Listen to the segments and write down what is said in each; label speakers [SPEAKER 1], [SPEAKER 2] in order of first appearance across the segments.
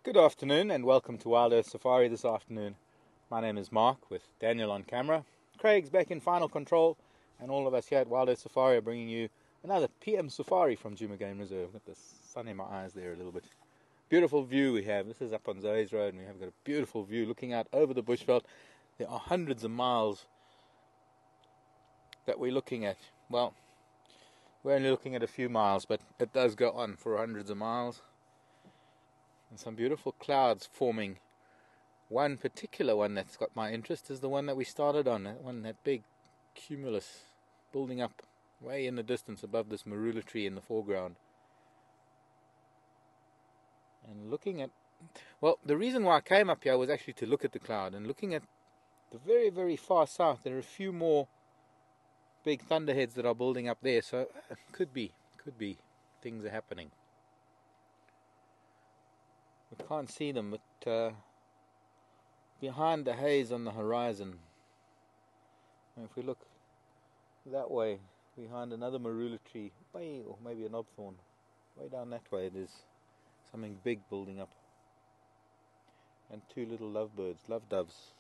[SPEAKER 1] Good afternoon and welcome to Wild Earth Safari this afternoon. My name is Mark with Daniel on camera. Craig's back in final control and all of us here at Wild Earth Safari are bringing you another PM safari from Djuma Game Reserve. Got the sun in my eyes there a little bit. Beautiful view we have. This is up on Zoe's Road and we have got a beautiful view looking out over the bushveld. There are hundreds of miles that we're looking at. Well, we're only looking at a few miles, but it does go on for hundreds of miles. And some beautiful clouds forming. One particular one that's got my interest is the one that we started on. That big cumulus building up way in the distance above this marula tree in the foreground. And looking at, well, the reason why I came up here was actually to look at the cloud. And looking at the very, very far south, there are a few more big thunderheads that are building up there. So could be things are happening. We can't see them, but behind the haze on the horizon, and if we look that way, behind another marula tree, way, or maybe a knobthorn, way down that way, there's something big building up. And two little lovebirds, love doves,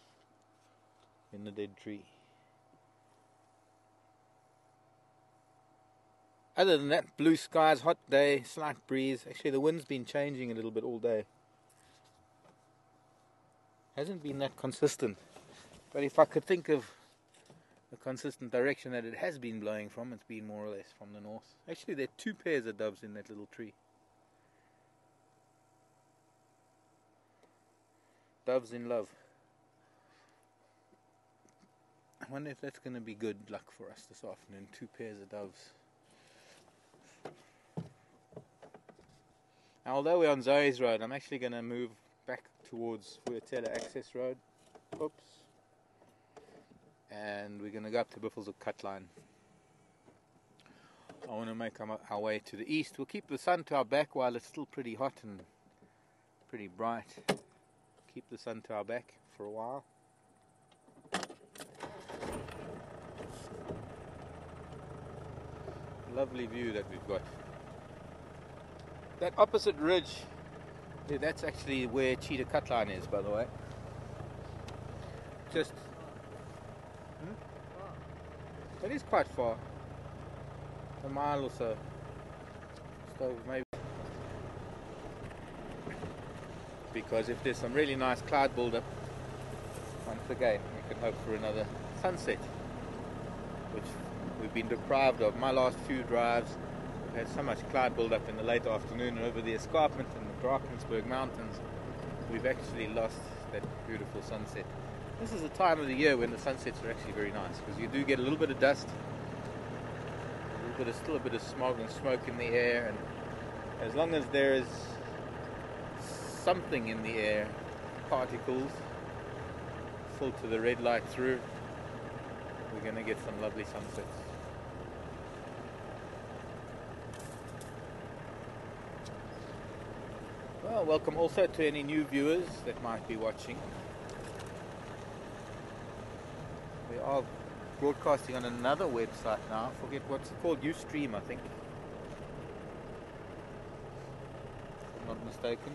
[SPEAKER 1] in the dead tree. Other than that, blue skies, hot day, slight breeze. Actually, the wind's been changing a little bit all day. Hasn't been that consistent. But if I could think of a consistent direction that it has been blowing from, it's been more or less from the north. Actually, there are two pairs of doves in that little tree. Doves in love. I wonder if that's going to be good luck for us this afternoon. Two pairs of doves. Now, although we're on Zoe's Road, I'm actually going to move back towards Vuyatela Access Road. Oops. And we're going to go up to Buffelshoek Cut Line. I want to make our way to the east. We'll keep the sun to our back while it's still pretty hot and pretty bright. Keep the sun to our back for a while. Lovely view that we've got. That opposite ridge, that's actually where Cheetah Cut Line is, by the way. Just, it is quite far, a mile or so. So maybe, because if there's some really nice cloud build-up, once again we can hope for another sunset, which we've been deprived of. My last few drives, we've had so much cloud build-up in the late afternoon and over the escarpment and the Drakensberg Mountains, we've actually lost that beautiful sunset. This is the time of the year when the sunsets are actually very nice, because you do get a little bit of dust, still a bit of smog and smoke in the air, and as long as there is something in the air, particles, filter the red light through, we're going to get some lovely sunsets. Well, welcome also to any new viewers that might be watching. We are broadcasting on another website now. I forget what's it called. Ustream, I think. If I'm not mistaken.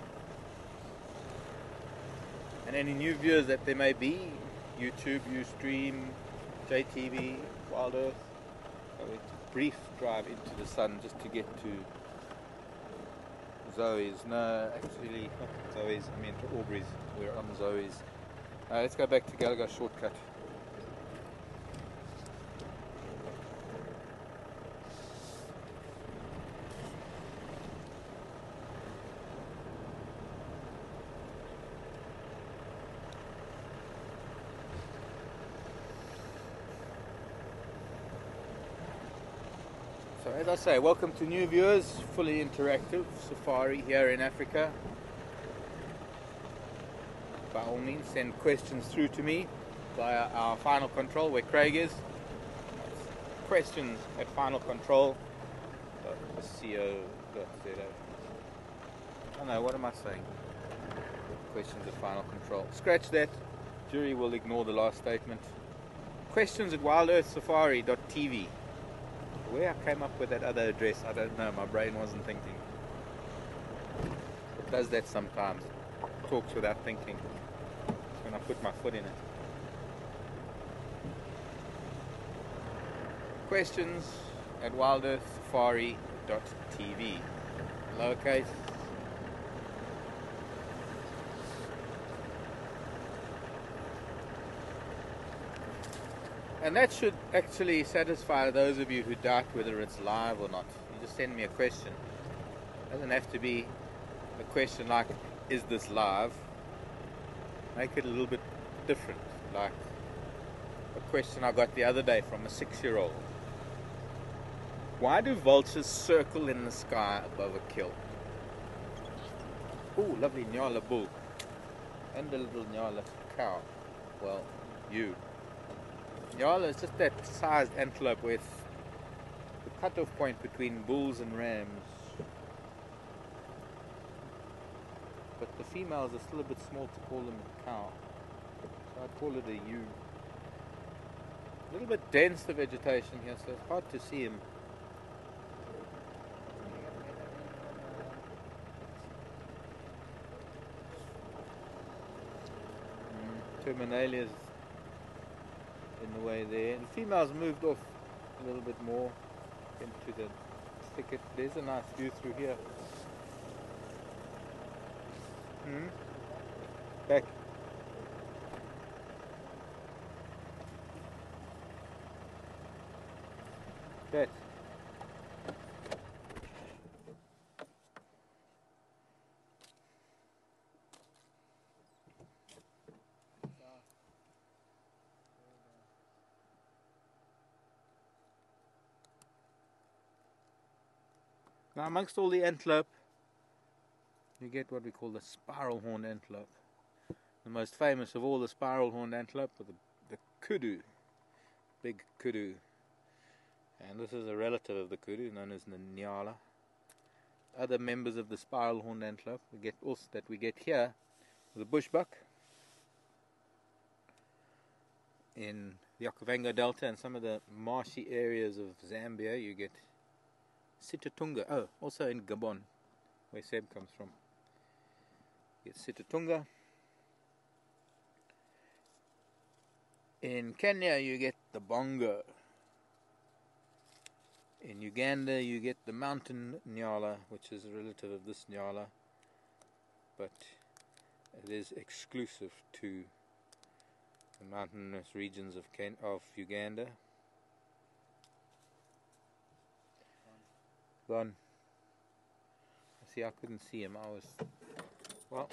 [SPEAKER 1] And any new viewers that there may be, YouTube, Ustream, JTV, Wild Earth. So it's a brief drive into the sun just to get to Zoe's. No, actually not Zoe's, I mean to Aubrey's. We're on Zoe's. Let's go back to Gallagher Shortcut. So as I say, welcome to new viewers, fully interactive safari here in Africa. By all means, send questions through to me via our final control where Craig is. Questions at finalcontrol.co.za. Oh no, what am I saying? Questions at final control. Scratch that. Jury will ignore the last statement. Questions at wildearthsafari.tv. Where I came up with that other address, I don't know. My brain wasn't thinking. It does that sometimes. talks without thinking. It's when I put my foot in it. Questions at wildearthsafari.tv. Lowercase. And that should actually satisfy those of you who doubt whether it's live or not. You just send me a question. It doesn't have to be a question like, is this live? Make it a little bit different. Like a question I got the other day from a 6-year-old. Why do vultures circle in the sky above a kill? Oh, lovely Nyala bull. And a little Nyala cow. Well, you. Nyala is just that sized antelope with the cutoff point between bulls and rams. But the females are still a bit small to call them a cow. So I'd call it a ewe. A little bit dense, the vegetation here, so it's hard to see him. Terminalia's in the way there. The females moved off a little bit more into the thicket. There's a nice view through here. Back. That. Now amongst all the antelope, you get what we call the spiral-horned antelope. The most famous of all the spiral-horned antelope are the kudu, big kudu. And this is a relative of the kudu known as the Nyala. Other members of the spiral-horned antelope we get here, the bushbuck in the Okavango Delta and some of the marshy areas of Zambia. You get Sitatunga. Oh, also in Gabon, where Seb comes from. You get Sitatunga. In Kenya, you get the bongo. In Uganda, you get the mountain Nyala, which is a relative of this Nyala, but it is exclusive to the mountainous regions of Uganda. Gone. See, I couldn't see him. Well,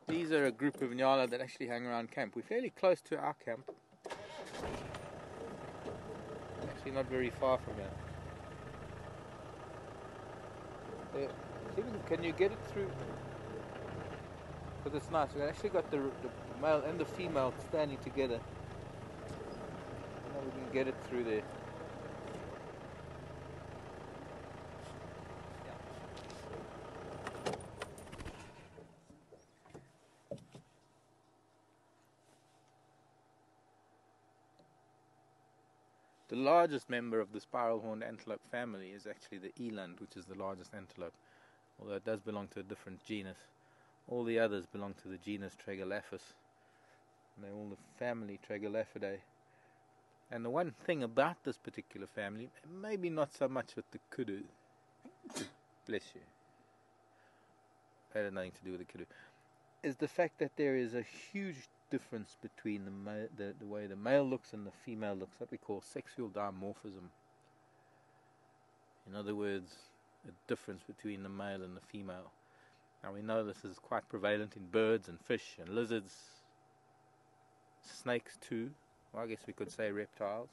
[SPEAKER 1] these are a group of Nyala that actually hang around camp. We're fairly close to our camp. Actually not very far from here. Can you get it through? Because it's nice. We've actually got the male and the female standing together. Now we can get it through there. The largest member of the spiral-horned antelope family is actually the eland, which is the largest antelope, although it does belong to a different genus. All the others belong to the genus Tragelaphus, and they're all the family Tragelaphidae. And the one thing about this particular family, maybe not so much with the kudu, bless you, that had nothing to do with the kudu, is the fact that there is a huge difference between the way the male looks and the female looks, what we call sexual dimorphism. In other words, a difference between the male and the female. Now we know this is quite prevalent in birds and fish and lizards, snakes too, well, I guess we could say reptiles.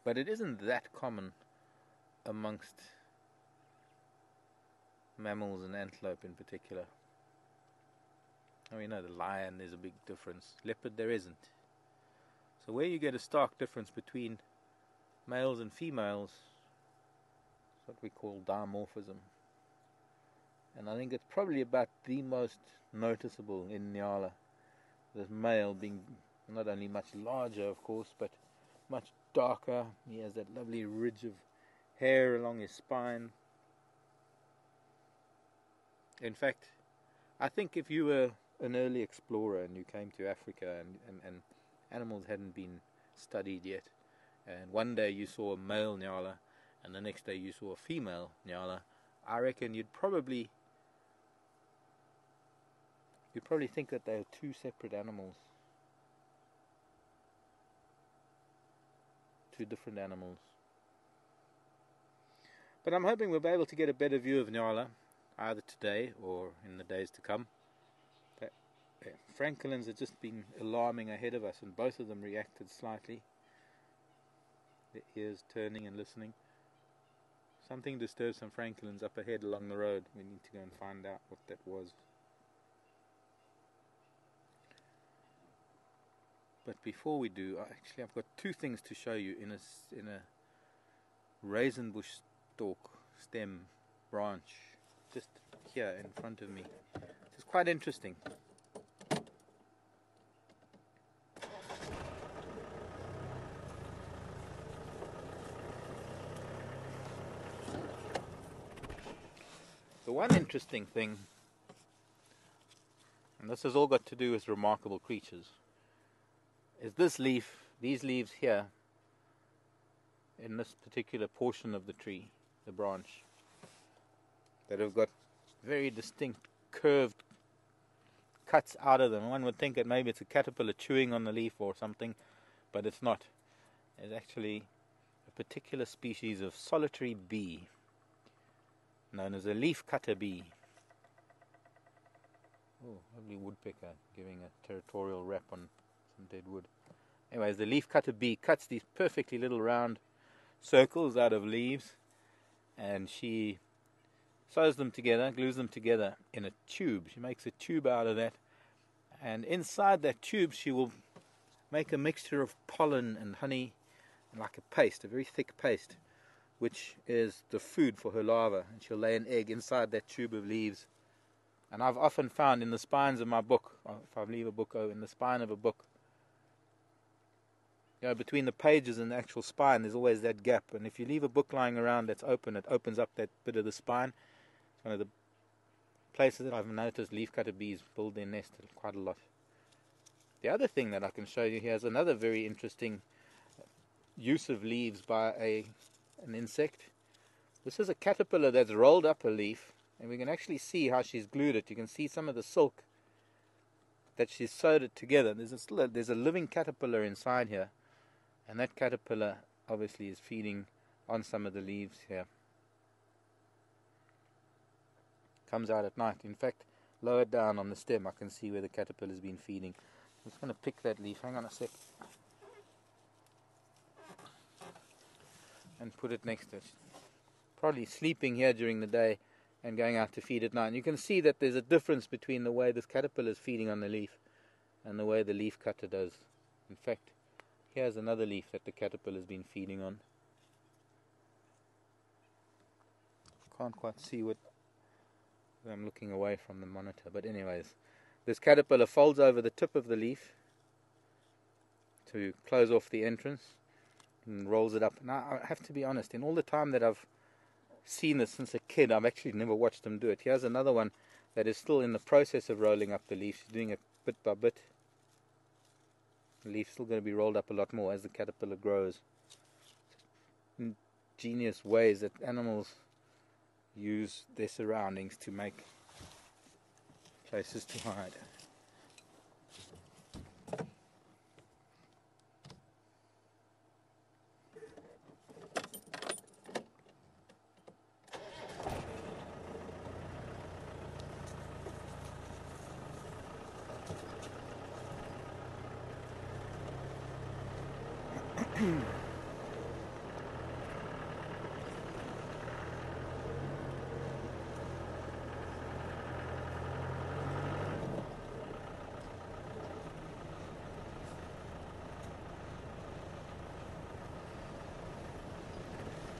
[SPEAKER 1] But it isn't that common amongst mammals and antelope in particular. I mean, the lion, there's a big difference. Leopard, there isn't. So where you get a stark difference between males and females, is what we call dimorphism. And I think it's probably about the most noticeable in Nyala. The male being not only much larger, of course, but much darker. He has that lovely ridge of hair along his spine. In fact, I think if you were an early explorer and you came to Africa and animals hadn't been studied yet, and one day you saw a male nyala and the next day you saw a female nyala, I reckon you'd probably think that they are two separate animals, two different animals. But I'm hoping we'll be able to get a better view of nyala either today or in the days to come. The francolins have just been alarming ahead of us, and both of them reacted slightly, their ears turning and listening. Something disturbed some francolins up ahead along the road. We need to go and find out what that was. But before we do, actually I've got two things to show you in a raisin bush stalk, stem, branch, just here in front of me. It's quite interesting. The one interesting thing, and this has all got to do with remarkable creatures, is this leaf, these leaves here, in this particular portion of the tree, the branch, that have got very distinct curved cuts out of them. One would think that maybe it's a caterpillar chewing on the leaf or something, but it's not. It's actually a particular species of solitary bee, known as a leaf cutter bee. Oh, lovely woodpecker giving a territorial rap on some dead wood. Anyways, the leaf cutter bee cuts these perfectly little round circles out of leaves, and she sews them together, glues them together in a tube. She makes a tube out of that, and inside that tube she will make a mixture of pollen and honey, and like a paste, a very thick paste, which is the food for her larva, and she'll lay an egg inside that tube of leaves. And I've often found in the spines of my book, if I leave a book in the spine of a book, between the pages and the actual spine, there's always that gap. And if you leave a book lying around that's open, it opens up that bit of the spine. It's one of the places that I've noticed leafcutter bees build their nest quite a lot. The other thing that I can show you here is another very interesting use of leaves by an insect. This is a caterpillar that's rolled up a leaf, and we can actually see how she's glued it. You can see some of the silk that she's sewed it together. There's a living caterpillar inside here, and that caterpillar obviously is feeding on some of the leaves here. Comes out at night. In fact, lower down on the stem I can see where the caterpillar's been feeding. I'm just going to pick that leaf, hang on a sec, and put it next to it. Probably sleeping here during the day and going out to feed at night. And you can see that there's a difference between the way this caterpillar is feeding on the leaf and the way the leaf cutter does. In fact, here's another leaf that the caterpillar has been feeding on. Can't quite see what I'm looking away from the monitor, but anyways, this caterpillar folds over the tip of the leaf to close off the entrance and rolls it up. Now I have to be honest, in all the time that I've seen this since a kid, I've actually never watched them do it. Here's another one that is still in the process of rolling up the leaf. She's doing it bit by bit. The leaf's still going to be rolled up a lot more as the caterpillar grows. Ingenious ways that animals use their surroundings to make places to hide.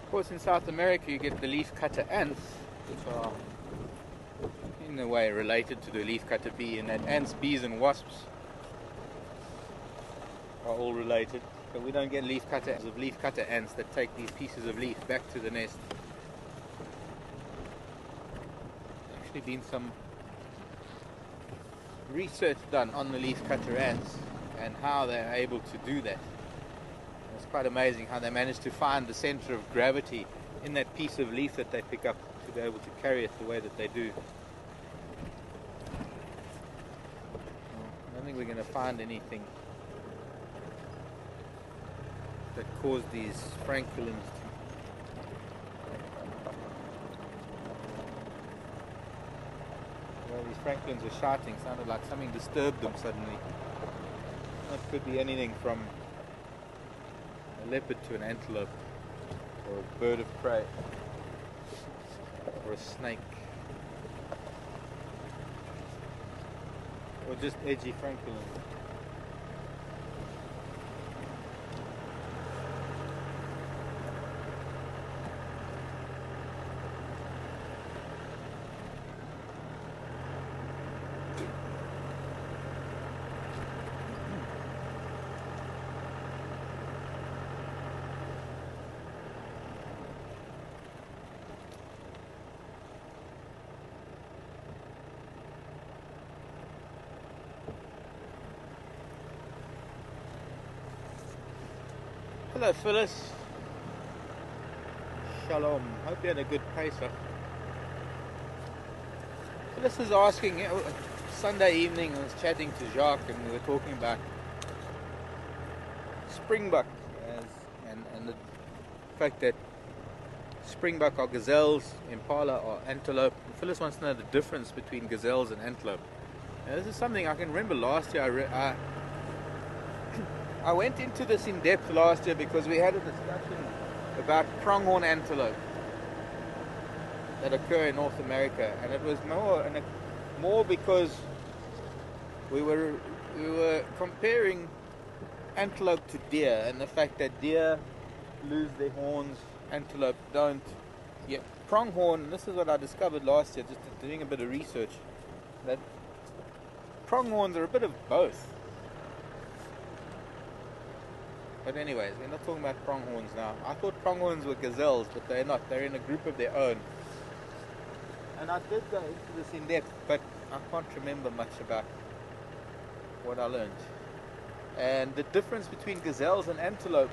[SPEAKER 1] Of course, in South America you get the leaf cutter ants, which are in a way related to the leaf cutter bee, and that ants, bees and wasps are all related, but we don't get leaf cutter ants that take these pieces of leaf back to the nest. actually been some research done on the leafcutter ants and how they're able to do that. It's quite amazing how they manage to find the center of gravity in that piece of leaf that they pick up to be able to carry it the way that they do. I don't think we're going to find anything that caused these francolins to... Well, these francolins were shouting, sounded like something disturbed them suddenly. That could be anything from a leopard to an antelope, or a bird of prey, or a snake, or just edgy francolins. Hello Phyllis. Shalom. Hope you had a good Pesach. Phyllis is asking, Sunday evening I was chatting to Jacques and we were talking about springbuck and the fact that springbuck are gazelles, impala are antelope. And Phyllis wants to know the difference between gazelles and antelope. Now, this is something I can remember last year I went into this in depth last year because we had a discussion about pronghorn antelope that occur in North America, and it was more because we were comparing antelope to deer, and the fact that deer lose their horns, antelope don't. Yeah, pronghorn. This is what I discovered last year, just doing a bit of research, that pronghorns are a bit of both. But anyways, we're not talking about pronghorns now. I thought pronghorns were gazelles, but they're not. They're in a group of their own. And I did go into this in depth, but I can't remember much about what I learned. And the difference between gazelles and antelope.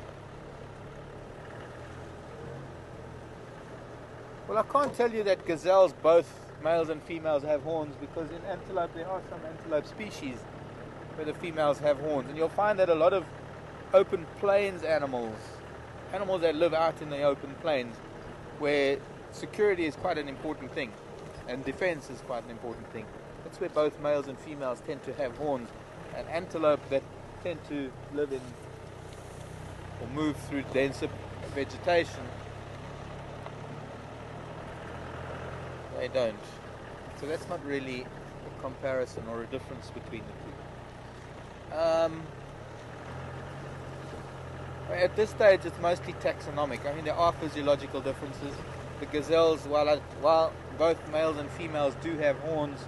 [SPEAKER 1] Well, I can't tell you that gazelles, both males and females, have horns, because in antelope there are some antelope species where the females have horns. And you'll find that a lot of open plains animals that live out in the open plains, where security is quite an important thing and defense is quite an important thing, that's where both males and females tend to have horns. And antelope that tend to live in or move through denser vegetation, they don't. So that's not really a comparison or a difference between the two. At this stage, it's mostly taxonomic. I mean, there are physiological differences. The gazelles, while both males and females do have horns,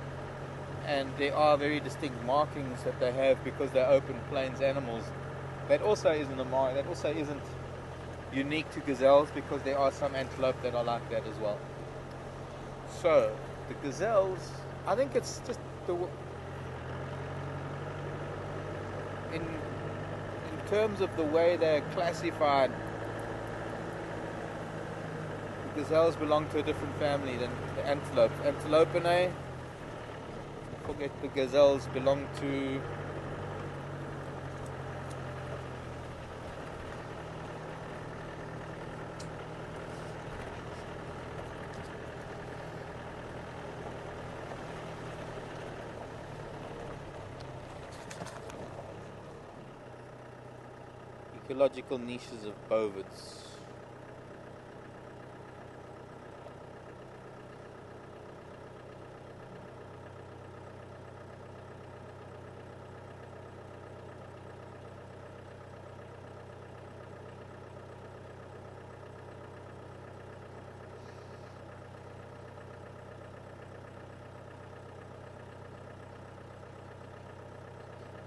[SPEAKER 1] and there are very distinct markings that they have because they're open plains animals, that also isn't unique to gazelles, because there are some antelope that are like that as well. So the gazelles, I think it's just in terms of the way they're classified, the gazelles belong to a different family than the antelope. Antilopenae, I forget, the gazelles belong to ecological niches of bovids.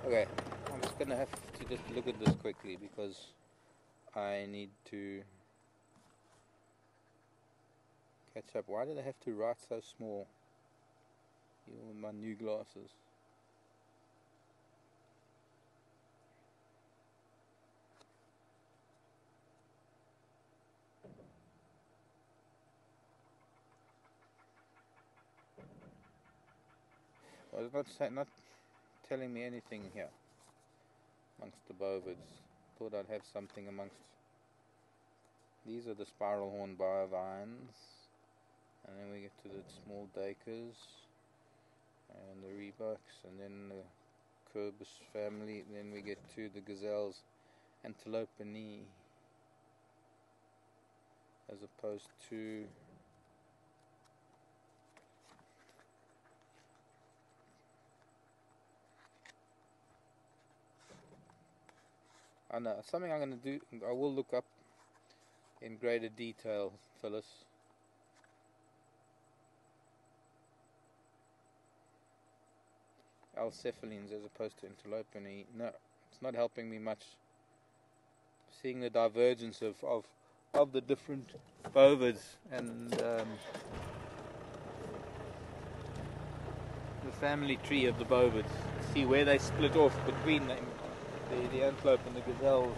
[SPEAKER 1] Okay, I'm just gonna have to just look at this quickly because I need to catch up. Why do they have to write so small? my new glasses. Well, it's not telling me anything here amongst the bovids. Thought I'd have something amongst. These are the spiral horn bovines, and then we get to the small duikers and the rebucks, and then the Curbis family. Then we get to the gazelles, Antilopinae, as opposed to I know something I'm going to do. I will look up in greater detail, Phyllis. Alcephalines as opposed to Antilopinae. No, it's not helping me much. Seeing the divergence of the different bovids and the family tree of the bovids. See where they split off between them. The antelope and the gazelles.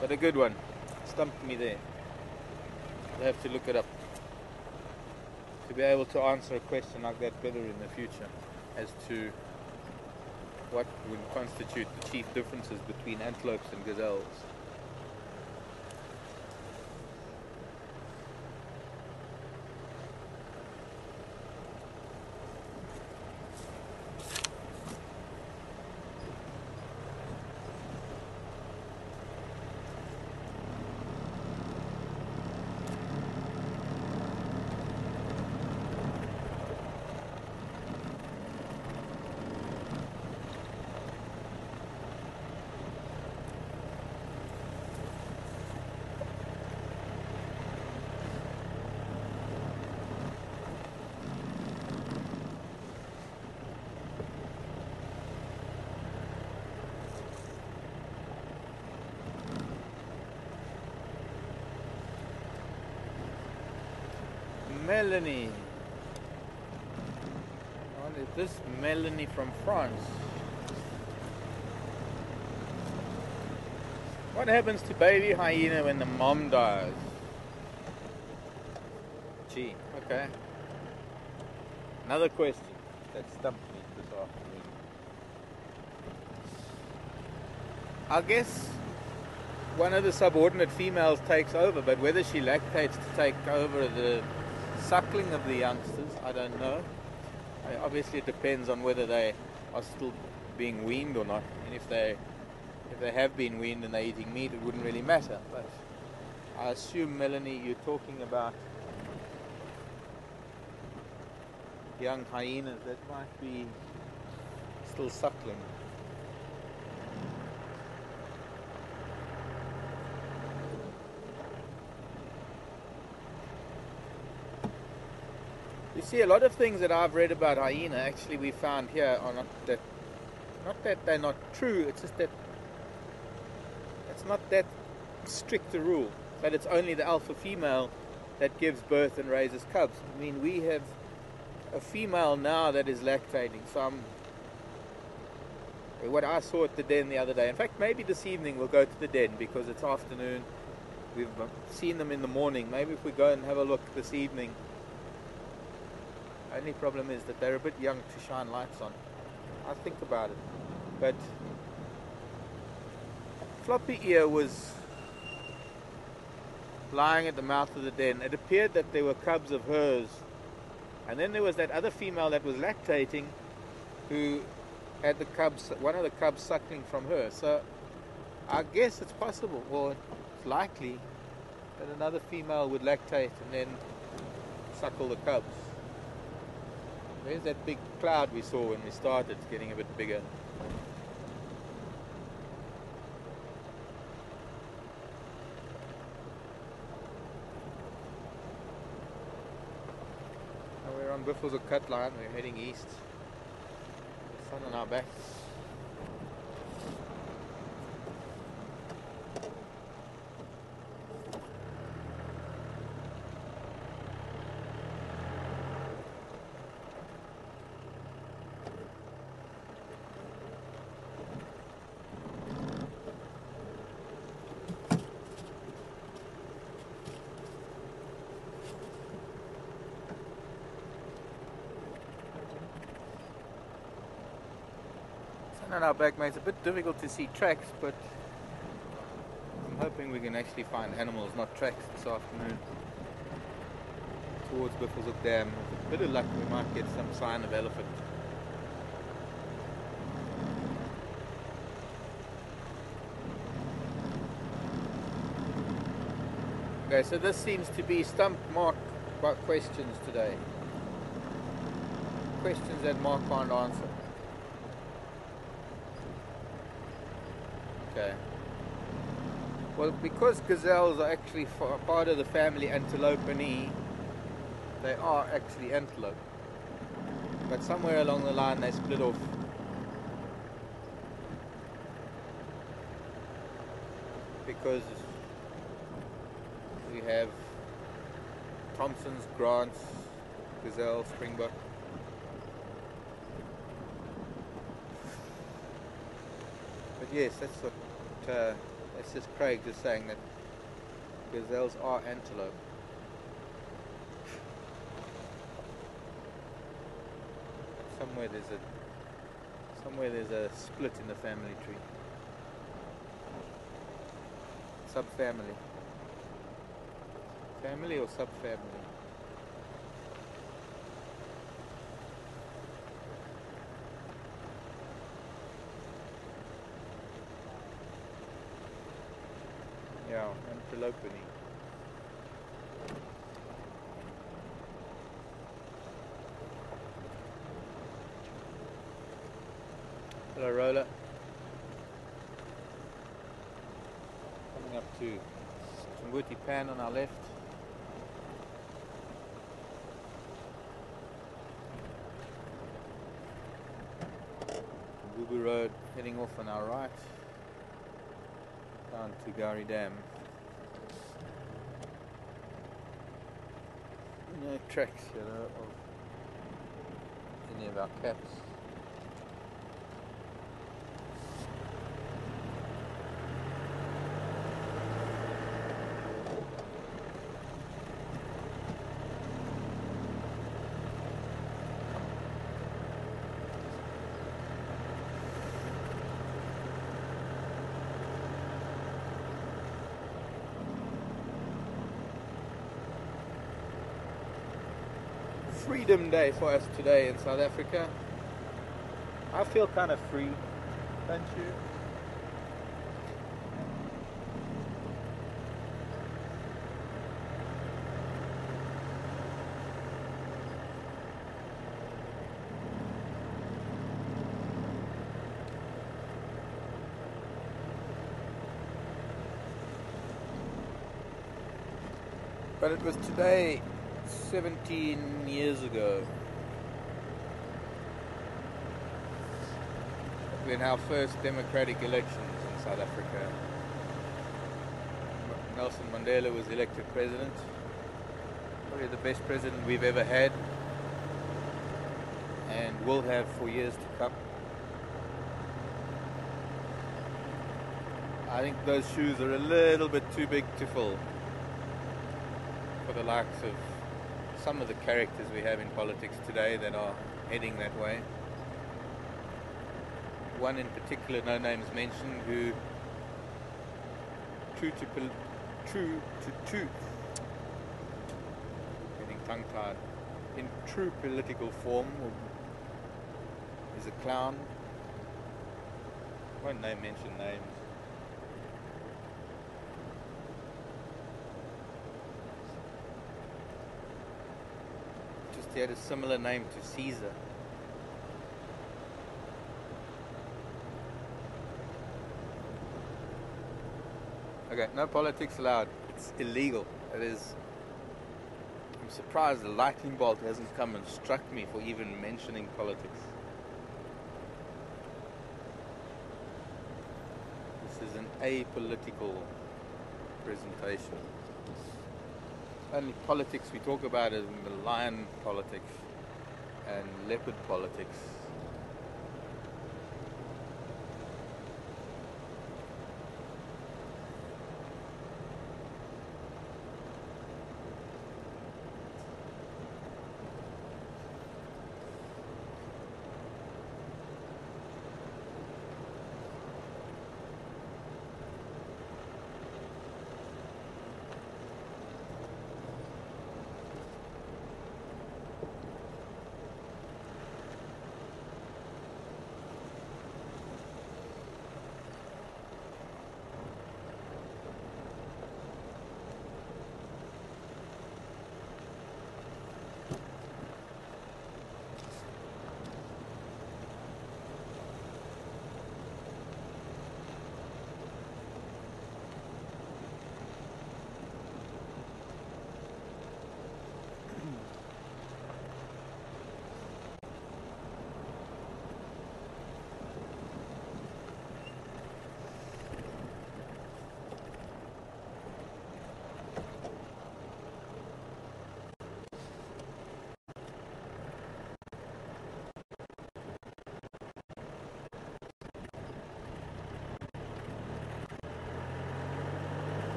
[SPEAKER 1] But a good one. Stumped me there. I'll have to look it up to be able to answer a question like that better in the future as to what would constitute the chief differences between antelopes and gazelles. Melanie. What is this? Melanie from France. What happens to baby hyena when the mom dies? Gee, okay. Another question that stumped me this afternoon. I guess one of the subordinate females takes over, but whether she lactates to take over the suckling of the youngsters, I don't know. Obviously it depends on whether they are still being weaned or not, and if they have been weaned and they're eating meat, it wouldn't really matter. But I assume, Melanie, you're talking about young hyenas that might be still suckling. You see, a lot of things that I've read about hyena, actually we found here are not that they're not true, it's just that it's not that strict a rule, that it's only the alpha female that gives birth and raises cubs. I mean, we have a female now that is lactating. So what I saw at the den the other day, in fact maybe this evening we'll go to the den because it's afternoon, we've seen them in the morning, maybe if we go and have a look this evening. Only problem is that they're a bit young to shine lights on. I think about it. But Floppy Ear was lying at the mouth of the den. It appeared that there were cubs of hers. And then there was that other female that was lactating who had the cubs, one of the cubs suckling from her. So I guess it's possible, or it's likely, that another female would lactate and then suckle the cubs. There's that big cloud we saw when we started, it's getting a bit bigger. Now we're on Buffalo's cut line, we're heading east. The sun on our backs. on our back, mate. It's a bit difficult to see tracks, but I'm hoping we can actually find animals, not tracks, this afternoon. Towards Buffelshoek Dam. With a bit of luck, we might get some sign of elephant. Okay, so this seems to be stump Mark questions today. Questions that Mark can't answer. Okay. Well, because gazelles are actually part of the family Antilopeinae, they are actually antelope. But somewhere along the line they split off. Because we have Thompson's, Grant's, gazelle, springbok. But yes, that's what that's just Craig just saying that gazelles are antelope. Somewhere there's a split in the family tree. Subfamily. Family or subfamily? Yeah, Antilopeinae. Hello, Roller. Coming up to Tunguti Pan on our left. Bubu Road heading off on our right. Down to Gari Dam. No tracks, you know, of any of our caps. Freedom Day for us today in South Africa. I feel kind of free, don't you? But it was today 17 years ago when our first democratic elections in South Africa. Nelson Mandela was elected president, probably the best president we've ever had and will have for years to come. I think those shoes are a little bit too big to fill for the likes of some of the characters we have in politics today that are heading that way. One in particular, no names mentioned, who getting tongue-tied, in true political form is a clown. Won't mention names. He had a similar name to Caesar. Okay, no politics allowed. It's illegal. It is. I'm surprised the lightning bolt hasn't come and struck me for even mentioning politics. This is an apolitical presentation. Only politics we talk about is lion politics and leopard politics.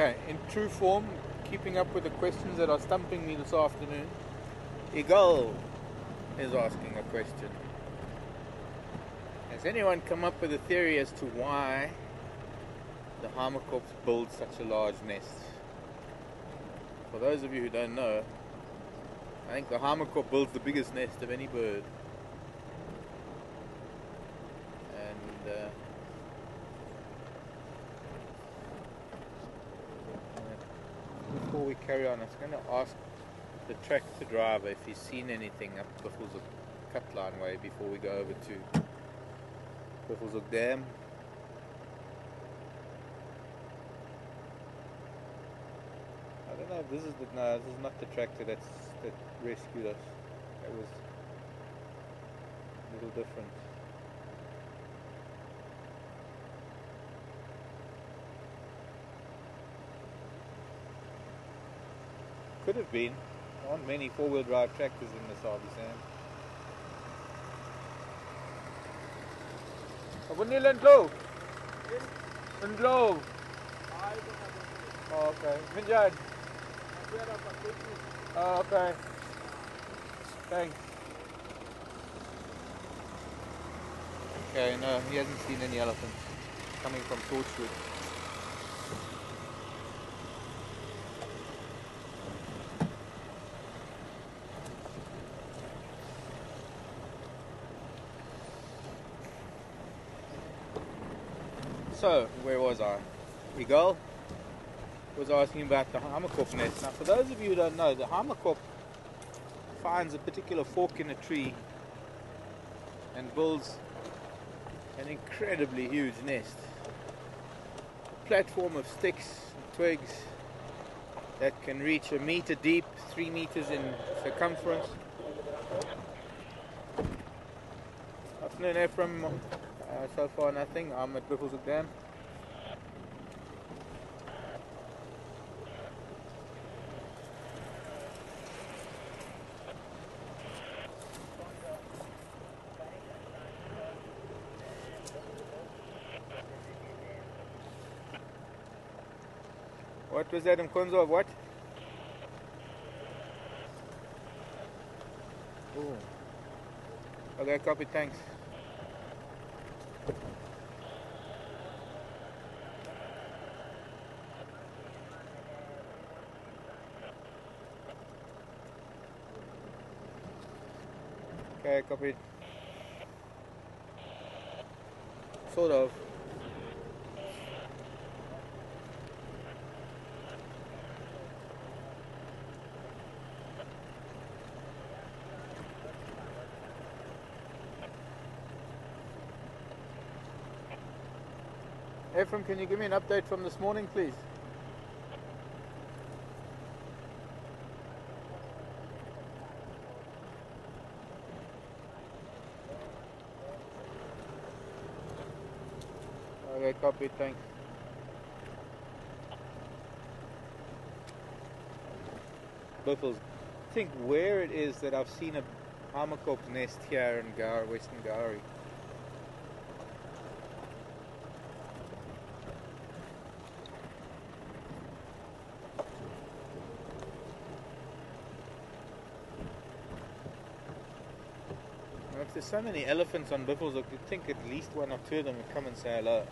[SPEAKER 1] Okay, in true form, keeping up with the questions that are stumping me this afternoon, Eagle is asking a question. Has anyone come up with a theory as to why the Hamerkops build such a large nest? For those of you who don't know, I think the Hamerkop builds the biggest nest of any bird. And before we carry on, I was going to ask the tractor driver if he's seen anything up Buffelshoek Cutline way before we go over to Buffelshoek Dam. I don't know if this is no, this is not the tractor that rescued us. It was a little different. Could have been. There aren't many four-wheel drive tractors in this Harvey Sand. Wanneer in low? In low. Oh, okay. Vineyard. Oh, okay. Thanks. Okay, no, he hasn't seen any elephants coming from Torchwood. So, where was I? Eagle was asking about the Hamerkop nest. Now, for those of you who don't know, the Hamerkop finds a particular fork in a tree and builds an incredibly huge nest. A platform of sticks and twigs that can reach 1 meter deep, 3 meters in circumference. Afternoon, Ephraim. So far nothing. I'm at Buffelshoek Dam. What was that, Mkonzo? What? Oh. Okay, copy, thanks. Okay, copied. Sort of. Ephraim, can you give me an update from this morning, please? Okay, copy, thanks. Buffels. Think where it is that I've seen a Hamerkop nest here in Western Gowrie. If there's so many elephants on Buffelshoek, you'd think at least 1 or 2 of them would come and say hello.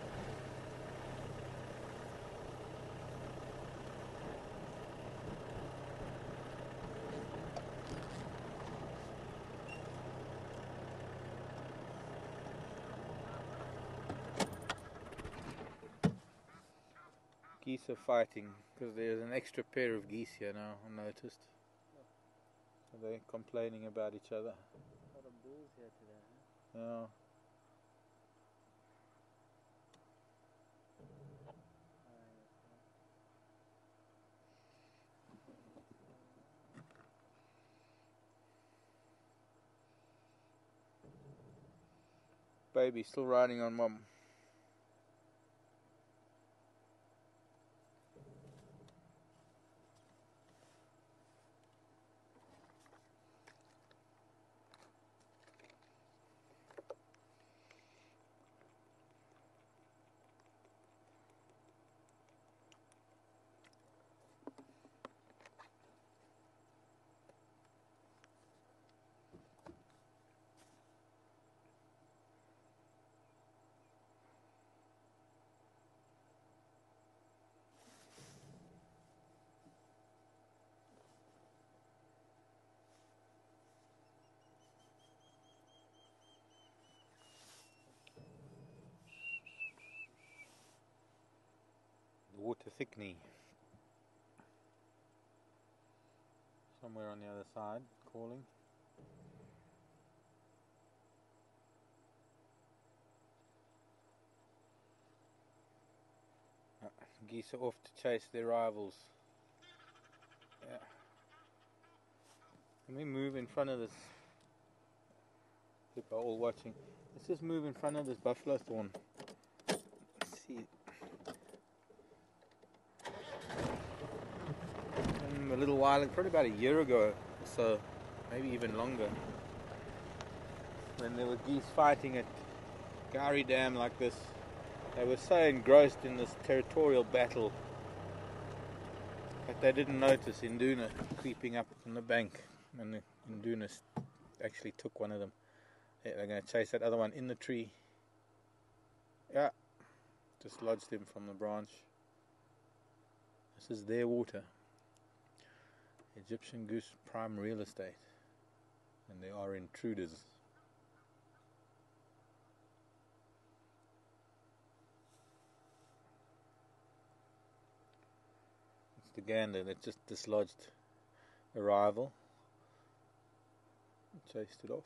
[SPEAKER 1] Geese are fighting because there's an extra pair of geese here now, I noticed. So they're complaining about each other.
[SPEAKER 2] A lot of bulls here today, huh?
[SPEAKER 1] Yeah. Baby still riding on mum. water thickney. Somewhere on the other side, calling. Geese are off to chase their rivals. Yeah. Can we move in front of this? People are all watching. Let's just move in front of this buffalo thorn. Let's see. A little while, probably about a year ago, so maybe even longer, when there were geese fighting at Gowrie Dam like this, they were so engrossed in this territorial battle that they didn't notice Induna creeping up on the bank, and the Induna actually took one of them. Yeah, they're going to chase that other one in the tree. Yeah, just lodged him from the branch. This is their water. Egyptian goose prime real estate, and they are intruders. It's the gander that just dislodged a rival, chased it off.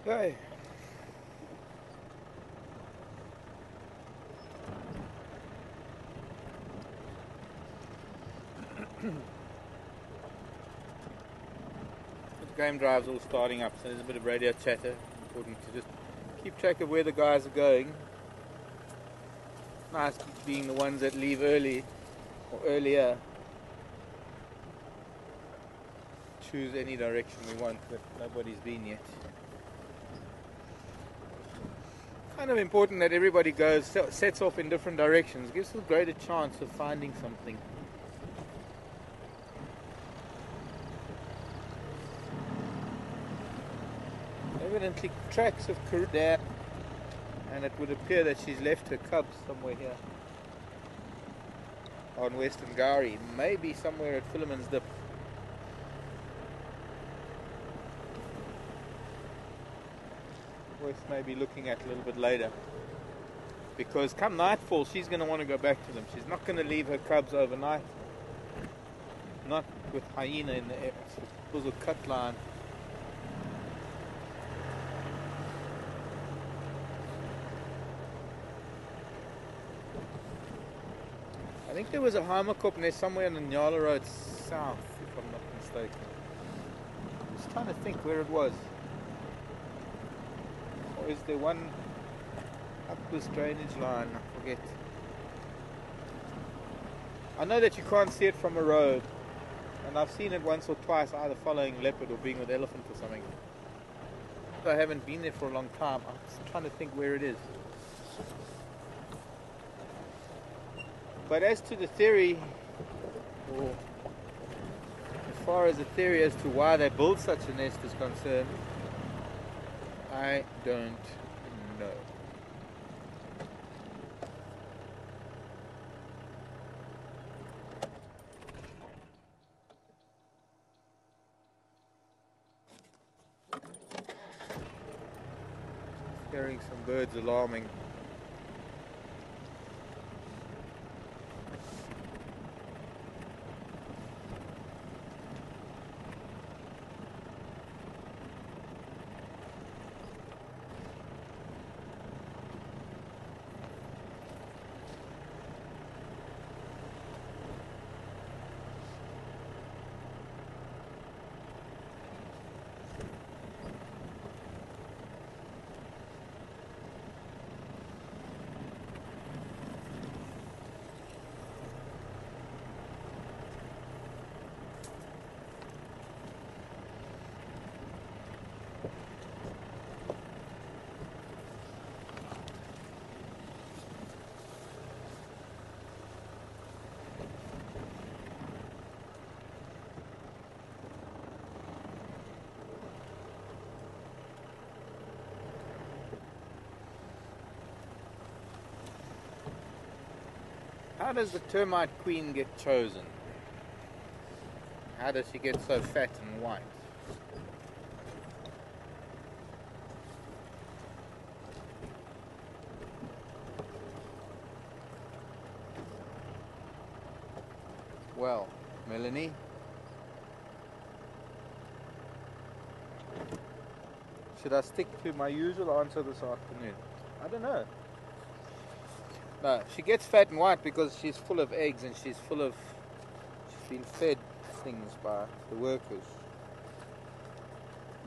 [SPEAKER 1] Okay. The game drive's all starting up, so there's a bit of radio chatter. Important to just keep track of where the guys are going. Nice being the ones that leave early or earlier. Choose any direction we want, but nobody's been yet. Kind of important that everybody goes, sets off in different directions. Gives us a greater chance of finding something. Evidently tracks of Karoo, and it would appear that she's left her cubs somewhere here on Western Gowrie, maybe somewhere at Philemon's Dip. Worth maybe looking at a little bit later, because come nightfall she's going to want to go back to them. She's not going to leave her cubs overnight, not with hyena in the Buzzle cut line. I think there was a Heimerkop nest somewhere on the Nyala Road south, if I'm not mistaken. I'm just trying to think where it was. Or is there one up this drainage line? I forget. I know that you can't see it from a road, and I've seen it once or twice, either following leopard or being with elephant or something. I haven't been there for a long time. I'm just trying to think where it is. But as to the theory, or as far as the theory as to why they build such a nest is concerned, I don't know. Hearing some birds alarming. How does the termite queen get chosen? How does she get so fat and white? Well, Melanie, should I stick to my usual answer this afternoon? I don't know. No, she gets fat and white because she's full of eggs and she's been fed things by the workers,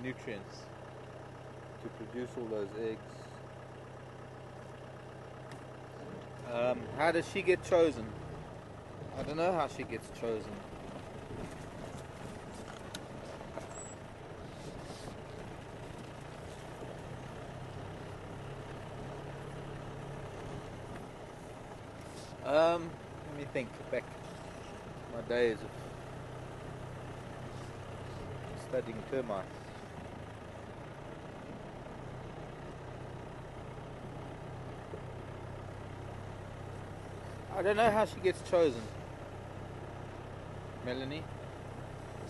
[SPEAKER 1] nutrients, to produce all those eggs. How does she get chosen? I don't know how she gets chosen. Let me think back my days of studying termites. I don't know how she gets chosen. Melanie,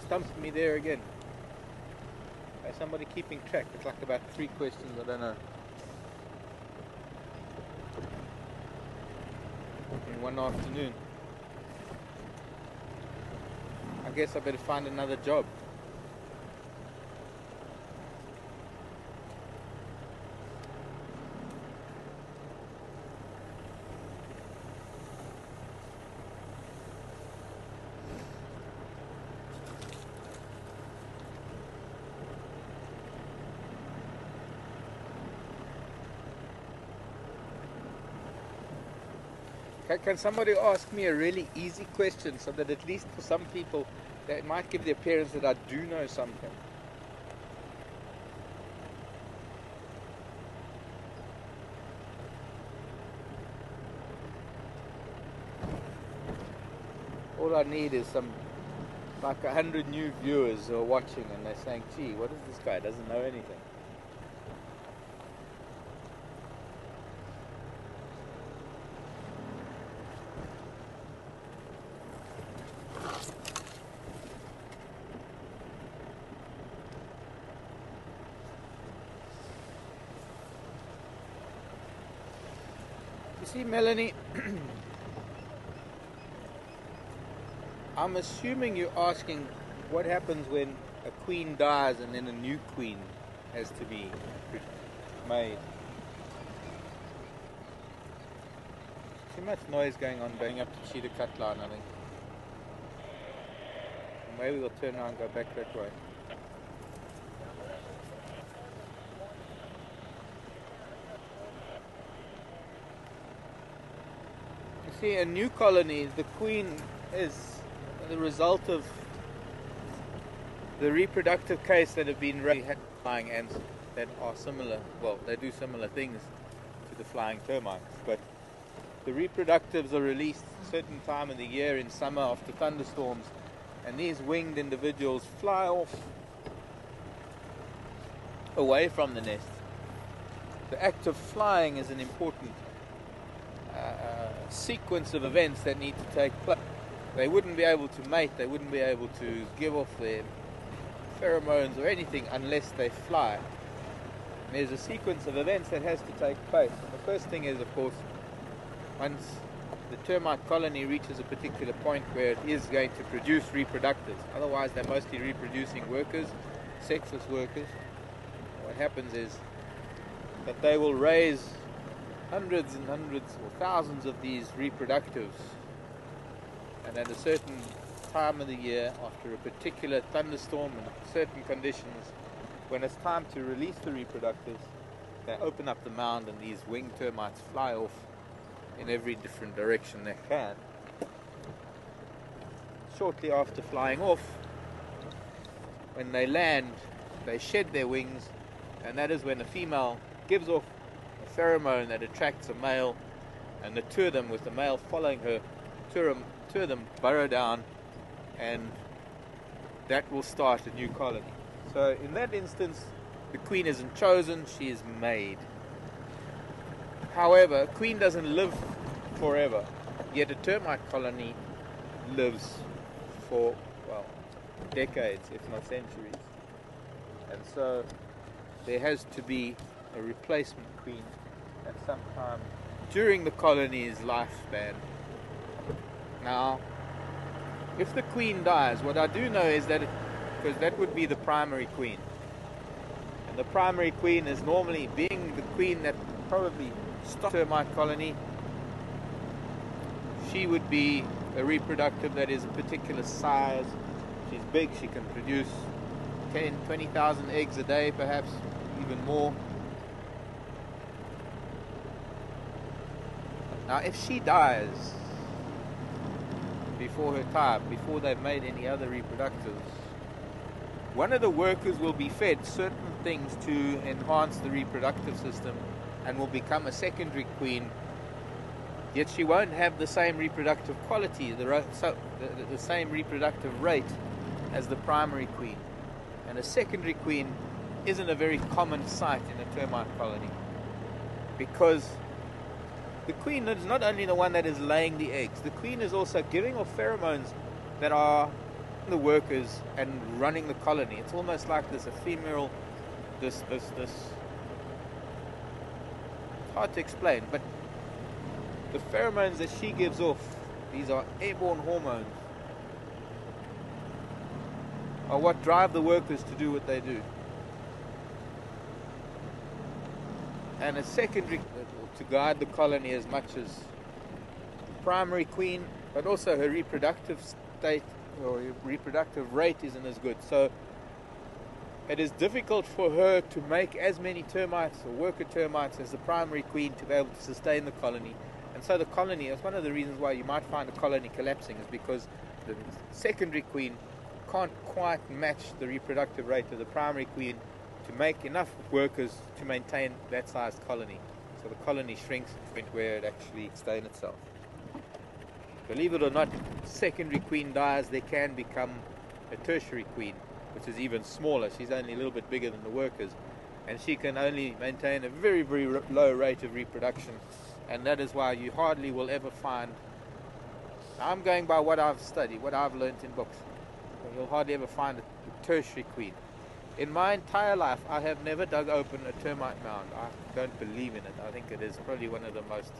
[SPEAKER 1] stumped me there again. Is somebody keeping track? It's like about 3 questions, I don't know. In one afternoon. I guess I better find another job. Can somebody ask me a really easy question so that at least for some people that might give the appearance that I do know something? All I need is like 100 new viewers who are watching and they're saying, gee, what is this guy? Doesn't know anything. See, Melanie, I'm assuming you're asking what happens when a queen dies and then a new queen has to be made. Too much noise going on, going up to Cheetah Cut Line, I think. Maybe we'll turn around and go back that way. See, a new colony, the queen is the result of the reproductive case that have been had flying ants that are similar. Well, they do similar things to the flying termites, but the reproductives are released a certain time of the year in summer after thunderstorms, and these winged individuals fly off away from the nest. The act of flying is an important sequence of events that need to take place. They wouldn't be able to mate, they wouldn't be able to give off their pheromones or anything unless they fly. there's a sequence of events that has to take place. And the first thing is, of course, once the termite colony reaches a particular point where it is going to produce reproductives, otherwise they're mostly reproducing workers, sexless workers. What happens is that they will raise hundreds and hundreds or thousands of these reproductives, and at a certain time of the year, after a particular thunderstorm and certain conditions, when it's time to release the reproductives, they open up the mound and these winged termites fly off in every different direction they can. Shortly after flying off, when they land, they shed their wings, and that is when a female gives off a pheromone that attracts a male, and the two of them, with the male following her, two of them burrow down, and that will start a new colony. So in that instance, the queen isn't chosen, she is made. However, a queen doesn't live forever, yet a termite colony lives for, well, decades, if not centuries. And so there has to be a replacement queen at some time during the colony's lifespan. Now, if the queen dies, what I do know is that, because that would be the primary queen, and the primary queen is normally, being the queen that probably stopped the termite colony, she would be a reproductive that is a particular size. She's big, she can produce 10, 20,000 eggs a day, perhaps even more. Now, if she dies before her time, before they've made any other reproductives, one of the workers will be fed certain things to enhance the reproductive system and will become a secondary queen, yet she won't have the same reproductive quality, the same reproductive rate as the primary queen. And a secondary queen isn't a very common sight in a termite colony, because the queen is not only the one that is laying the eggs, the queen is also giving off pheromones that are the workers and running the colony. It's almost like this ephemeral, this it's hard to explain, but the pheromones that she gives off, these are airborne hormones, are what drive the workers to do what they do. And a secondary to guide the colony as much as primary queen, but also her reproductive state or her reproductive rate isn't as good. So it is difficult for her to make as many termites or worker termites as the primary queen to be able to sustain the colony. And so the colony, that's one of the reasons why you might find a colony collapsing, is because the secondary queen can't quite match the reproductive rate of the primary queen to make enough workers to maintain that sized colony. So the colony shrinks to the point where it actually sustains itself. Believe it or not, secondary queen dies, there can become a tertiary queen, which is even smaller. She's only a little bit bigger than the workers, and she can only maintain a very, very low rate of reproduction, and that is why you hardly will ever find, I'm going by what I've studied, what I've learnt in books, you'll hardly ever find a tertiary queen. In my entire life, I have never dug open a termite mound. I don't believe in it. I think it is probably one of the most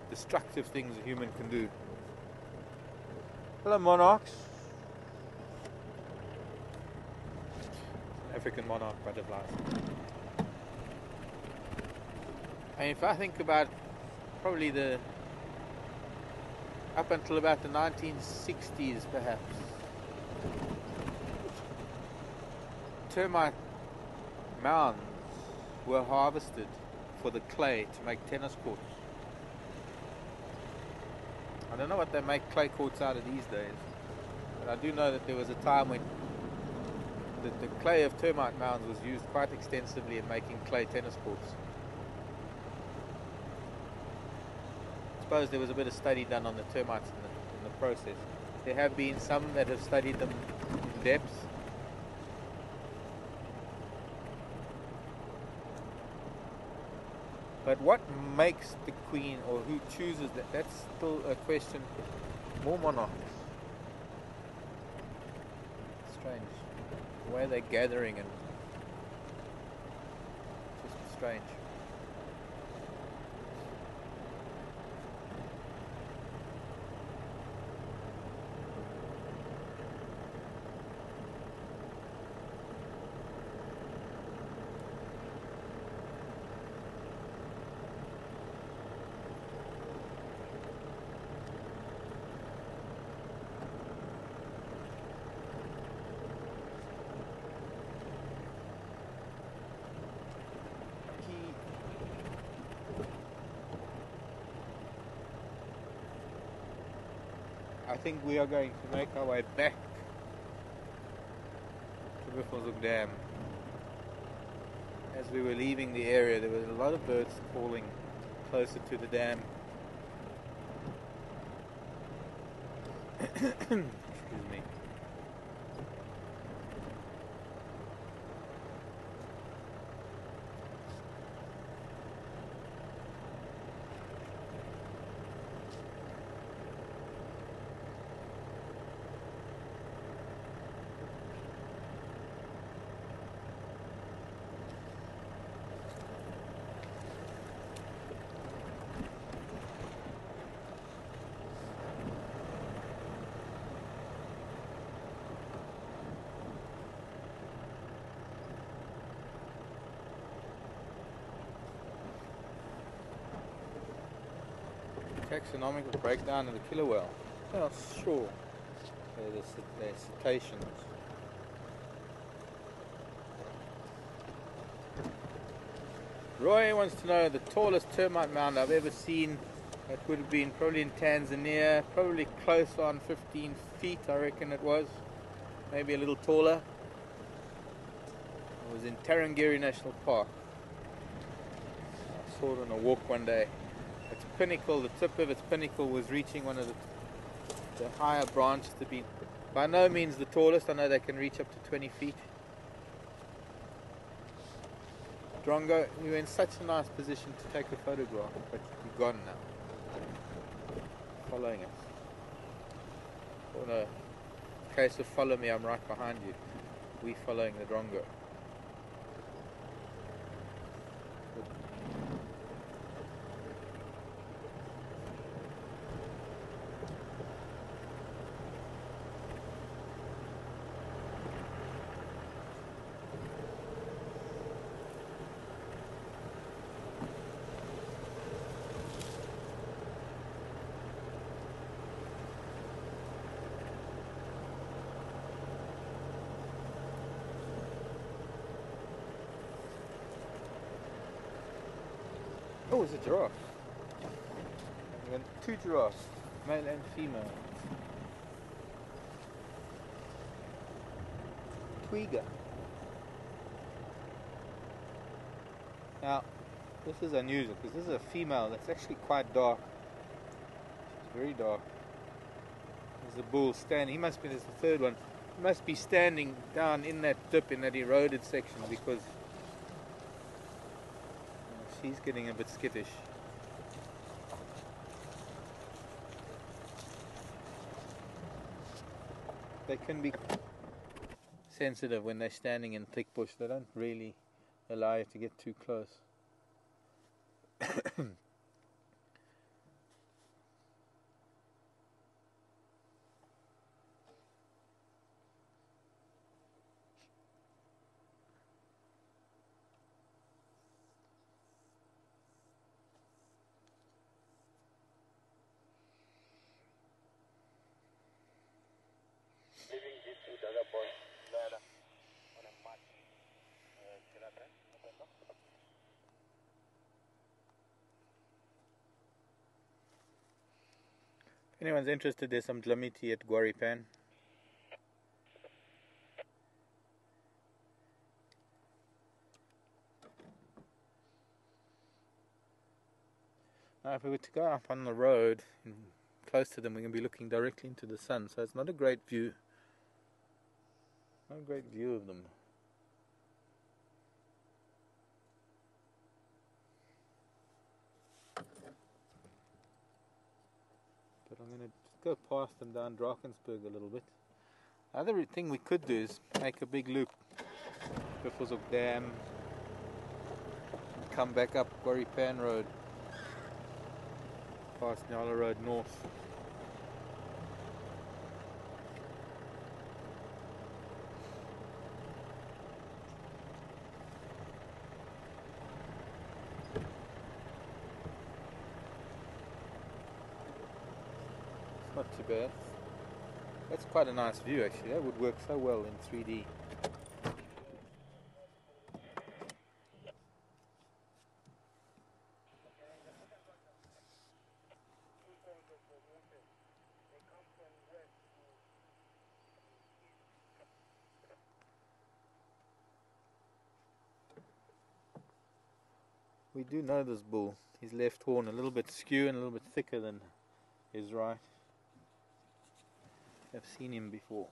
[SPEAKER 1] destructive things a human can do. Hello, monarchs. African monarch butterflies. And if I think about probably up until about the 1960s perhaps, termite mounds were harvested for the clay to make tennis courts. I don't know what they make clay courts out of these days, but I do know that there was a time when the clay of termite mounds was used quite extensively in making clay tennis courts. I suppose there was a bit of study done on the termites in the process. There have been some that have studied them in depth. But what makes the queen, or who chooses that, that's still a question. More monarchs. Strange. The way they're gathering and strange. I think we are going to make our way back to Buffelshoek Dam. As we were leaving the area, there was a lot of birds calling closer to the dam. Excuse me. Taxonomical breakdown of the killer whale. Oh, sure. They're cetaceans. Roy wants to know the tallest termite mound I've ever seen. It would have been probably in Tanzania, probably close on 15 feet, I reckon it was. Maybe a little taller. It was in Tarangire National Park. I saw it on a walk one day. Its pinnacle, the tip of its pinnacle was reaching one of the higher branches to be by no means the tallest. I know they can reach up to 20 feet. Drongo, you were in such a nice position to take a photograph, but you're gone now. Following us. Oh no. In case of follow me, I'm right behind you. We following the Drongo. Oh, it's a giraffe. We've got 2 giraffes, male and female. Twiga. Now, this is unusual because this is a female that's actually quite dark. She's very dark. There's a bull standing. He must be, there's the third one. He must be standing down in that dip, in that eroded section, because she's getting a bit skittish. They can be sensitive when they're standing in thick bush. They don't really allow you to get too close. If anyone's interested, there's some Dlamiti at Guaripan. Now if we were to go up on the road close to them, we're going to be looking directly into the sun, so it's not a great view. Not a great view of them. But I'm going to just go past them down Drakensberg a little bit. The other thing we could do is make a big loop. Buffelshoek Dam. come back up Quarry Pan Road, past Nyala Road North. It's not too bad. That's quite a nice view actually. That would work so well in 3D. We do know this bull. His left horn a little bit skew and a little bit thicker than his right. I've seen him before.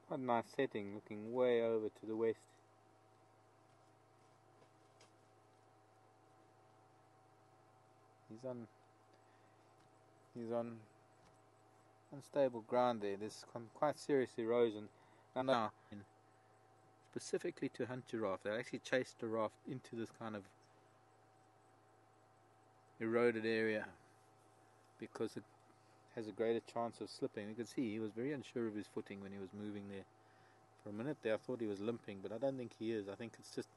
[SPEAKER 1] Quite a nice setting, looking way over to the west. He's on unstable ground there. There's quite serious erosion. And now, specifically to hunt giraffe, they actually chased giraffe into this kind of eroded area because it has a greater chance of slipping. You can see he was very unsure of his footing when he was moving there. For a minute there I thought he was limping, but I don't think he is. I think it's just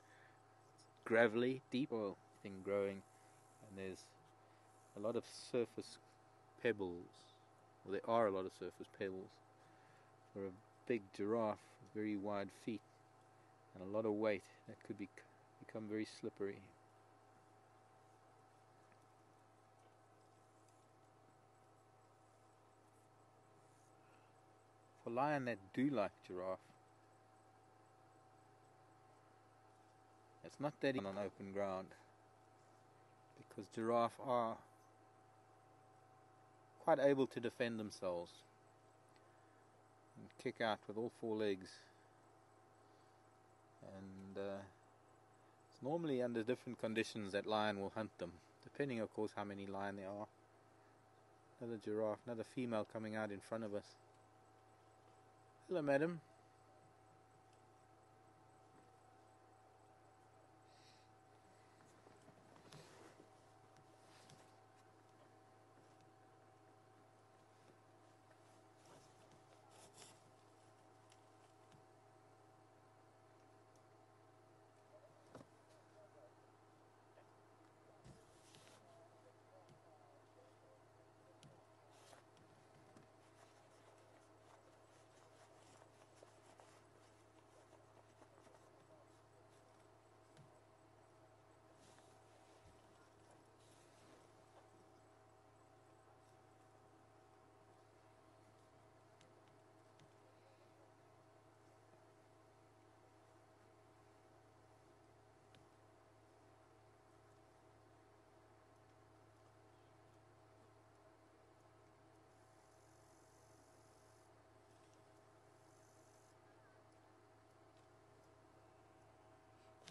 [SPEAKER 1] gravelly, deep oil thing growing, and there's a lot of surface pebbles. Well, there are a lot of surface pebbles for a big giraffe with very wide feet and a lot of weight. That could become very slippery. For lion that do like giraffe, it's not that easy on open ground, because giraffe are quite able to defend themselves and kick out with all four legs, and it's normally under different conditions that lion will hunt them, depending of course how many lion there are. Another giraffe, another female coming out in front of us. Hello, madam.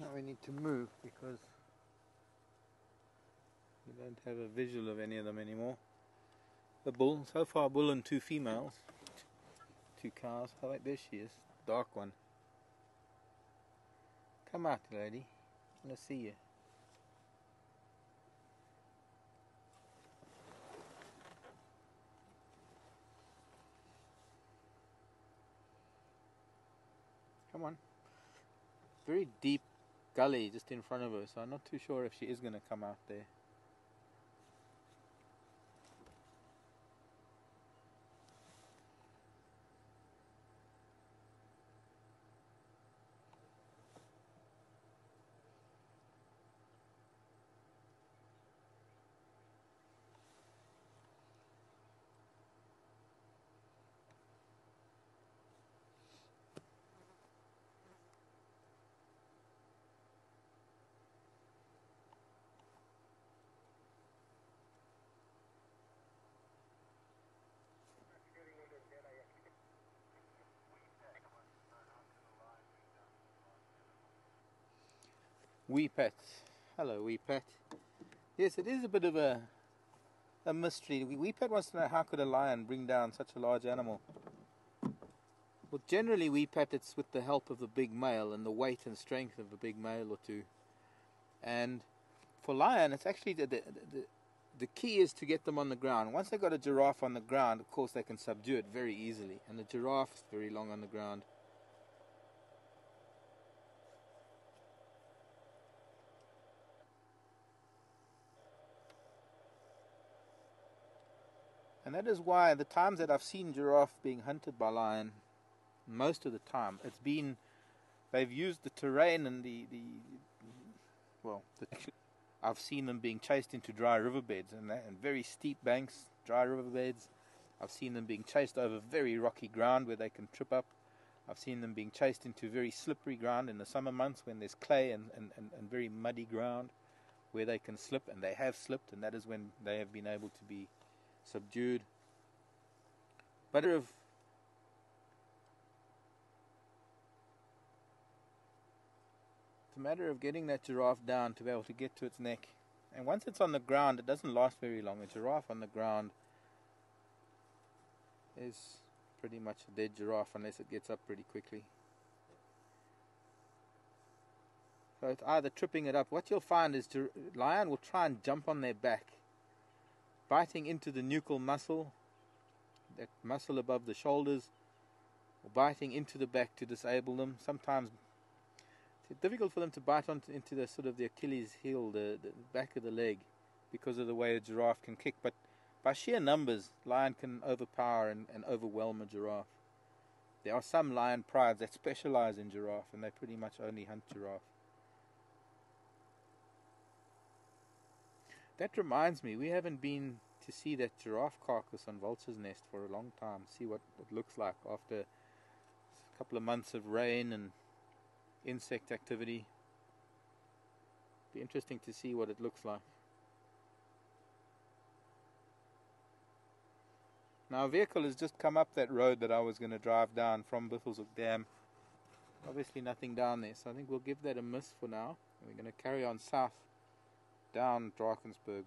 [SPEAKER 1] Now we need to move because we don't have a visual of any of them anymore. The bull, so far bull and 2 females, 2 cows. Oh wait, there she is, dark one. Come out, lady, I want to see you. Come on. Very deep gully just in front of her, so I'm not too sure if she is going to come out there. Wee Pet. Hello, Wee Pet. Yes, it is a bit of a mystery. Wee Pet wants to know, how could a lion bring down such a large animal? Well, generally Wee Pet, it's with the help of the big male and the weight and strength of a big male or two. And for lion, it's actually the key is to get them on the ground. Once they've got a giraffe on the ground, of course they can subdue it very easily. And the giraffe's very long on the ground. And that is why the times that I've seen giraffe being hunted by lion, most of the time, it's been, they've used the terrain and I've seen them being chased into dry riverbeds and very steep banks, dry riverbeds. I've seen them being chased over very rocky ground where they can trip up. I've seen them being chased into very slippery ground in the summer months when there's clay and very muddy ground where they can slip, and they have slipped, and that is when they have been able to be subdued. But it's a matter of getting that giraffe down to be able to get to its neck. And once it's on the ground, it doesn't last very long. A giraffe on the ground is pretty much a dead giraffe unless it gets up pretty quickly. So it's either tripping it up. What you'll find is lion will try and jump on their back, biting into the nuchal muscle, that muscle above the shoulders, or biting into the back to disable them. Sometimes it's difficult for them to bite into the sort of the Achilles heel, the back of the leg, because of the way a giraffe can kick. But by sheer numbers, lion can overpower and overwhelm a giraffe. There are some lion prides that specialize in giraffe, and they pretty much only hunt giraffe. That reminds me, we haven't been to see that giraffe carcass on Vulture's Nest for a long time. See what it looks like after a couple of months of rain and insect activity. Be interesting to see what it looks like. Now a vehicle has just come up that road that I was going to drive down from Buffelshoek Dam. Obviously nothing down there, so I think we'll give that a miss for now. We're going to carry on south down Drakensberg,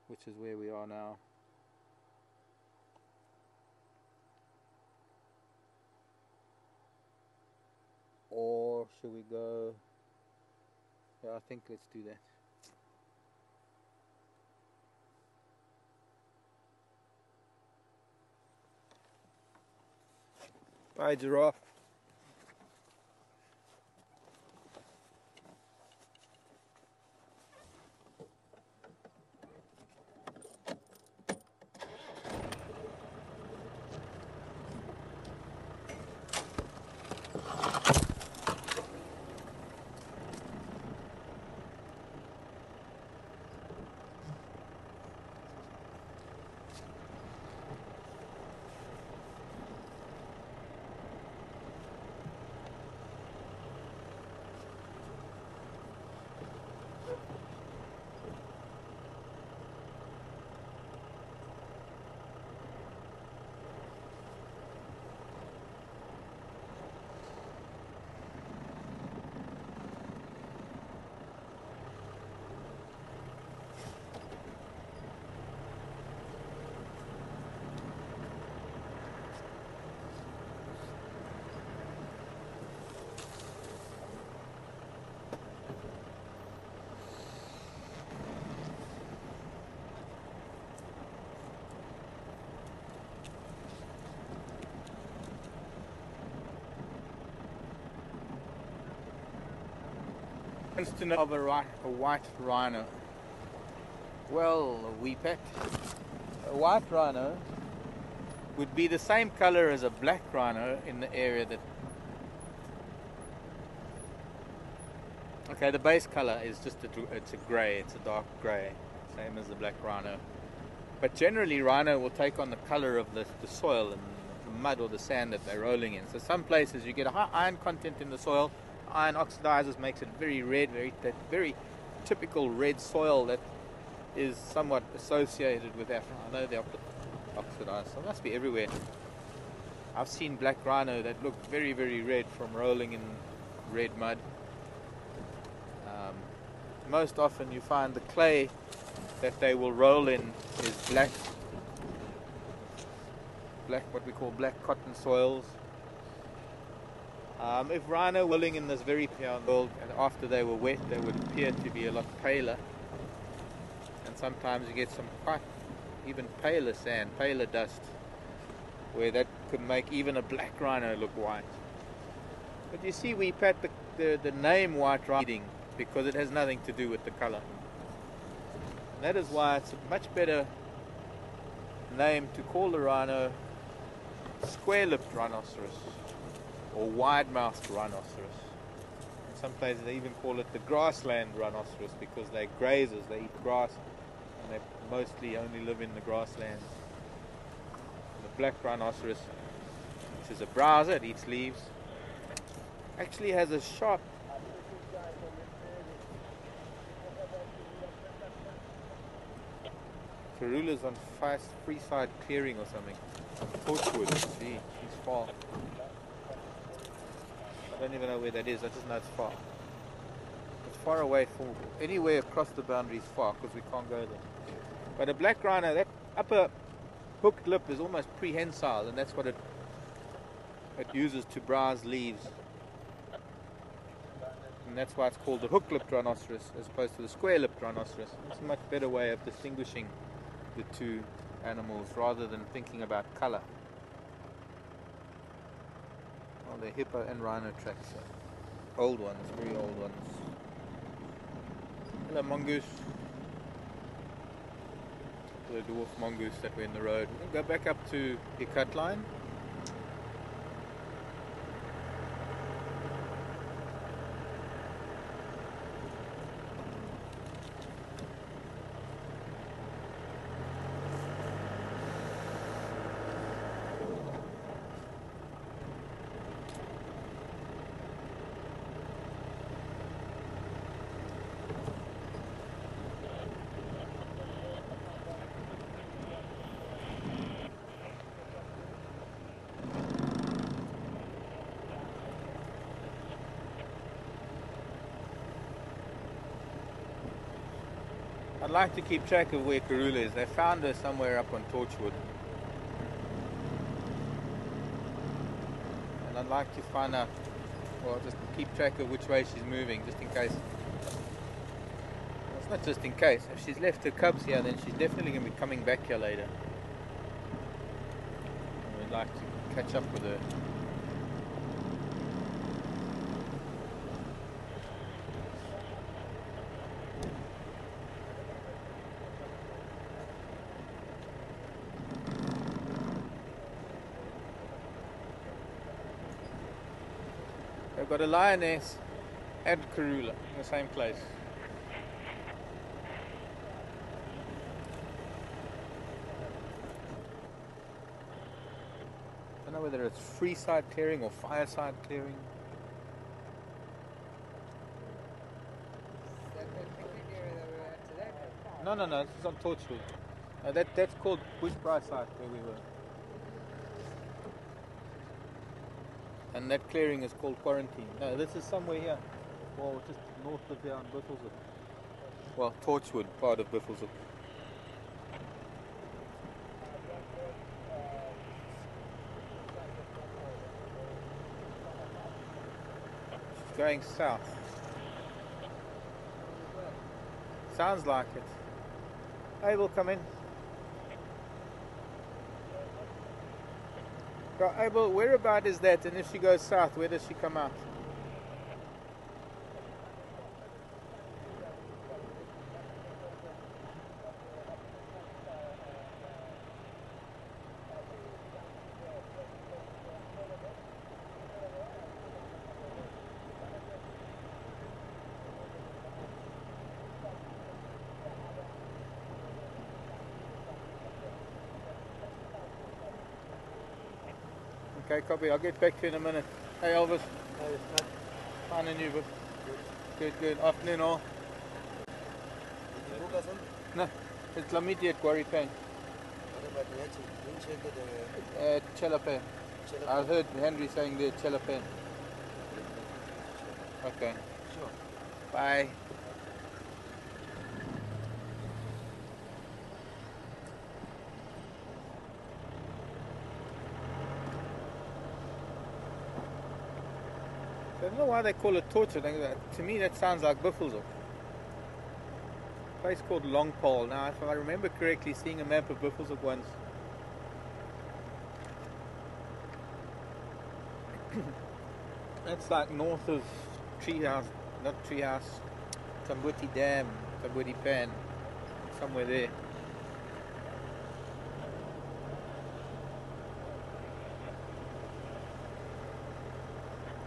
[SPEAKER 1] which is where we are now. Or should we go? Yeah, I think let's do that. Bye, giraffe. Wants to know of a white rhino. Well, Weepat, a white rhino would be the same color as a black rhino in the area that... Okay, the base color is just it's a grey, it's a dark grey, same as the black rhino. But generally rhino will take on the color of the soil and the mud or the sand that they're rolling in. So some places you get a high iron content in the soil. Iron oxidizes, makes it very red, that very typical red soil that is somewhat associated with Africa. I know they're oxidized, so it must be everywhere. I've seen black rhino that look very, very red from rolling in red mud. Most often you find the clay that they will roll in is black, what we call black cotton soils. If rhino were rolling in this very pure world, and after they were wet, they would appear to be a lot paler. And sometimes you get some quite even paler sand, paler dust, where that could make even a black rhino look white. But you see, Weepat, the name white rhino, because it has nothing to do with the color. And that is why it's a much better name to call the rhino square-lipped rhinoceros or wide-mouthed rhinoceros. In some places they even call it the grassland rhinoceros because they're grazers, they eat grass and they mostly only live in the grasslands. The black rhinoceros, which is a browser, it eats leaves, actually has a sharp Karula's on Freeside Clearing or something. Torchwood. Gee, he's far. I don't even know where that is. I just know it's far. It's far away from anywhere across the boundary is far because we can't go there. But a black rhino, that upper hooked lip is almost prehensile, and that's what it uses to browse leaves. And that's why it's called the hook-lipped rhinoceros as opposed to the square-lipped rhinoceros. It's a much better way of distinguishing the two animals rather than thinking about color. Well, they're hippo and rhino tracks. Old ones, very old ones. Hello, mongoose. The dwarf mongoose that were in the road. We'll go back up to the cut line. I'd like to keep track of where Karula is. They found her somewhere up on Torchwood. And I'd like to find out, well, just keep track of which way she's moving, just in case. Well, it's not just in case. If she's left her cubs here, then she's definitely going to be coming back here later. And we'd like to catch up with her. They've got a lioness and Karula in the same place. I don't know whether it's Freeside Clearing or Fireside Clearing.
[SPEAKER 2] Is that the picnic area that we were at today?
[SPEAKER 1] No, this is on Torchwood. That's called Bushbrae site where we were. And that clearing is called Quarantine. No, this is somewhere here. Well, just north of here on Buffelshoek. Well, Torchwood, part of Buffelshoek. She's going south. Sounds like it. Hey, we'll come in. Abel, whereabout is that? And if she goes south, where does she come out? Okay, copy. I'll get back to you in a minute. Hey, Elvis.
[SPEAKER 3] Hey, Matt.
[SPEAKER 1] Fine and you, but
[SPEAKER 3] Good.
[SPEAKER 1] good. Afternoon, all.
[SPEAKER 3] Did you book us in?
[SPEAKER 1] No, it's Lamiti at Quarry Pen.
[SPEAKER 3] What about Niachi? Didn't check the
[SPEAKER 1] Chelapen.
[SPEAKER 3] Chela?
[SPEAKER 1] I heard Henry saying the Chelapen. Okay.
[SPEAKER 3] Sure.
[SPEAKER 1] Bye. I don't know why they call it Torture. To me, that sounds like Buffelshoek. A place called Longpole. Now, if I remember correctly, seeing a map of Buffelshoek once. That's like north of Treehouse, not Treehouse, Tambuti Dam, Tambuti Pan, somewhere there.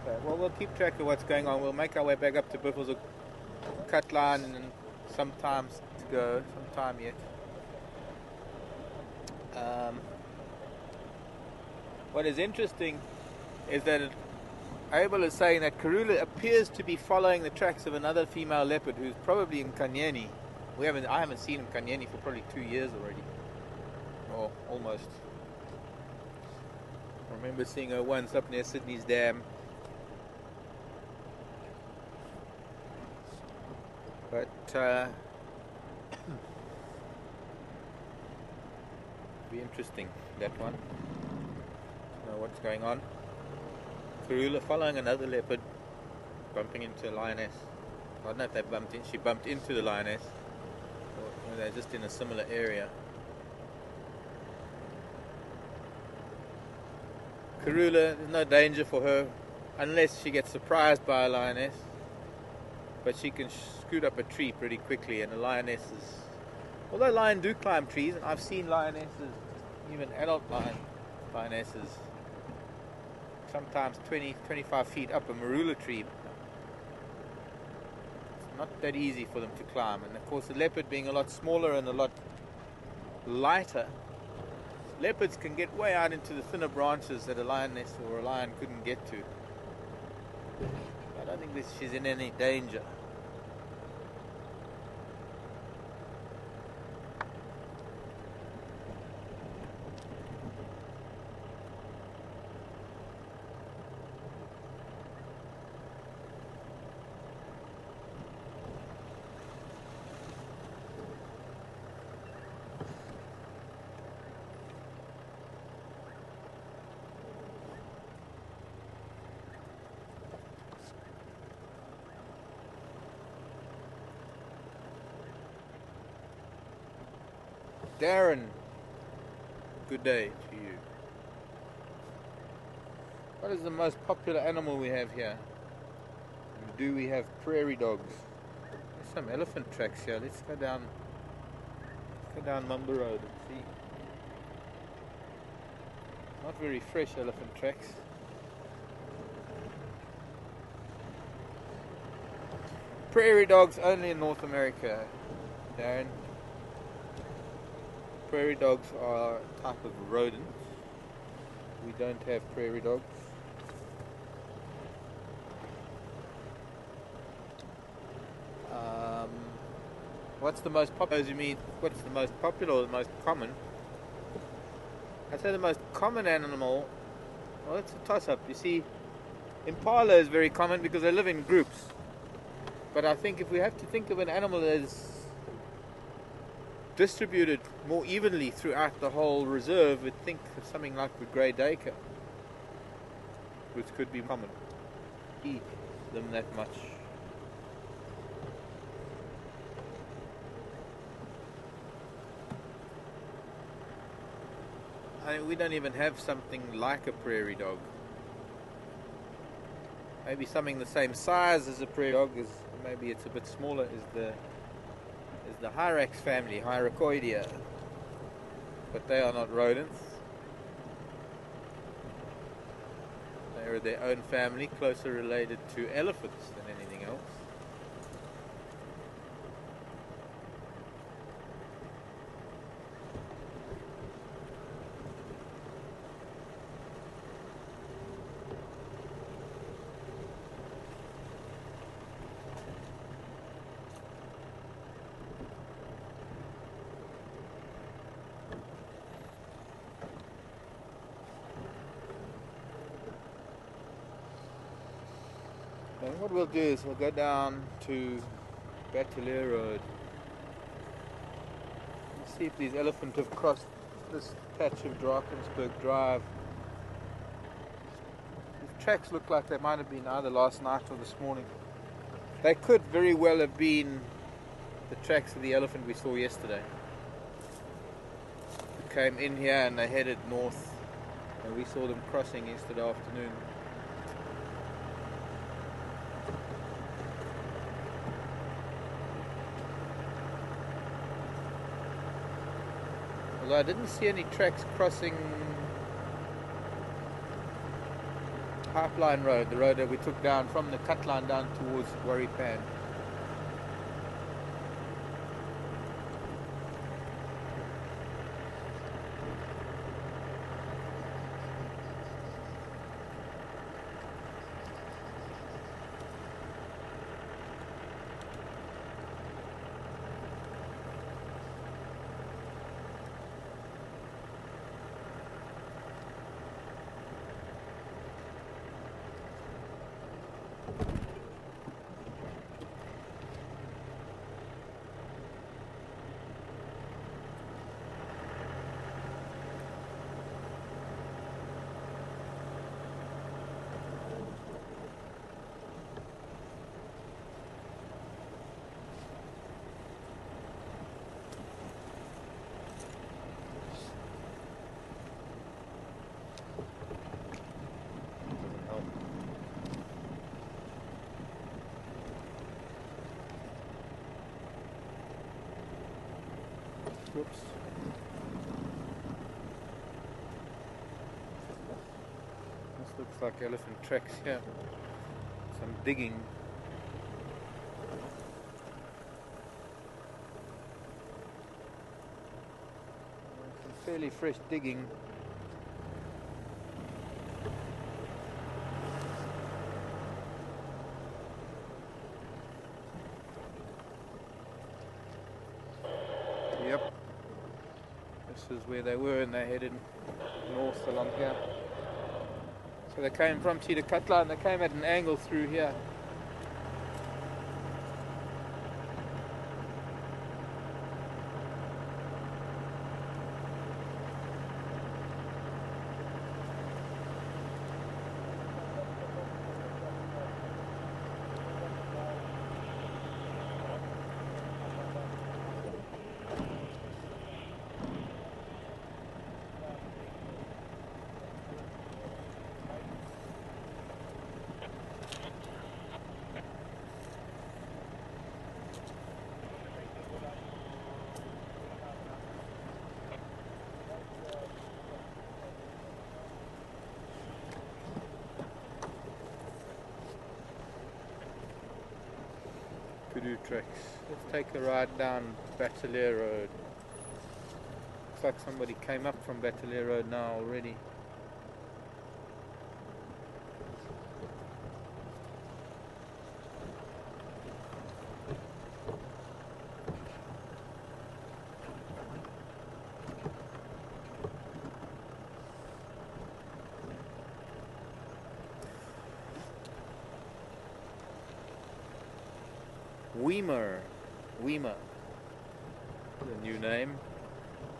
[SPEAKER 1] Okay, well, we'll keep track of what's going on. We'll make our way back up to Buffelshoek cut line and sometimes to go, sometime yet. What is interesting is that Abel is saying that Karula appears to be following the tracks of another female leopard who's probably in Kanyeni. I haven't seen him in Kanyeni for probably 2 years already, or almost. I remember seeing her once up near Sydney's Dam. But be interesting, that one. Know what's going on. Karula following another leopard, bumping into a lioness. I don't know if they bumped in. She bumped into the lioness, or they're just in a similar area. Karula, there's no danger for her unless she gets surprised by a lioness. But she can scoot up a tree pretty quickly, and the lionesses, although lions do climb trees, and I've seen lionesses, even adult lionesses, sometimes 20, 25 feet up a marula tree. It's not that easy for them to climb, and of course the leopard being a lot smaller and a lot lighter, leopards can get way out into the thinner branches that a lioness or a lion couldn't get to. I don't think she's in any danger. Darren, good day to you. What is the most popular animal we have here? Do we have prairie dogs? There's some elephant tracks here. Let's go down Mumba Road and see. Not very fresh elephant tracks. Prairie dogs only in North America, Darren. Prairie dogs are a type of rodent. We don't have prairie dogs. What's the most popular? You mean what's the most popular or the most common? I'd say the most common animal. Well, it's a toss-up. You see, impala is very common because they live in groups. But I think if we have to think of an animal that is distributed more evenly throughout the whole reserve, we'd think of something like the grey duiker, which could be common. Eat them that much. I mean, we don't even have something like a prairie dog. Maybe something the same size as a prairie dog, is maybe it's a bit smaller, is the Hyrax family, Hyracoidea. But they are not rodents. They are their own family, closer related to elephants than anything else. What we'll do is we'll go down to Bateleur Road and see if these elephant have crossed this patch of Drakensberg Drive. The tracks look like they might have been either last night or this morning. They could very well have been the tracks of the elephant we saw yesterday. They came in here and they headed north, and we saw them crossing yesterday afternoon. Although I didn't see any tracks crossing Pipeline Road, the road that we took down from the cut line down towards Warripan. Whoops. This looks like elephant tracks here. Some digging. Some fairly fresh digging. Yep. This is where they were, and they headed north along here. So they came from Cheetah Cutler and they came at an angle through here. Kudu tracks. Let's take a ride down Bateleur Road. Looks like somebody came up from Bateleur Road now already. Weema, the new name.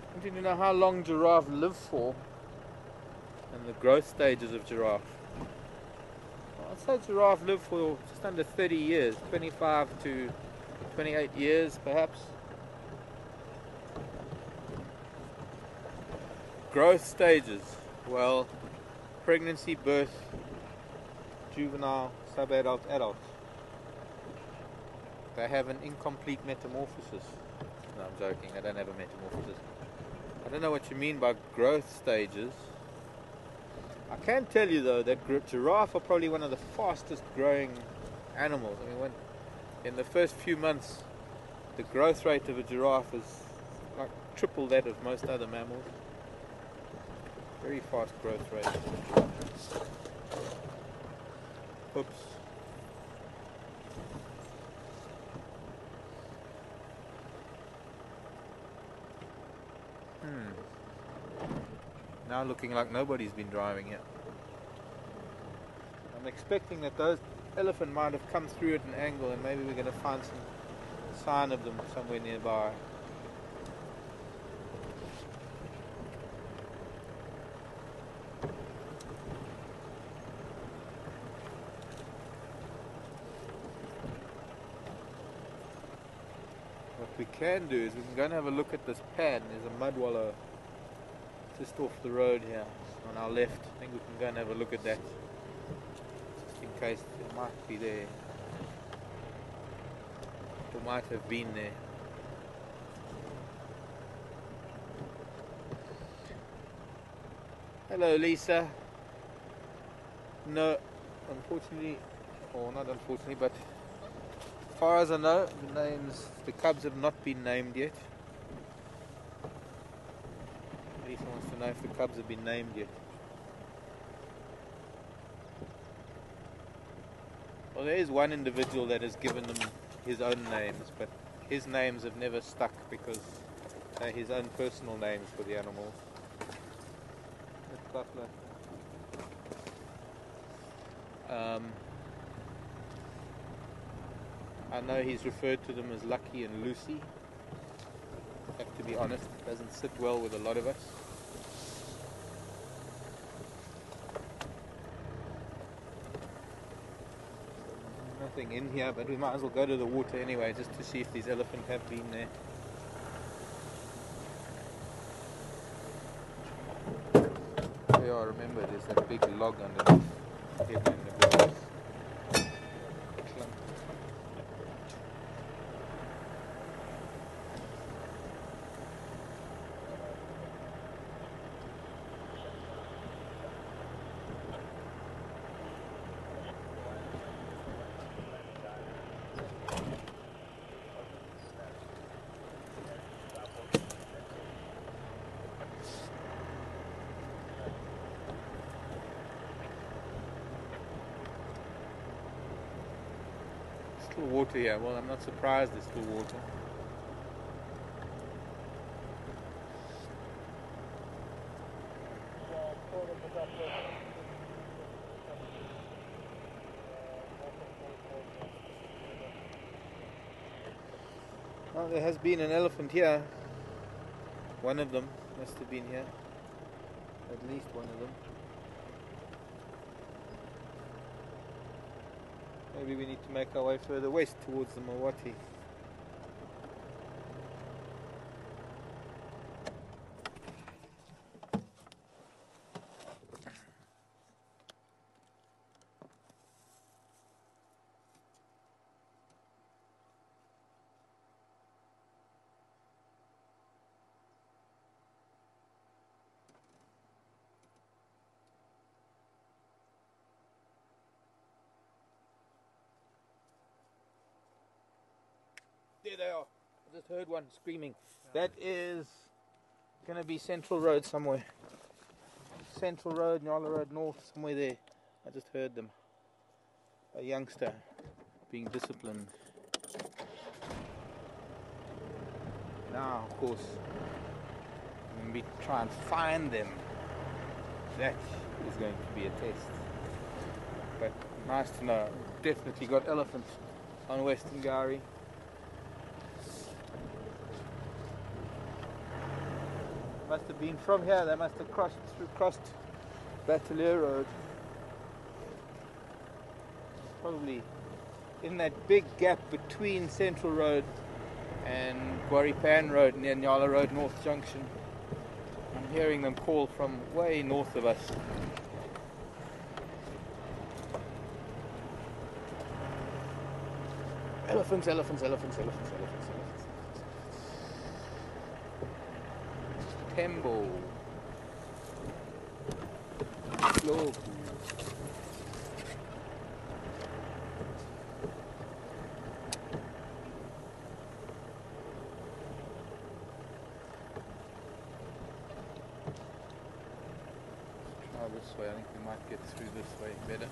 [SPEAKER 1] I want you to know how long giraffe live for and the growth stages of giraffe. I'd say giraffe live for just under 30 years, 25 to 28 years perhaps. Growth stages, well, pregnancy, birth, juvenile, subadult, adult. They have an incomplete metamorphosis. No, I'm joking, they don't have a metamorphosis. I don't know what you mean by growth stages. I can tell you though that giraffe are probably one of the fastest growing animals. I mean, in the first few months, the growth rate of a giraffe is like triple that of most other mammals. Very fast growth rate. Oops. Now looking like nobody's been driving here. I'm expecting that those elephant might have come through at an angle, and maybe we're going to find some sign of them somewhere nearby. What we can do is we can go and have a look at this pan. There's a mud wallow just off the road here on our left. I think we can go and have a look at that just in case it might be there. Or might have been there. Hello, Lisa. No, unfortunately, or not unfortunately, but as far as I know, the cubs have not been named yet. Lisa wants to know if the cubs have been named yet. Well, there is one individual that has given them his own names, but his names have never stuck because they're his own personal names for the animals. That's buffalo. I know he's referred to them as Lucky and Lucy. I have to be honest, it doesn't sit well with a lot of us. Nothing in here, but we might as well go to the water anyway just to see if these elephants have been there. Yeah, remember there's that big log underneath hidden in the grass. Still water here. Well, I'm not surprised there's still water. Well, there has been an elephant here. One of them must have been here. At least one of them. Maybe we need to make our way further west towards the Mawati. There they are. I just heard one screaming. That is going to be Central Road somewhere. Central Road, Nyala Road North, somewhere there. I just heard them. A youngster being disciplined. Now, of course, I'm going to try and find them. That is going to be a test. But nice to know. Definitely got elephants on Western Gowrie. Must have been from here. They must have crossed Battalier Road. Probably in that big gap between Central Road and Guaripan Road near Nyala Road North Junction. I'm hearing them call from way north of us. Elephants, elephants, elephants, elephants, elephants, elephants. Tembo. Slow. Try this way. I think we might get through this way better.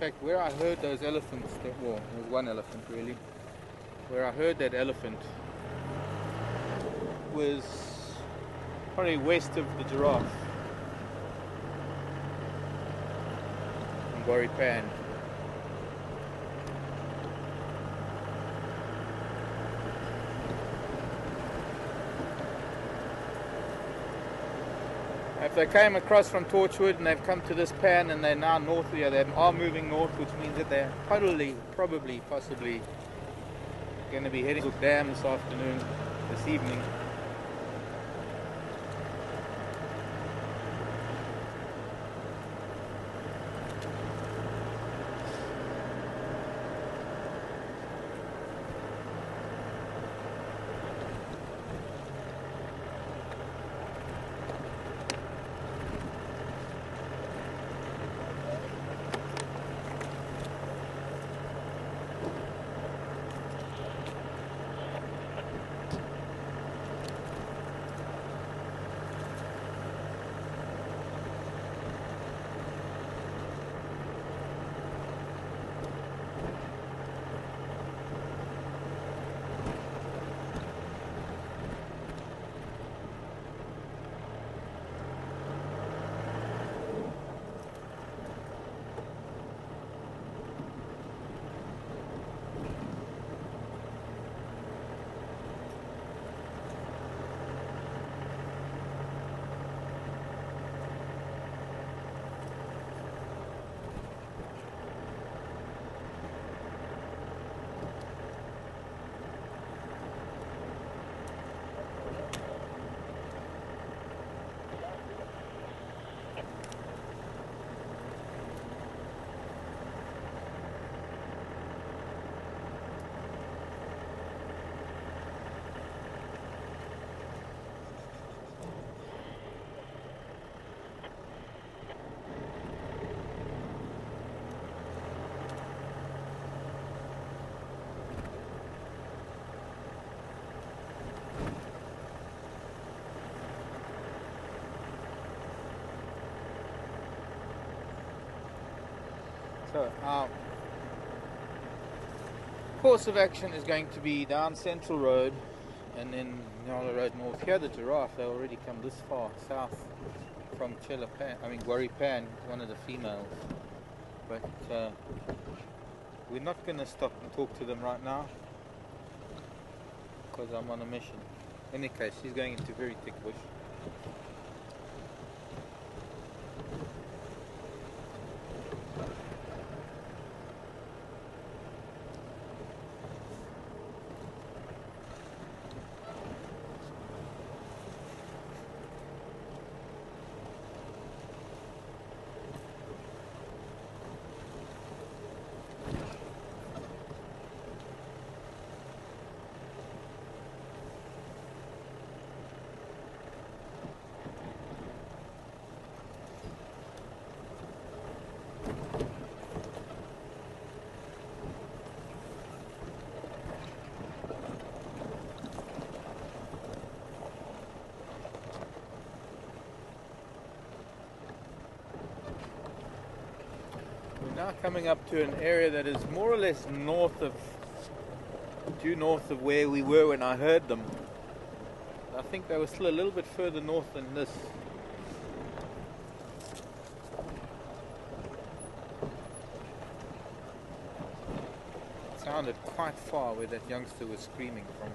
[SPEAKER 1] fact, where I heard those elephants, well, there was one elephant really, where I heard that elephant was probably west of the giraffe in Gori Pan. If they came across from Torchwood and they've come to this pan and they're now north here, they are moving north, which means that they're probably, possibly going to be heading to Dam this afternoon, this evening. So our course of action is going to be down Central Road and then Nyala Road north. Here the giraffe, they already come this far south from Gori Pan, one of the females. But we're not going to stop and talk to them right now because I'm on a mission. In any case, she's going into very thick bush. Now coming up to an area that is more or less due north of where we were when I heard them. I think they were still a little bit further north than this. It sounded quite far where that youngster was screaming from.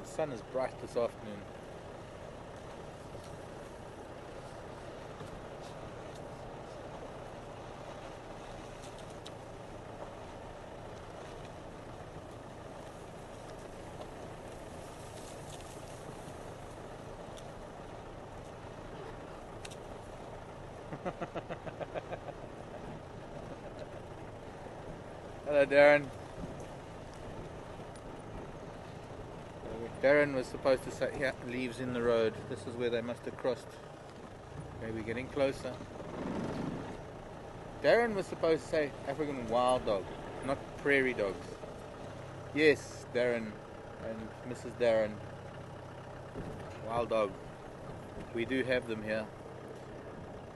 [SPEAKER 1] The sun is bright this afternoon. Hello, Darren. Darren was supposed to say here, leaves in the road. This is where they must have crossed. Okay, we're getting closer. Darren was supposed to say African wild dog, not prairie dogs. Yes, Darren and Mrs. Darren. Wild dog. We do have them here.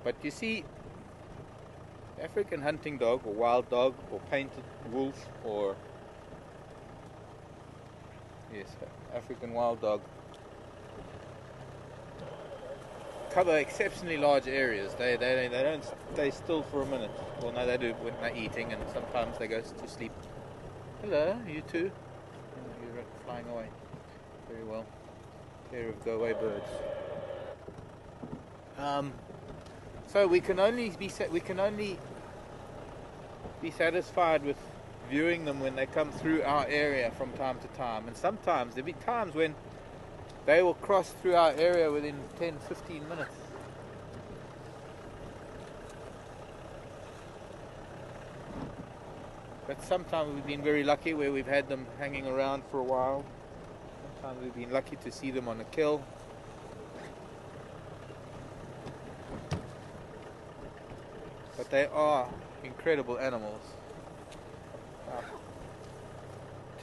[SPEAKER 1] But you see, African hunting dog or wild dog or painted wolf or yes, African wild dog cover exceptionally large areas. They don't stay still for a minute. Well, no, they do when they're eating, and sometimes they go to sleep. Hello, you too. Oh, you're flying away. Very well. Pair of go-away birds. So we can only be satisfied with viewing them when they come through our area from time to time, and sometimes there'll be times when they will cross through our area within 10-15 minutes. But sometimes we've been very lucky where we've had them hanging around for a while. Sometimes we've been lucky to see them on a kill. But they are incredible animals.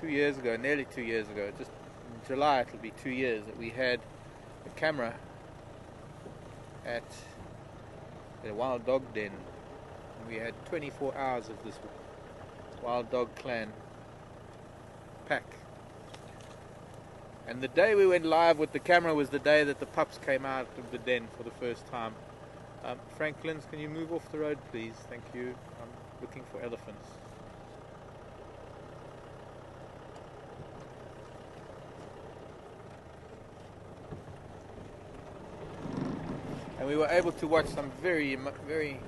[SPEAKER 1] 2 years ago, nearly 2 years ago, just in July it'll be 2 years that we had a camera at the wild dog den. We had 24 hours of this wild dog clan pack. And the day we went live with the camera was the day that the pups came out of the den for the first time. Franklins, can you move off the road, please? Thank you. I'm looking for elephants. And we were able to watch some very, very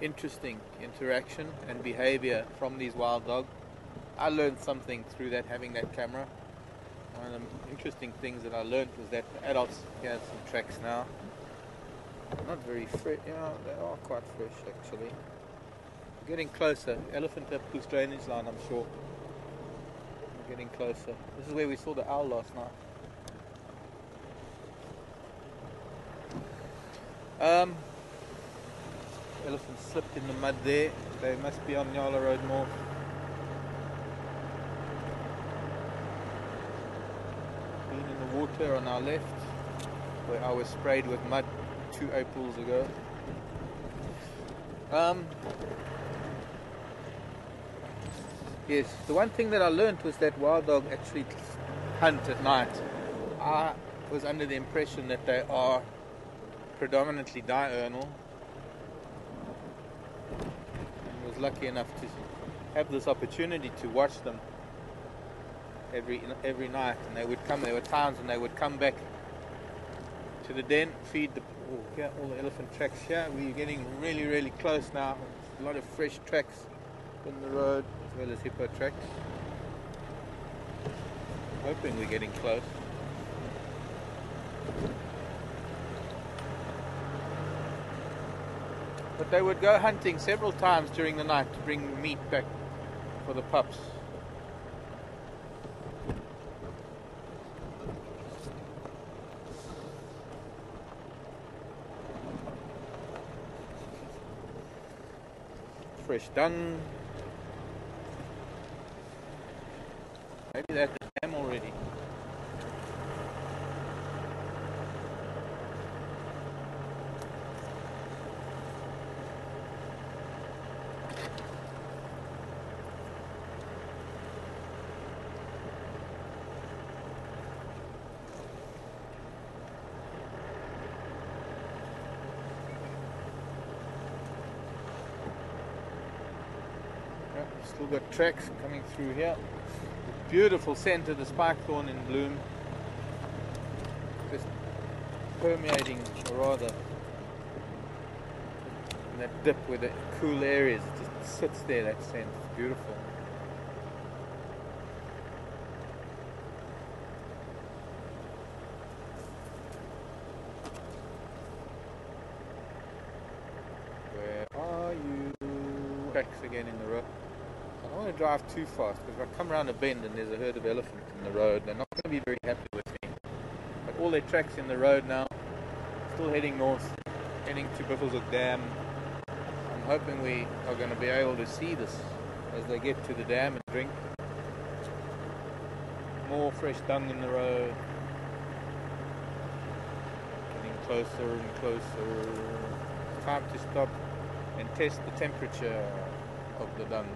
[SPEAKER 1] interesting interaction and behavior from these wild dogs. I learned something through that, having that camera. One of the interesting things that I learned was that the adults, here some tracks now. Not very fresh, you know, they are quite fresh actually. Getting closer. Elephant Papoose drainage line, I'm sure. We're getting closer. This is where we saw the owl last night. Elephant slipped in the mud there. They must be on Nyala Road North. Been in the water on our left, where I was sprayed with mud 2 Aprils ago. Yes, the one thing that I learned was that wild dog actually hunt at night. I was under the impression that they are predominantly diurnal, and was lucky enough to have this opportunity to watch them every night. And they would come. There were times when they would come back to the den, feed the. Oh, here, all the elephant tracks here. We're getting really, really close now. A lot of fresh tracks in the road, as well as hippo tracks. Hoping we're getting close. But they would go hunting several times during the night to bring meat back for the pups. Fresh dung. Maybe that's the dam already. Still got tracks coming through here. Beautiful scent of the spikethorn in bloom. Just permeating, or rather, in that dip where the cool air is. It just sits there, that scent. It's beautiful. Where are you? Tracks again in the road. I don't want to drive too fast, because if I come around a bend and there's a herd of elephants in the road, they're not going to be very happy with me. But all their tracks in the road now, still heading north, heading to Buffelshoek Dam. I'm hoping we are going to be able to see this as they get to the dam and drink. More fresh dung in the road. Getting closer and closer. Time to stop and test the temperature of the dung.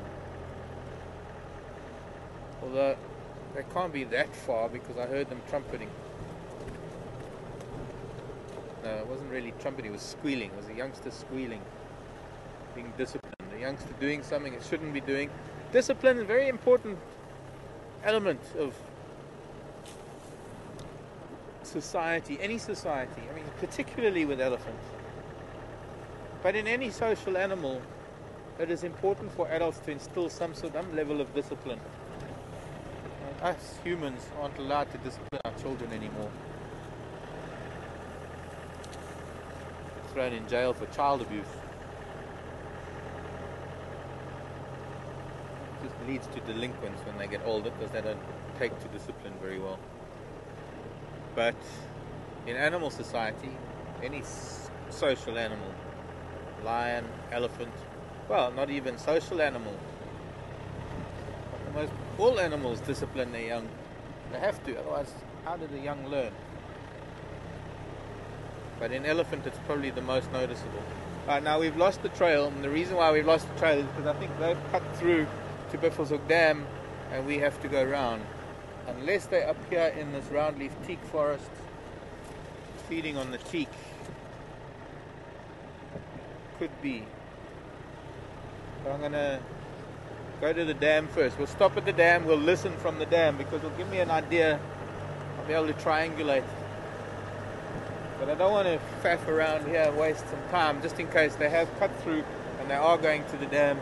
[SPEAKER 1] Although they can't be that far because I heard them trumpeting. No, it wasn't really trumpeting, it was squealing. It was a youngster squealing, being disciplined. A youngster doing something it shouldn't be doing. Discipline is a very important element of society, any society. I mean, particularly with elephants. But in any social animal, it is important for adults to instill some level of discipline. And us humans aren't allowed to discipline our children anymore. Thrown in jail for child abuse. It just leads to delinquents when they get older because they don't take to discipline very well. But in animal society, any social animal, lion, elephant, well, not even social animal, all animals discipline their young. They have to, otherwise how do the young learn? But in elephant it's probably the most noticeable. Now we've lost the trail, and the reason why we've lost the trail is because I think they've cut through to Buffelshoek Dam and we have to go round. Unless they're up here in this roundleaf teak forest feeding on the teak. Could be. But I'm going to go to the dam first. We'll stop at the dam, we'll listen from the dam because it'll give me an idea. I'll be able to triangulate. But I don't want to faff around here and waste some time just in case they have cut through and they are going to the dam.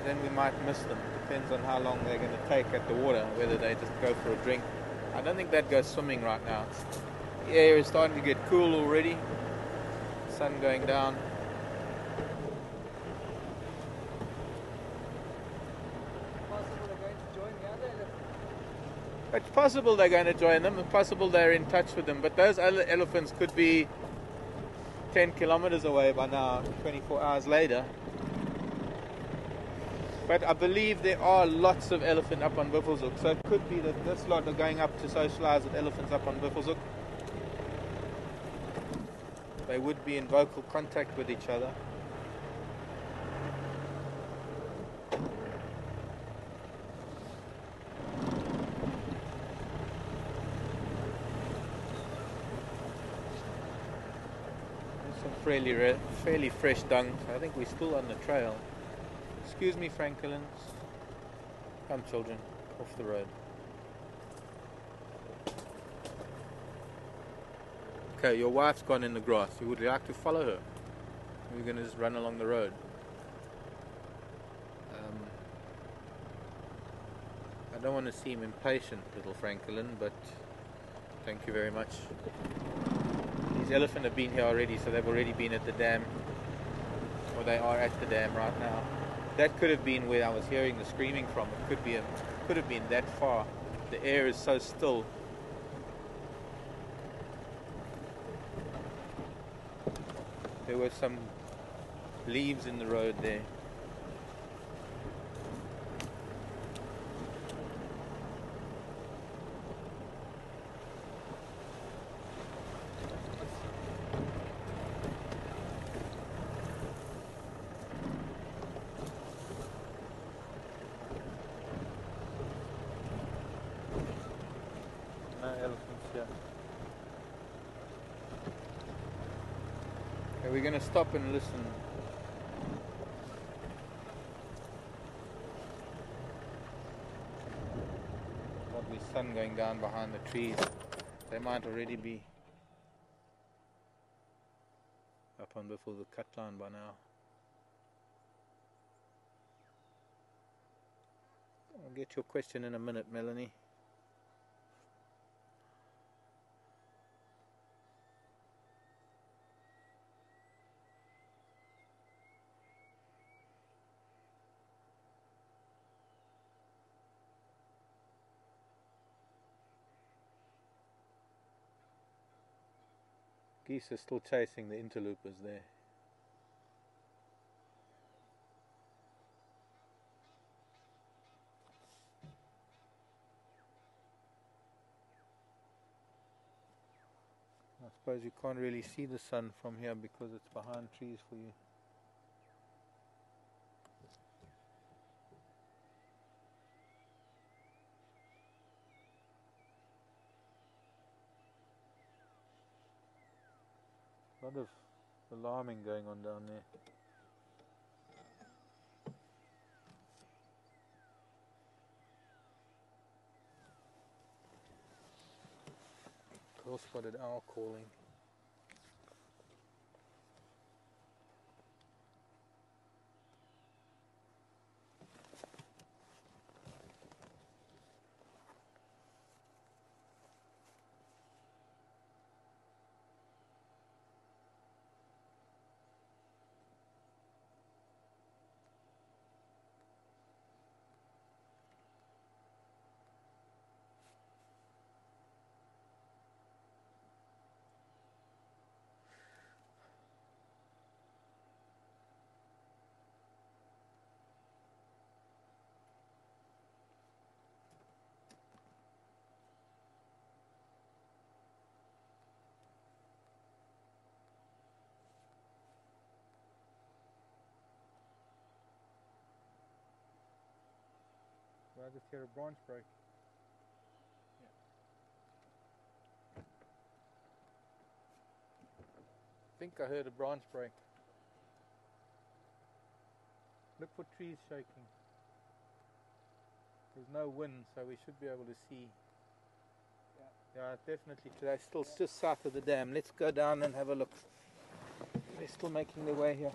[SPEAKER 1] Then we might miss them. Depends on how long they're going to take at the water, whether they just go for a drink. I don't think that goes swimming right now. The air is starting to get cool already. Sun going down. It's possible they're going to join them. It's possible they're in touch with them. But those other elephants could be 10 kilometers away by now, 24 hours later. But I believe there are lots of elephant up on Buffelshoek. So it could be that this lot are going up to socialize with elephants up on Buffelshoek. They would be in vocal contact with each other. Fairly fresh dung, so I think we're still on the trail. Excuse me, Francolins. Come, children, off the road. Okay, your wife's gone in the grass. You would like to follow her? We're going to just run along the road. I don't want to seem impatient, little Francolin, but thank you very much. These elephants have been here already, so they've already been at the dam, or they are at the dam right now. That could have been where I was hearing the screaming from. It could have been that far. The air is so still. There were some leaves in the road there. We're going to stop and listen. Lovely sun going down behind the trees. They might already be up on before the cut line by now. I'll get your question in a minute, Melanie. Geese are still chasing the interlopers there. suppose you can't really see the sun from here because it's behind trees for you. A lot of alarming going on down there. Tall-spotted owl calling. I just hear a branch break. Yeah. I think I heard a branch break. Look for trees shaking. There's no wind, so we should be able to see. Yeah, definitely today. Still just south of the dam. Let's go down and have a look. They're still making their way here.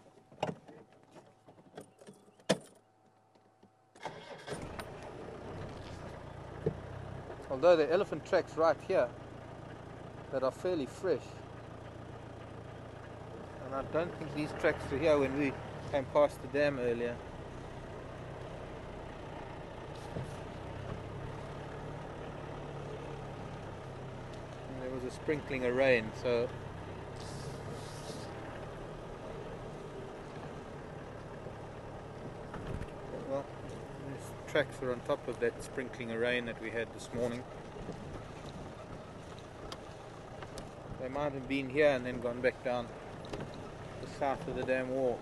[SPEAKER 1] Although the elephant tracks right here that are fairly fresh, and I don't think these tracks were here when we came past the dam earlier. And there was a sprinkling of rain, so well, these tracks are on top of that sprinkling of rain that we had this morning. They might have been here and then gone back down the south of the dam wall.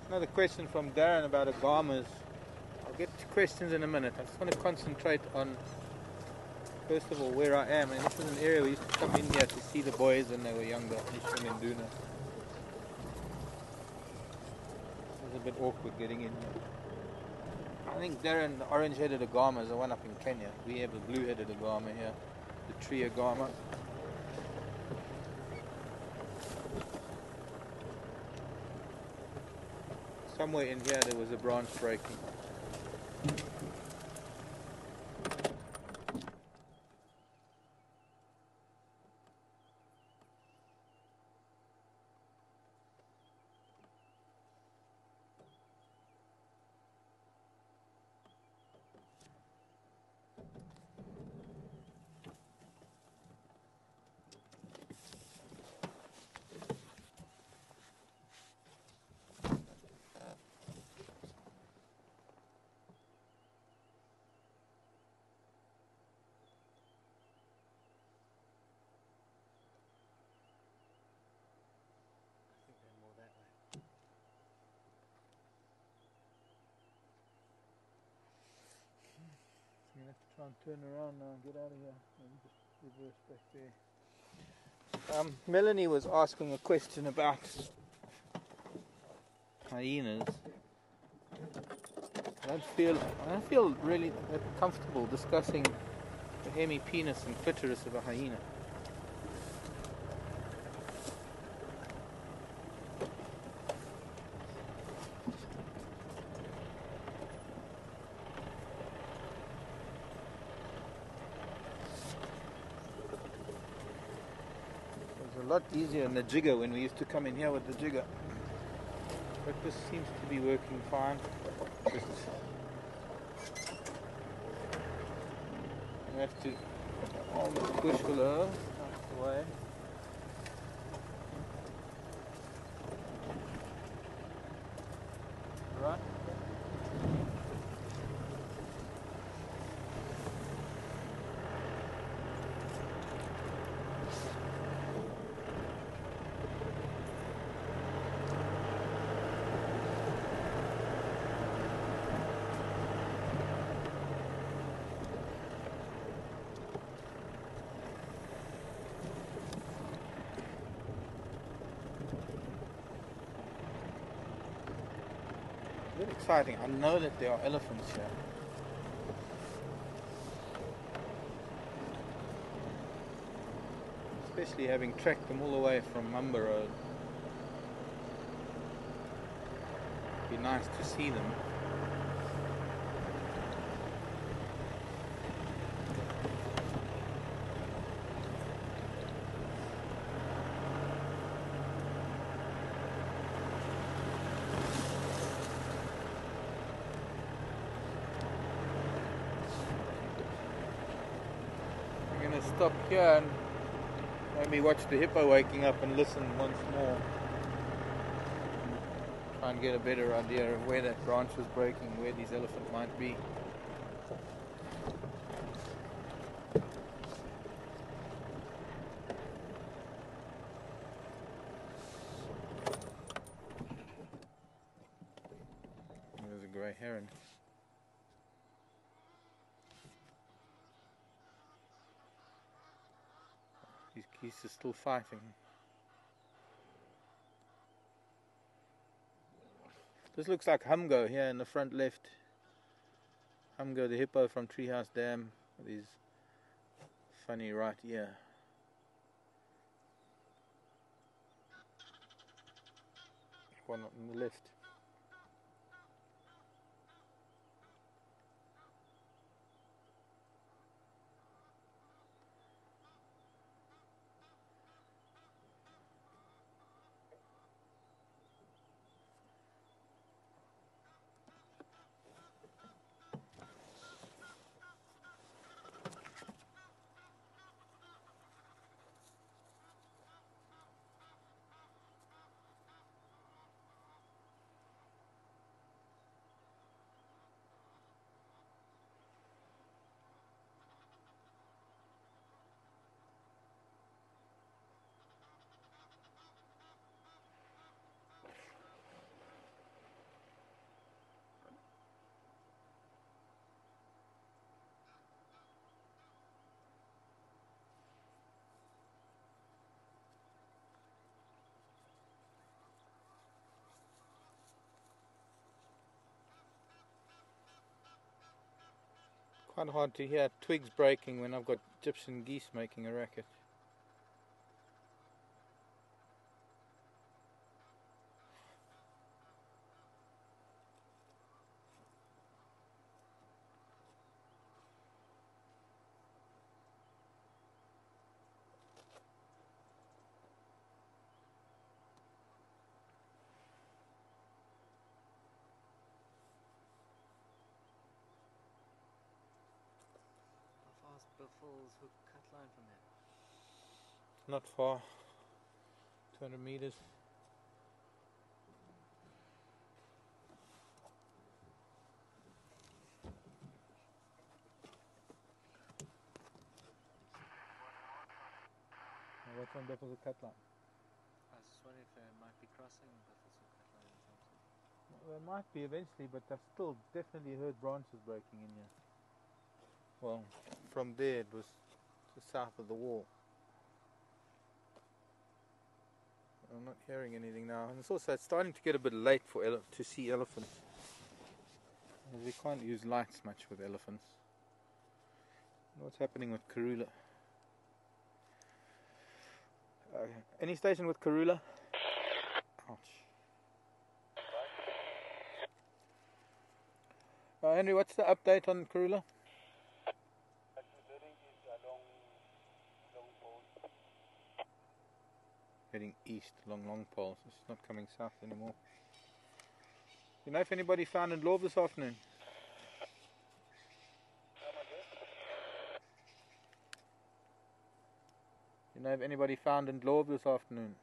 [SPEAKER 1] Another question from Darren about agamas. I'll get to questions in a minute. I just want to concentrate on, first of all, where I am. And this is an area we used to come in here to see the boys when they were younger, Isham and Duna. It was a bit awkward getting in here. I think Darren, the orange-headed agama is the one up in Kenya. We have a blue-headed agama here, the tree agama. Somewhere in here there was a branch breaking. I'm going to have to try and turn around now and get out of here and just reverse back there. Melanie was asking a question about hyenas. I don't feel really that comfortable discussing the hemipenis and clitoris of a hyena. lot easier in the jigger when we used to come in here with the jigger. But this seems to be working fine. Just you have to almost push below out the way. Right. Very exciting. I know that there are elephants here. Especially having tracked them all the way from Mamba Road. It'd be nice to see them. Stop here and maybe watch the hippo waking up and listen once more. Try and get a better idea of where that branch was breaking, where these elephants might be. There's a grey heron. These geese are still fighting. This looks like Humgo here in the front left. Humgo the hippo from Treehouse Dam with his funny right ear. One on the left. Quite hard to hear twigs breaking when I've got Egyptian geese making a racket.
[SPEAKER 4] Buffalo's hook cut line from there?
[SPEAKER 1] Not far, 200 meters. What's on Buffalo's cut line?
[SPEAKER 4] I was just wondering if they might be crossing Buffalo's hook cut line or something.
[SPEAKER 1] Well, there might be eventually, but I've still definitely heard branches breaking in here. Well, from there it was to the south of the wall. I'm not hearing anything now, and it's starting to get a bit late for to see elephants. We can't use lights much with elephants. What's happening with Karula? Any station with Karula? Ouch. Henry, what's the update on Karula? heading east along Long Pole. So it's not coming south anymore. You know if anybody found in Love this afternoon? You know if anybody found in Love this afternoon?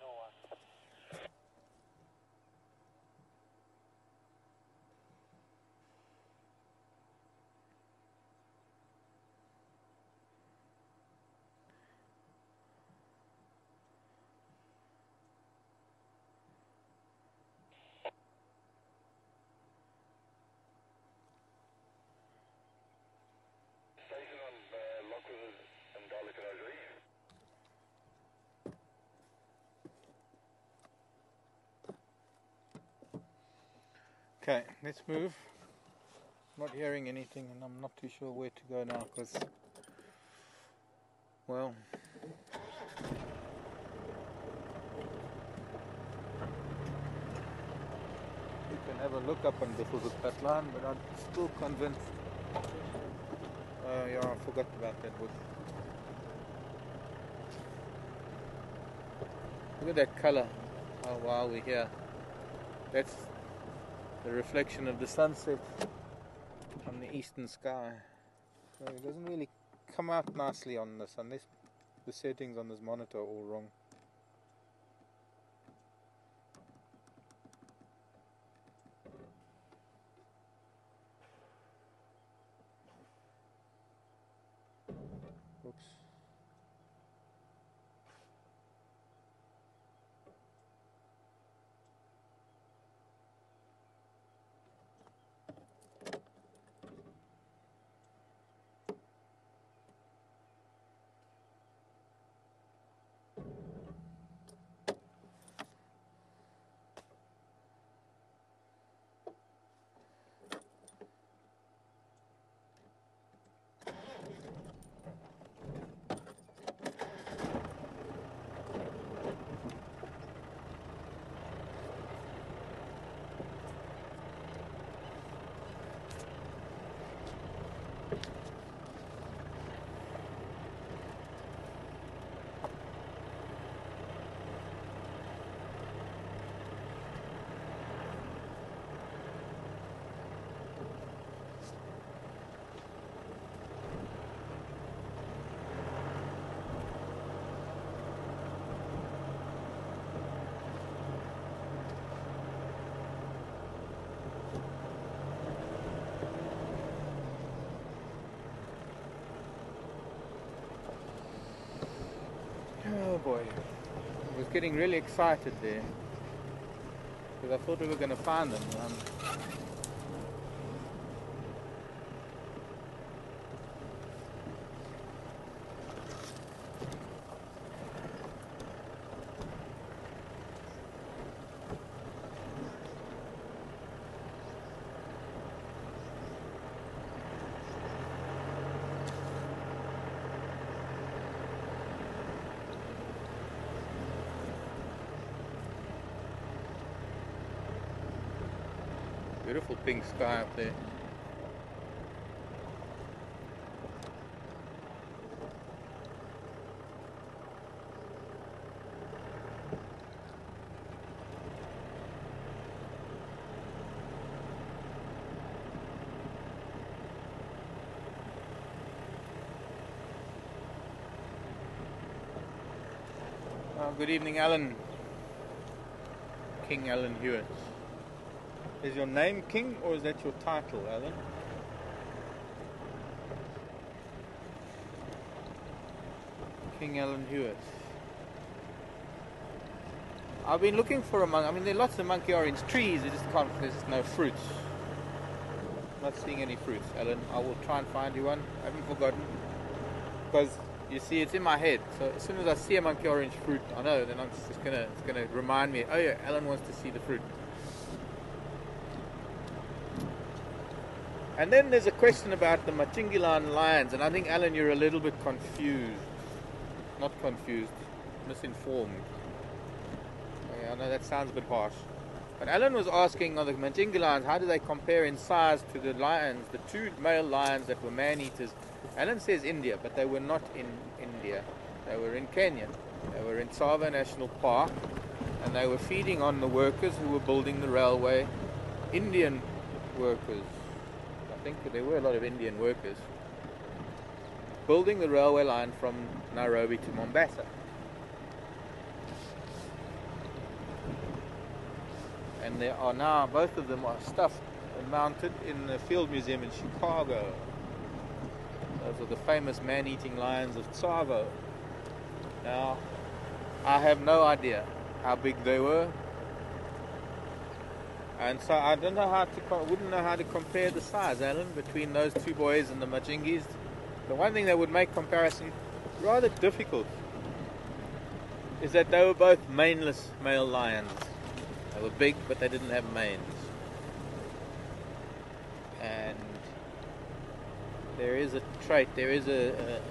[SPEAKER 4] No one.
[SPEAKER 5] Station on Lockwood and Darlington Rosary.
[SPEAKER 1] Okay, let's move. Not hearing anything, and I'm not too sure where to go now because, well, you can have a look up on Buffelshoek but I'm still convinced. Oh, yeah, I forgot about that book. Look at that color. Oh, wow, we're here. That's the reflection of the sunset on the eastern sky. So it doesn't really come out nicely on this unless the settings on this monitor are all wrong. Oops. Oh boy, I was getting really excited there because I thought we were going to find them. Beautiful pink sky up there. Good evening, Alan. King Alan Hewitt. Is your name King or is that your title, Alan? King Alan Hewitt. I've been looking for a monkey. I mean, there are lots of monkey orange trees. There's just no fruits. Not seeing any fruits, Alan. I will try and find you one. I haven't forgotten. Because you see, it's in my head. So as soon as I see a monkey orange fruit, I know. Then it's gonna remind me. Oh yeah, Alan wants to see the fruit. And then there's a question about the Matingilan lions, and I think, Alan, you're a little bit confused. Not confused, misinformed. Okay, I know that sounds a bit harsh. But Alan was asking on the Matingilans, how do they compare in size to the lions, the two male lions that were man-eaters? Alan says India, but they were not in India. They were in Kenya. They were in Tsavo National Park, and they were feeding on the workers who were building the railway. Indian workers. I think there were a lot of Indian workers building the railway line from Nairobi to Mombasa. And there are now, both of them are stuffed and mounted in the Field Museum in Chicago. Those are the famous man-eating lions of Tsavo. Now, I have no idea how big they were, and so I don't know wouldn't know how to compare the size, Alan, between those two boys and the Majingis. The one thing that would make comparison rather difficult is that they were both maneless male lions. They were big, but they didn't have manes. And there is a trait, there is a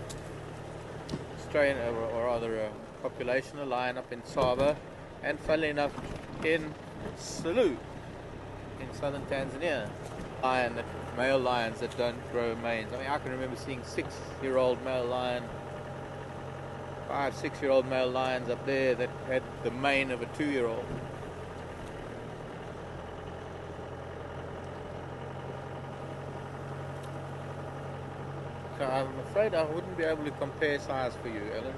[SPEAKER 1] strain, or rather a population of lion up in Tsavo, and funnily enough in Selous, in southern Tanzania. Male lions that don't grow manes. I mean, I can remember seeing 6-year-old male lion, 5-6-year-old male lions up there that had the mane of a 2-year-old. So I'm afraid I wouldn't be able to compare size for you, Ellen.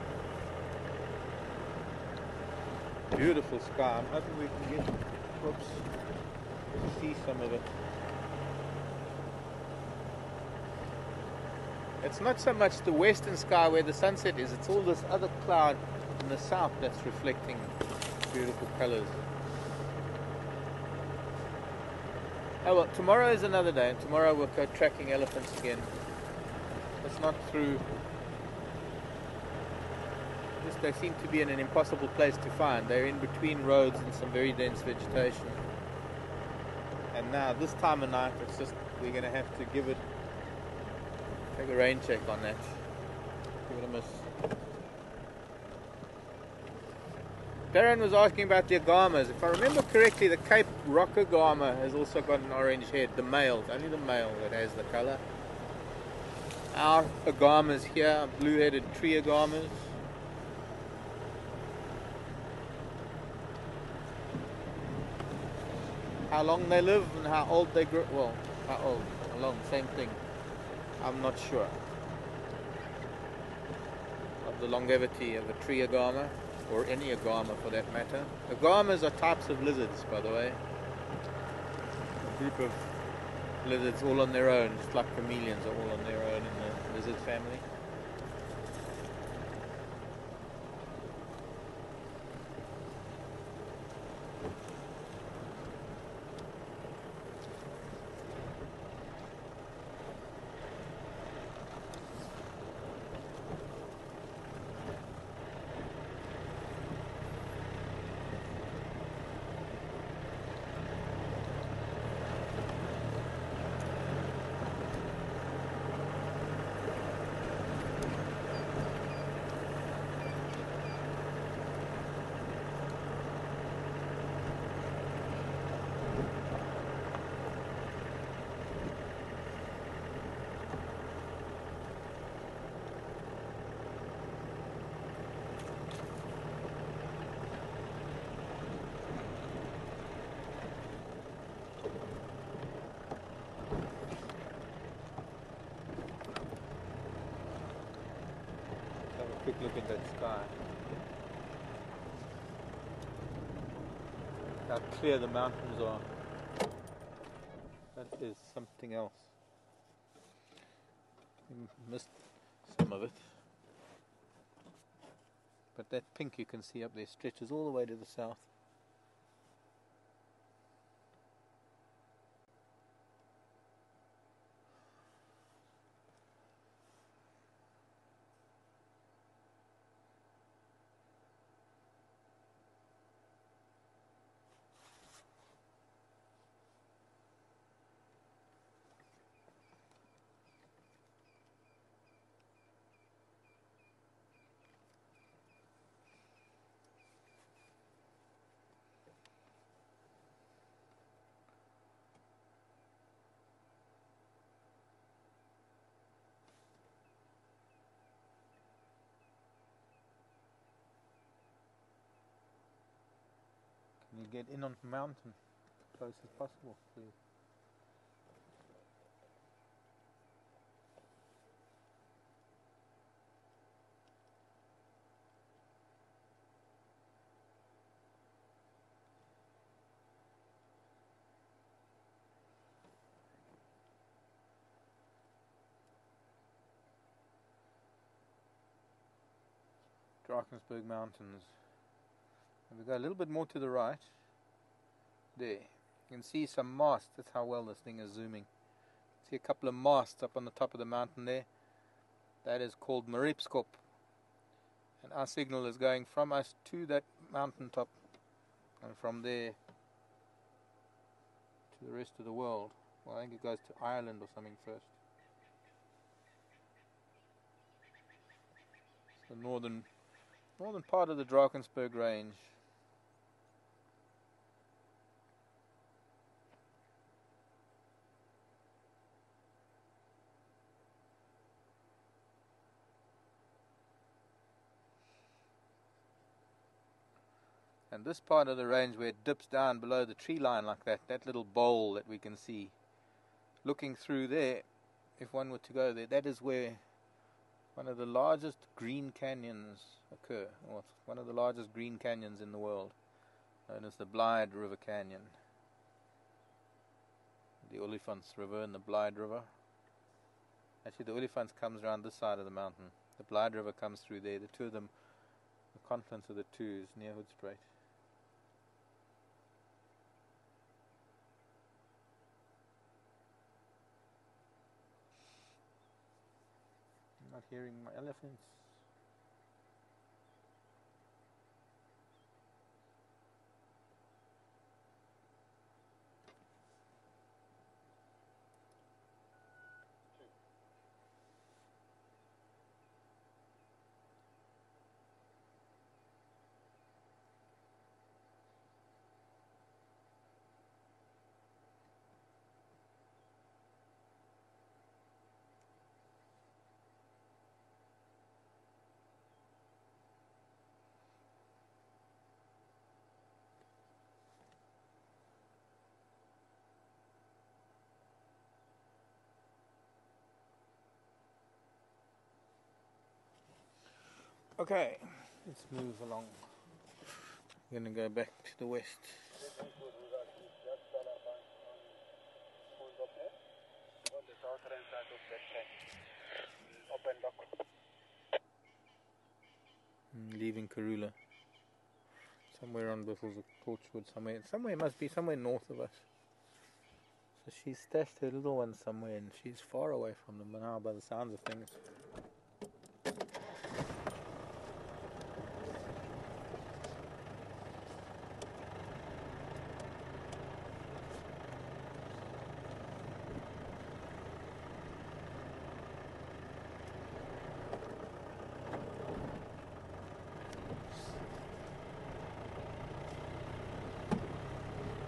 [SPEAKER 1] Beautiful sky. I'm hoping we can get, see some of it. It's not so much the western sky where the sunset is, it's all this other cloud in the south that's reflecting beautiful colors. Oh well, tomorrow is another day, and tomorrow we'll go tracking elephants again. It's not through. They seem to be in an impossible place to find. They're in between roads and some very dense vegetation. And now, this time of night, it's just, we're going to have to take a rain check on that. Give it a miss. Darren was asking about the agamas. If I remember correctly, the Cape Rock agama has also got an orange head. The male, only the male that has the color. Our agamas here are blue-headed tree agamas. How long they live and how old they grow, well, how long, same thing. I'm not sure of the longevity of a tree agama, or any agama for that matter. Agamas are types of lizards, by the way. A group of lizards all on their own, just like chameleons are all on their own in the lizard family. Quick look at that sky. How clear the mountains are. That is something else. Missed some of it. But that pink you can see up there stretches all the way to the south. and get in on the mountain as close as possible, please. Drakensberg Mountains. And we go a little bit more to the right. There. You can see some masts. That's how well this thing is zooming. See a couple of masts up on the top of the mountain there. That is called Mariepskop. And our signal is going from us to that mountain top. And from there to the rest of the world. Well, I think it goes to Ireland or something first. It's the northern part of the Drakensberg range. And this part of the range where it dips down below the tree line like that, that little bowl that we can see, looking through there, if one were to go there, that is where one of the largest green canyons occur, or one of the largest green canyons in the world, known as the Blyde River Canyon. The Olifants River and the Blyde River. Actually, the Olifants comes around this side of the mountain. The Blyde River comes through there. The two of them, the confluence of the two is near Hoedspruit. I'm not hearing my elephants. Okay, let's move along. We're going to go back to the west. Leaving Karula. Somewhere on Buffles or Torchwood, somewhere must be somewhere north of us. So she's stashed her little one somewhere and she's far away from them now by the sounds of things.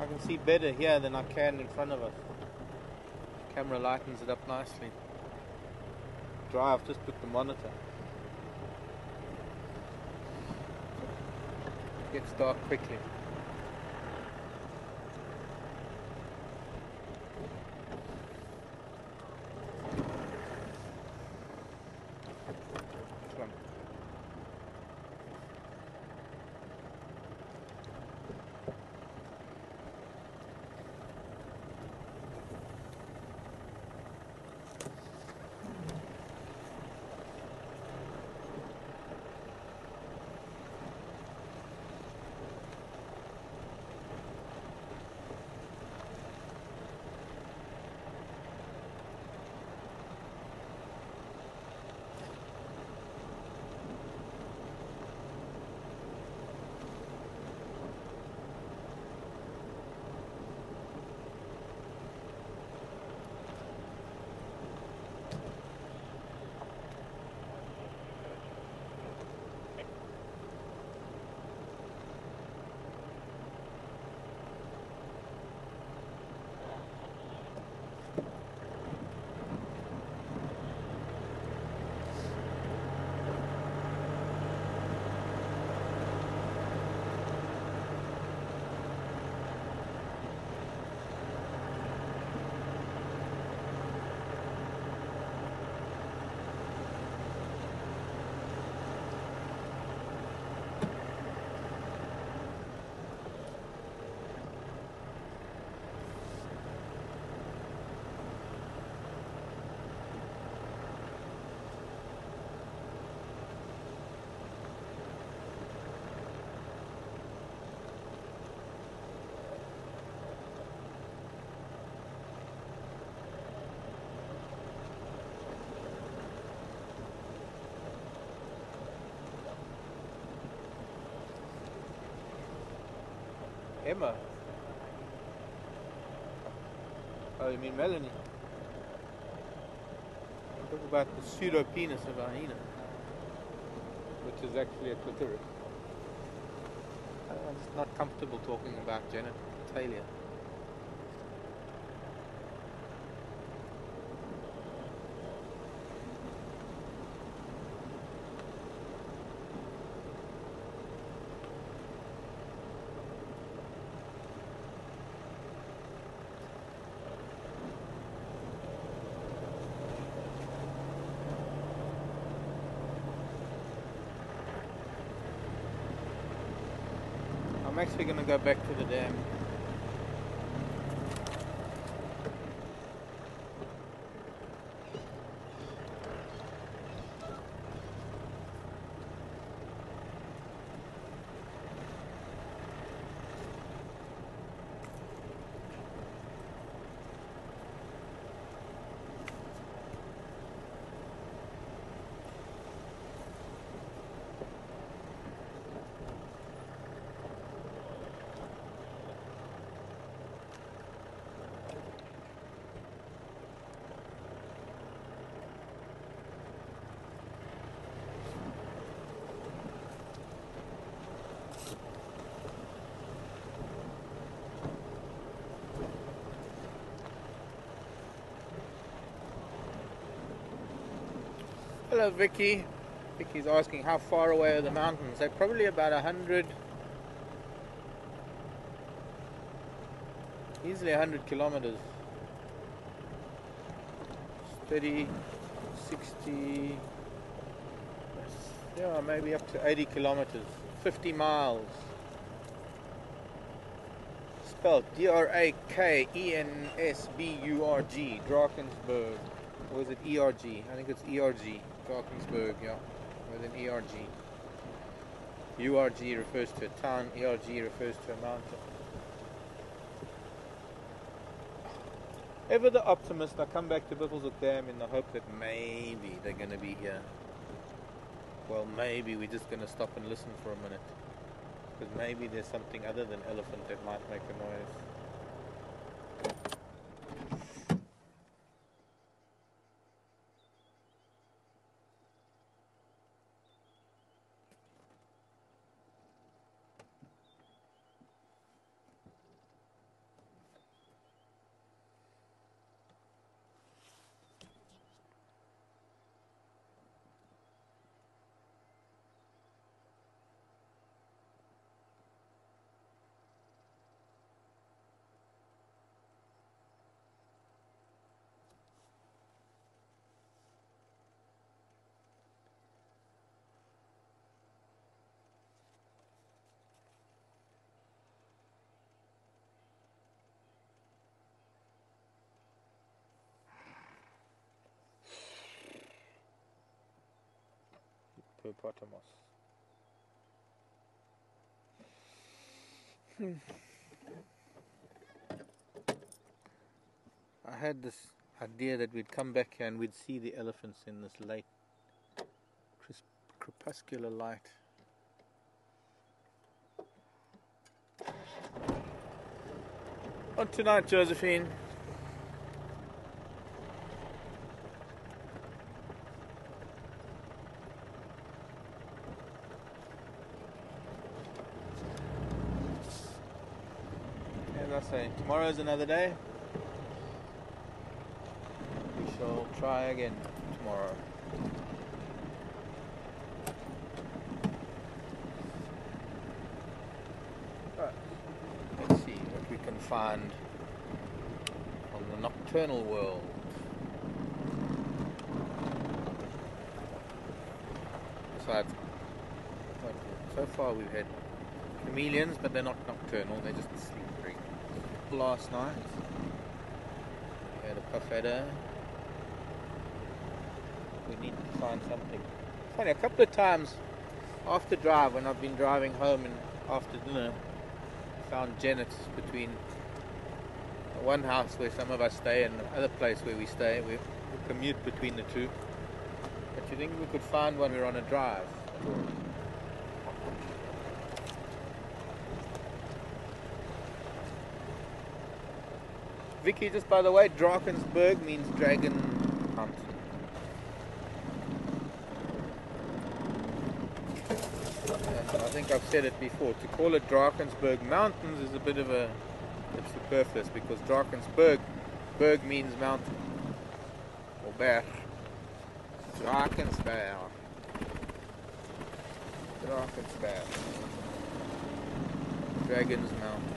[SPEAKER 1] I can see better here than I can in front of us. The camera lightens it up nicely. Drive, just put the monitor. It gets dark quickly. Emma. Oh, you mean Melanie? Talk about the pseudo penis of a hyena, which is actually a clitoris. I'm just not comfortable talking about genitalia. I'm actually going to go back to the dam. Hello, Vicky. Vicky's asking how far away are the mountains. They're probably about 100, easily 100 kilometers. 30, 60, yeah, maybe up to 80 kilometers. 50 miles. Spelled Drakensburg, Drakensburg. Or is it ERG? I think it's ERG. Drakensburg, yeah. With an ERG. URG refers to a town, ERG refers to a mountain. Ever the optimist, I come back to Buffelshoek Dam in the hope that maybe they're going to be here. Well, maybe we're just going to stop and listen for a minute. Because maybe there's something other than elephant that might make a noise. Hippopotamus. I had this idea that we'd come back here and we'd see the elephants in this late crepuscular light. Not tonight, Josephine. As I say, tomorrow's another day. We shall try again tomorrow. Right. Let's see what we can find on the nocturnal world. Besides, so far we've had chameleons, but they're not nocturnal, they just sleep during. Last night we had a puff adder. We need to find something. Funny, a couple of times after drive, when I've been driving home and after dinner, I found genets between one house where some of us stay and the other place where we stay. We commute between the two. But you think we could find one? We're on a drive. Vicky, just by the way, Drakensberg means dragon mountain. And I think I've said it before. To call it Drakensberg Mountains is a bit of a it's superfluous because Drakensberg, berg means mountain or berg. Drakensberg. Drakensberg. Dragon's Mountain.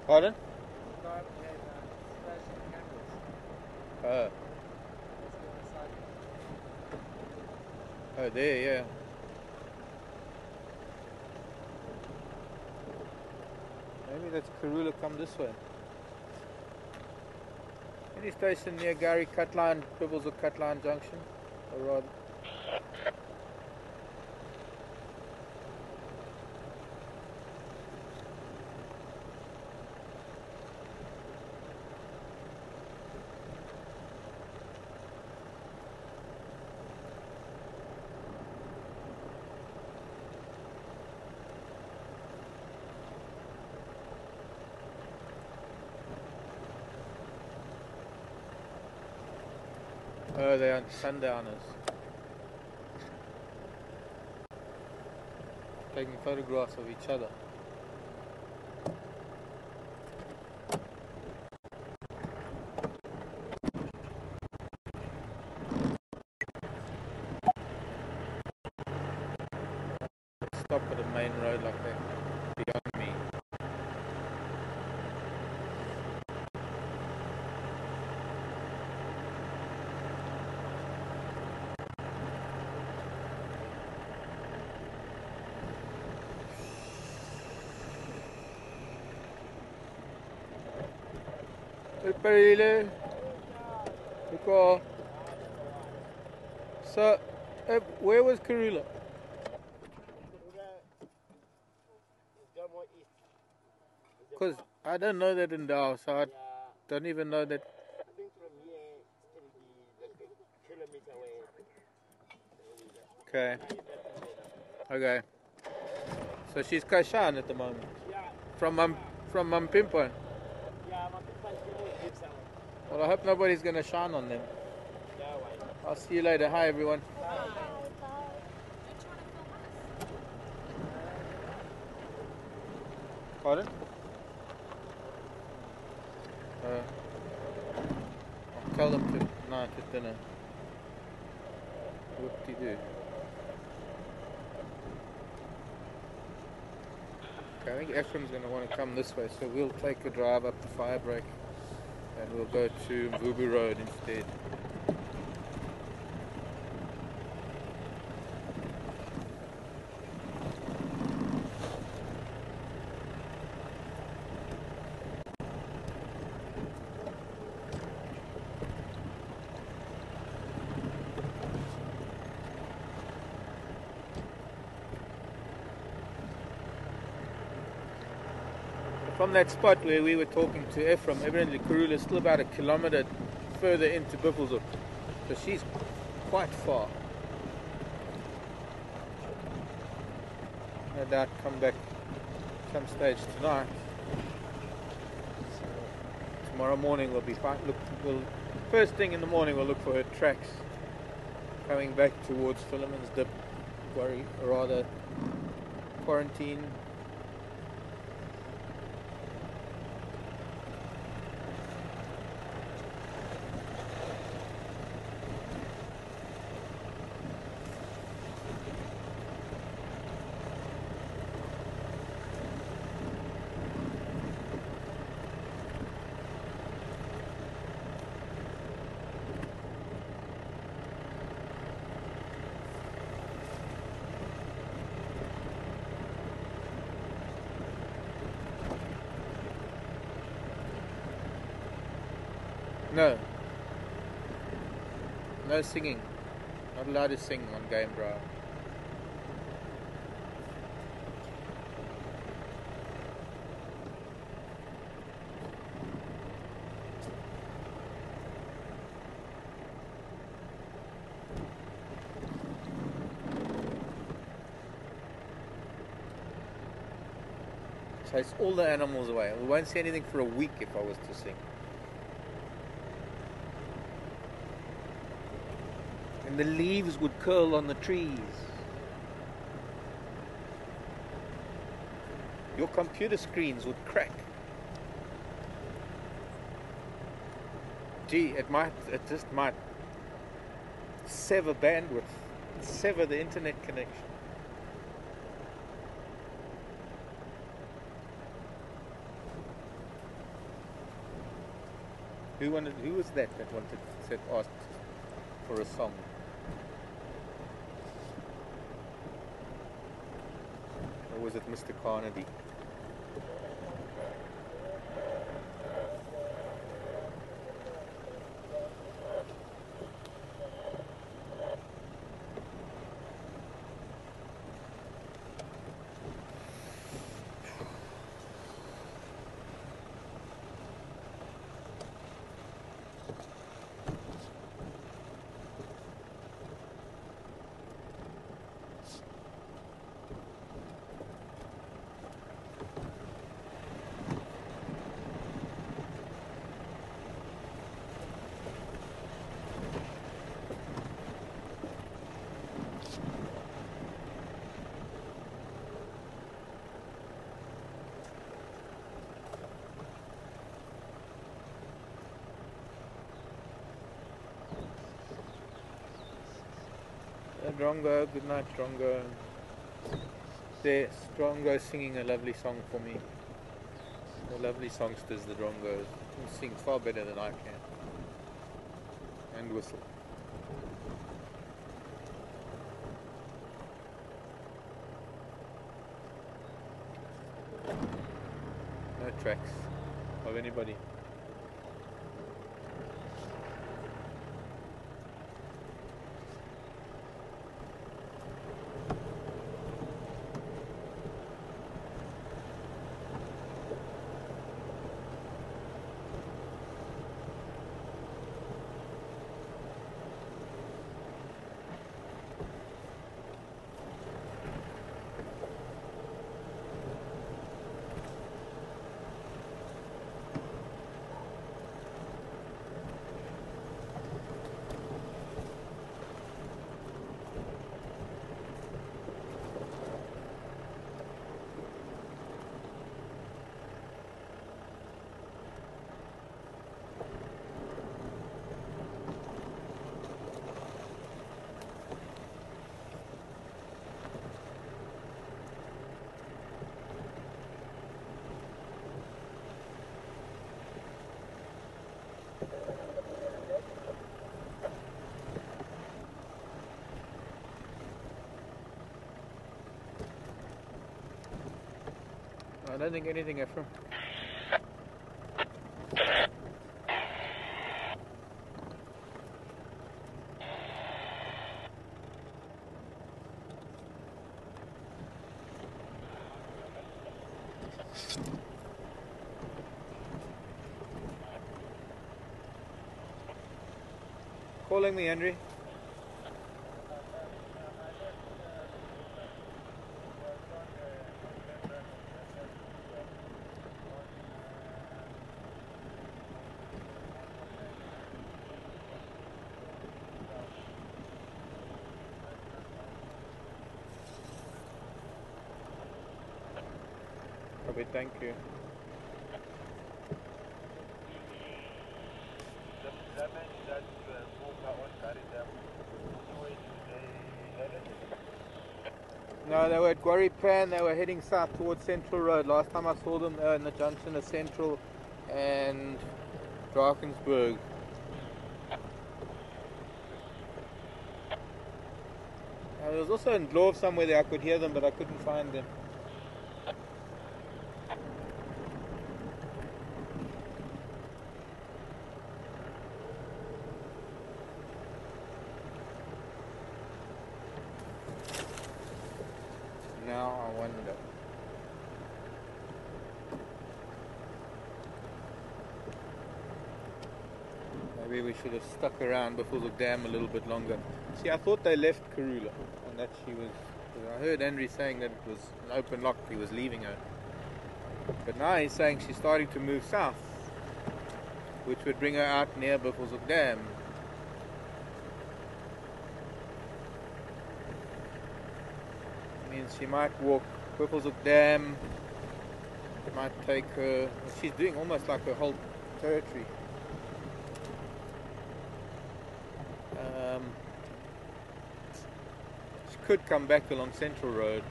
[SPEAKER 1] Pardon? Oh. Oh, there, yeah. Maybe that's Karula come this way. Any station near Gary Cutline, Pibbles or Cutline Junction? Or rather? Oh, they're sundowners. Taking photographs of each other. Stop at the main road like that, beyond me. Perile. So, where was Karula? Because I don't know that in Dao, so I don't even know that.
[SPEAKER 3] I think from here it'll be like a kilometer away.
[SPEAKER 1] Okay. Okay. So she's Kashan at the moment.
[SPEAKER 3] Yeah.
[SPEAKER 1] From Mampimpan.
[SPEAKER 3] Yeah, Mampimpan gives away.
[SPEAKER 1] Well, I hope nobody's going to shine on them. I'll see you later. Hi, everyone. Pardon? I'll tell them tonight at dinner. Whoop-de-doo. Okay, I think Ephraim's going to want to come this way, so we'll take a drive up the Firebreak and we'll go to Mvubu Road instead. From that spot where we were talking to Ephraim, evidently Karula is still about a kilometre further into Buffelshoek. So she's quite far. No doubt come back some stage tonight. So tomorrow morning we'll be fine. First thing in the morning we'll look for her tracks coming back towards Philemon's Dip, or rather Quarantine. No. No singing. Not allowed to sing on Game Drive. Chase all the animals away. We won't see anything for a week if I was to sing. And the leaves would curl on the trees. Your computer screens would crack. Gee, it just might sever bandwidth, sever the internet connection. Who was that asked for a song? Or was it Mr. Carnegie? Drongo, good night Drongo. There, Drongo singing a lovely song for me. They're lovely songsters, the Drongos. They sing far better than I can. And whistle. No tracks of anybody. I don't think anything, Ephraim. Calling me, Henry. Okay, thank you. No, they were at Quarry Pan. They were heading south towards Central Road. Last time I saw them, they were in the junction of Central and Drakensberg. There was also in Dlorf somewhere there I could hear them, but I couldn't find them. Now I wonder. Maybe we should have stuck around Buffelshoek Dam a little bit longer. See, I thought they left Karula and that she was... I heard Henry saying that it was an open lock, he was leaving her. But now he's saying she's starting to move south, which would bring her out near Buffelshoek Dam. Means she might walk Buffelshoek Dam, it might take her... She's doing almost like her whole territory. She could come back along Central Road.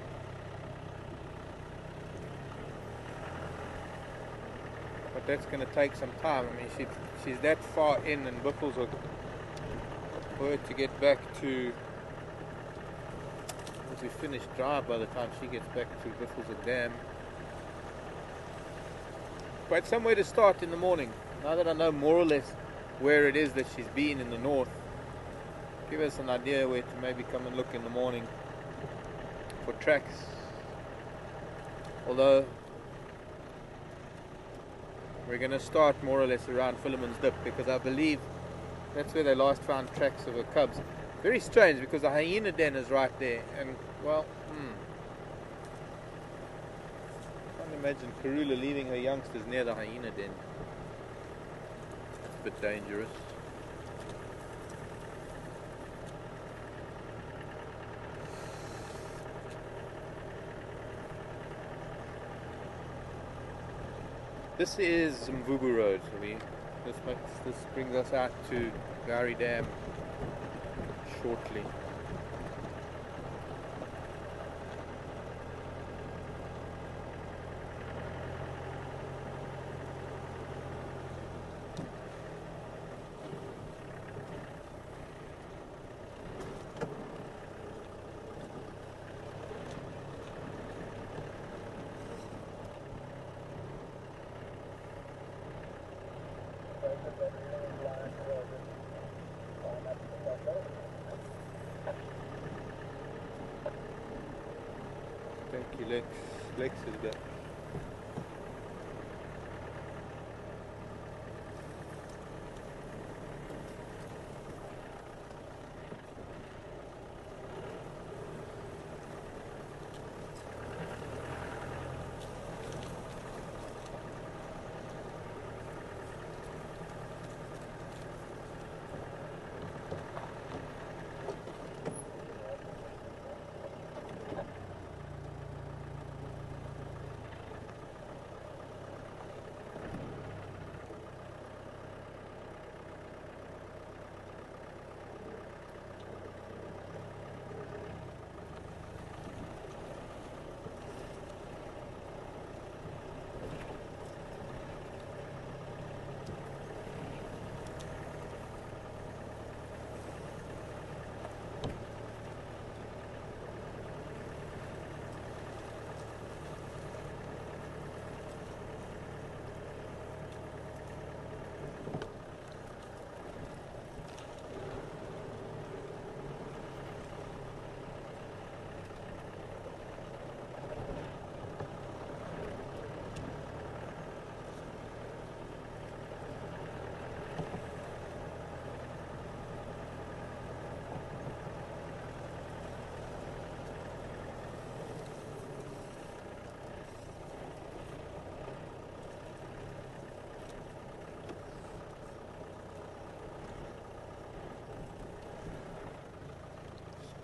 [SPEAKER 1] But that's going to take some time. I mean, she's that far in Buffelshoek for her to get back to... Once we finish drive by the time she gets back to Buffelshoek Dam. But somewhere to start in the morning. Now that I know more or less where it is that she's been in the north, give us an idea where to maybe come and look in the morning for tracks. Although we're going to start more or less around Philemon's Dip, because I believe that's where they last found tracks of her cubs. Very strange, because the hyena den is right there, and well, can't imagine Karula leaving her youngsters near the hyena den. It's a bit dangerous. This is Mvubu Road. So this brings us out to Gowrie Dam shortly. Thank you, Lex. Lex is back.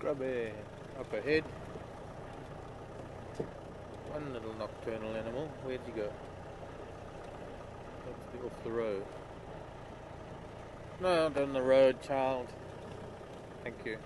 [SPEAKER 1] Scrubby up ahead. One little nocturnal animal. Where'd you go? That's off the road. No, not on the road, child. Thank you.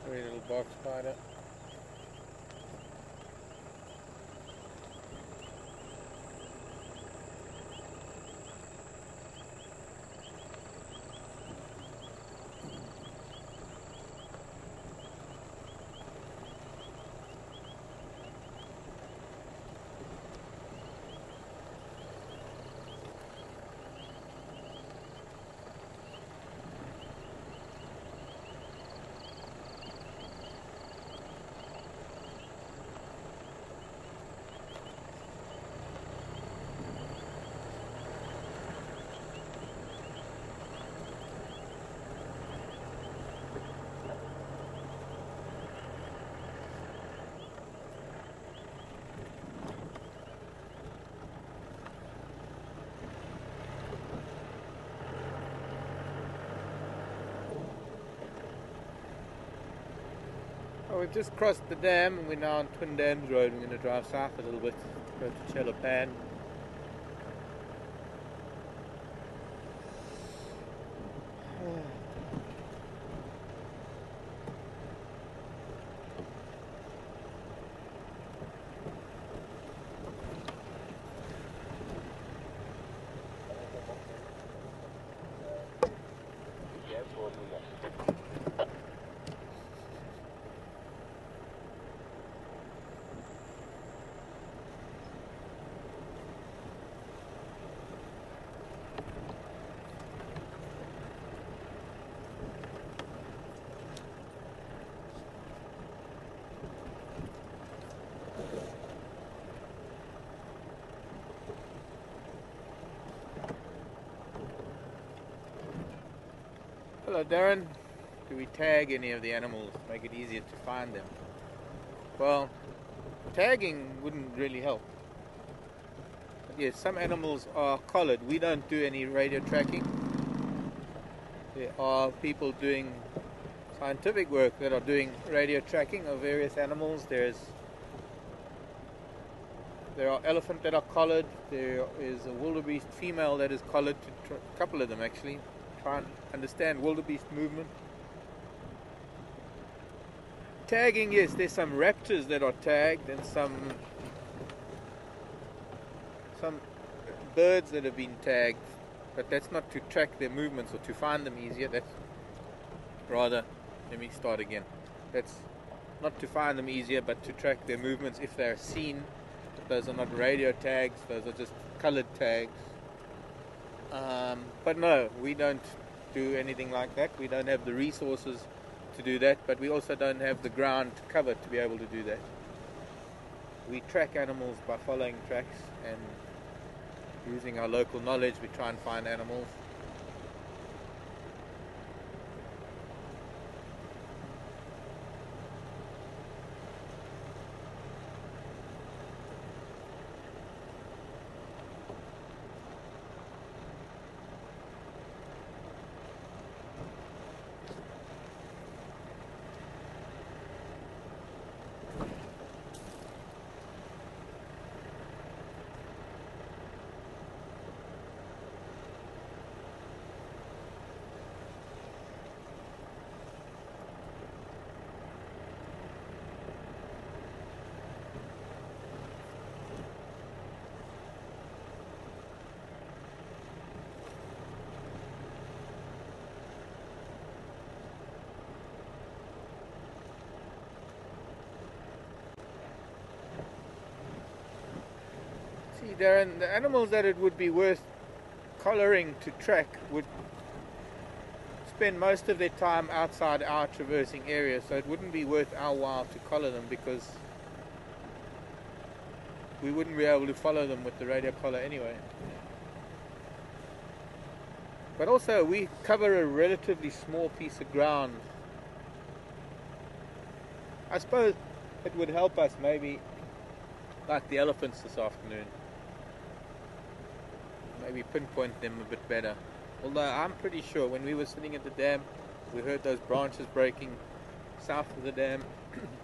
[SPEAKER 1] Pretty little box spider. Well, we've just crossed the dam and we're now on Twin Dams Road. We're going to drive south a little bit, go to Chelapan. Hello Darren, do we tag any of the animals to make it easier to find them? Well, tagging wouldn't really help. But yes, some animals are collared. We don't do any radio tracking. There are people doing scientific work that are doing radio tracking of various animals. There are elephant that are collared. There is a wildebeest female that is collared, a couple of them actually. Try and understand wildebeest movement. Tagging, yes, there's some raptors that are tagged and some birds that have been tagged, but that's not to track their movements or to find them easier. That's rather, let me start again. That's not to find them easier, but to track their movements if they're seen. Those are not radio tags, those are just colored tags. But no, we don't do anything like that. We don't have the resources to do that, but we also don't have the ground cover to be able to do that. We track animals by following tracks and using our local knowledge. We try and find animals. Darren, the animals that it would be worth collaring to track would spend most of their time outside our traversing area, so it wouldn't be worth our while to collar them because we wouldn't be able to follow them with the radio collar anyway. But also we cover a relatively small piece of ground. I suppose it would help us maybe like the elephants this afternoon. Maybe pinpoint them a bit better. Although I'm pretty sure when we were sitting at the dam, we heard those branches breaking south of the dam.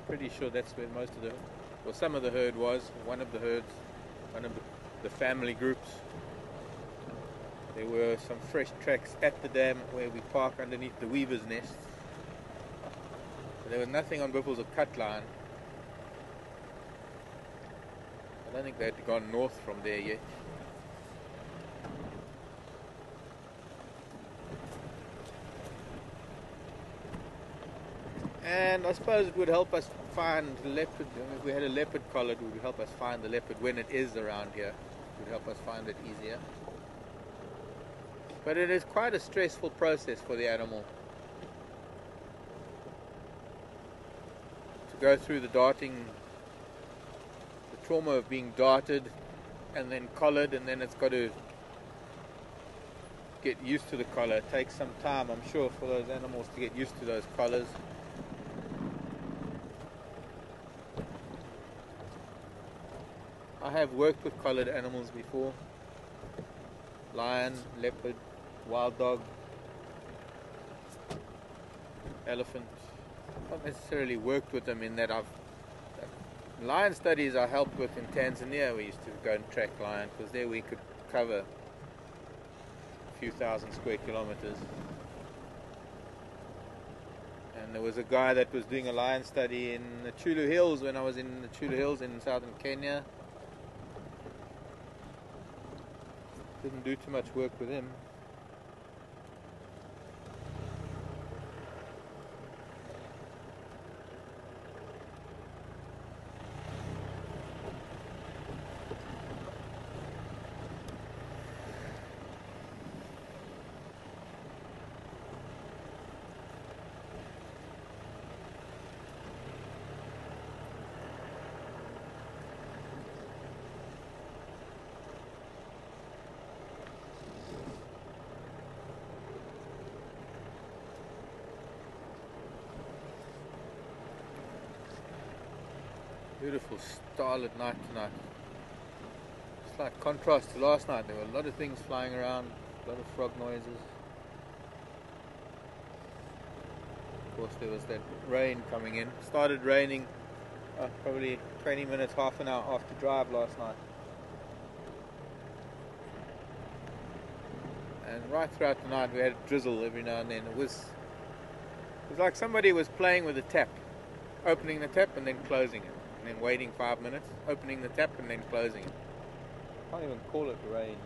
[SPEAKER 1] Pretty sure that's where most of some of the herd was. One of the herds, one of the family groups. There were some fresh tracks at the dam where we park underneath the weaver's nest. But there was nothing on Buffels or cut line. I don't think they had gone north from there yet. And I suppose it would help us find leopard. If we had a leopard collar, it would help us find the leopard when it is around here. It would help us find it easier. But it is quite a stressful process for the animal to go through the darting, the trauma of being darted and then collared, and then it's got to get used to the collar. It takes some time, I'm sure, for those animals to get used to those collars. I have worked with collared animals before. Lion, leopard, wild dog, elephant. not necessarily worked with them in that lion studies I helped with in Tanzania. We used to go and track lion because there we could cover a few thousand square kilometers. And there was a guy that was doing a lion study in the Chulu Hills when I was in the Chulu Hills in southern Kenya. Didn't do too much work with him. Beautiful starlit night tonight. Slight contrast to last night. There were a lot of things flying around, a lot of frog noises. Of course there was that rain coming in. Started raining probably 20 minutes, half an hour after drive last night. And right throughout the night we had a drizzle every now and then. It was like somebody was playing with a tap, opening the tap and then closing it. And then waiting 5 minutes, opening the tap and then closing it. Can't even call it rain.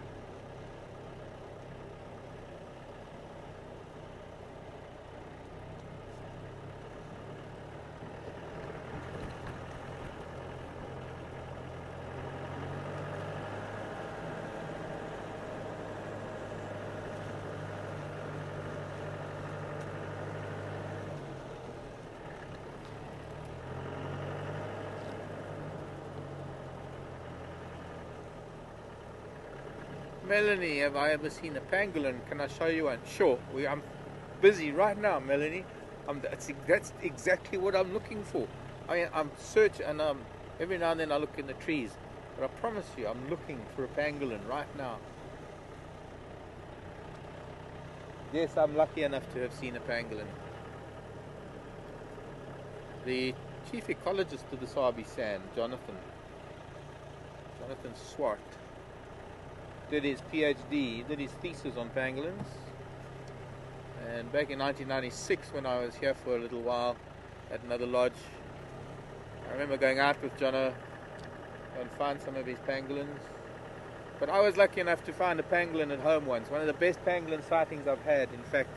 [SPEAKER 1] Melanie, have I ever seen a pangolin? Can I show you one? Sure. I'm busy right now, Melanie. That's exactly what I'm looking for. I'm searching, and every now and then I look in the trees. But I promise you, I'm looking for a pangolin right now. Yes, I'm lucky enough to have seen a pangolin. The chief ecologist of the Sabi Sand, Jonathan Swart, did his PhD, did his thesis on pangolins, and back in 1996 when I was here for a little while at another lodge, I remember going out with Jono and find some of his pangolins. But I was lucky enough to find a pangolin at home once, one of the best pangolin sightings I've had. In fact,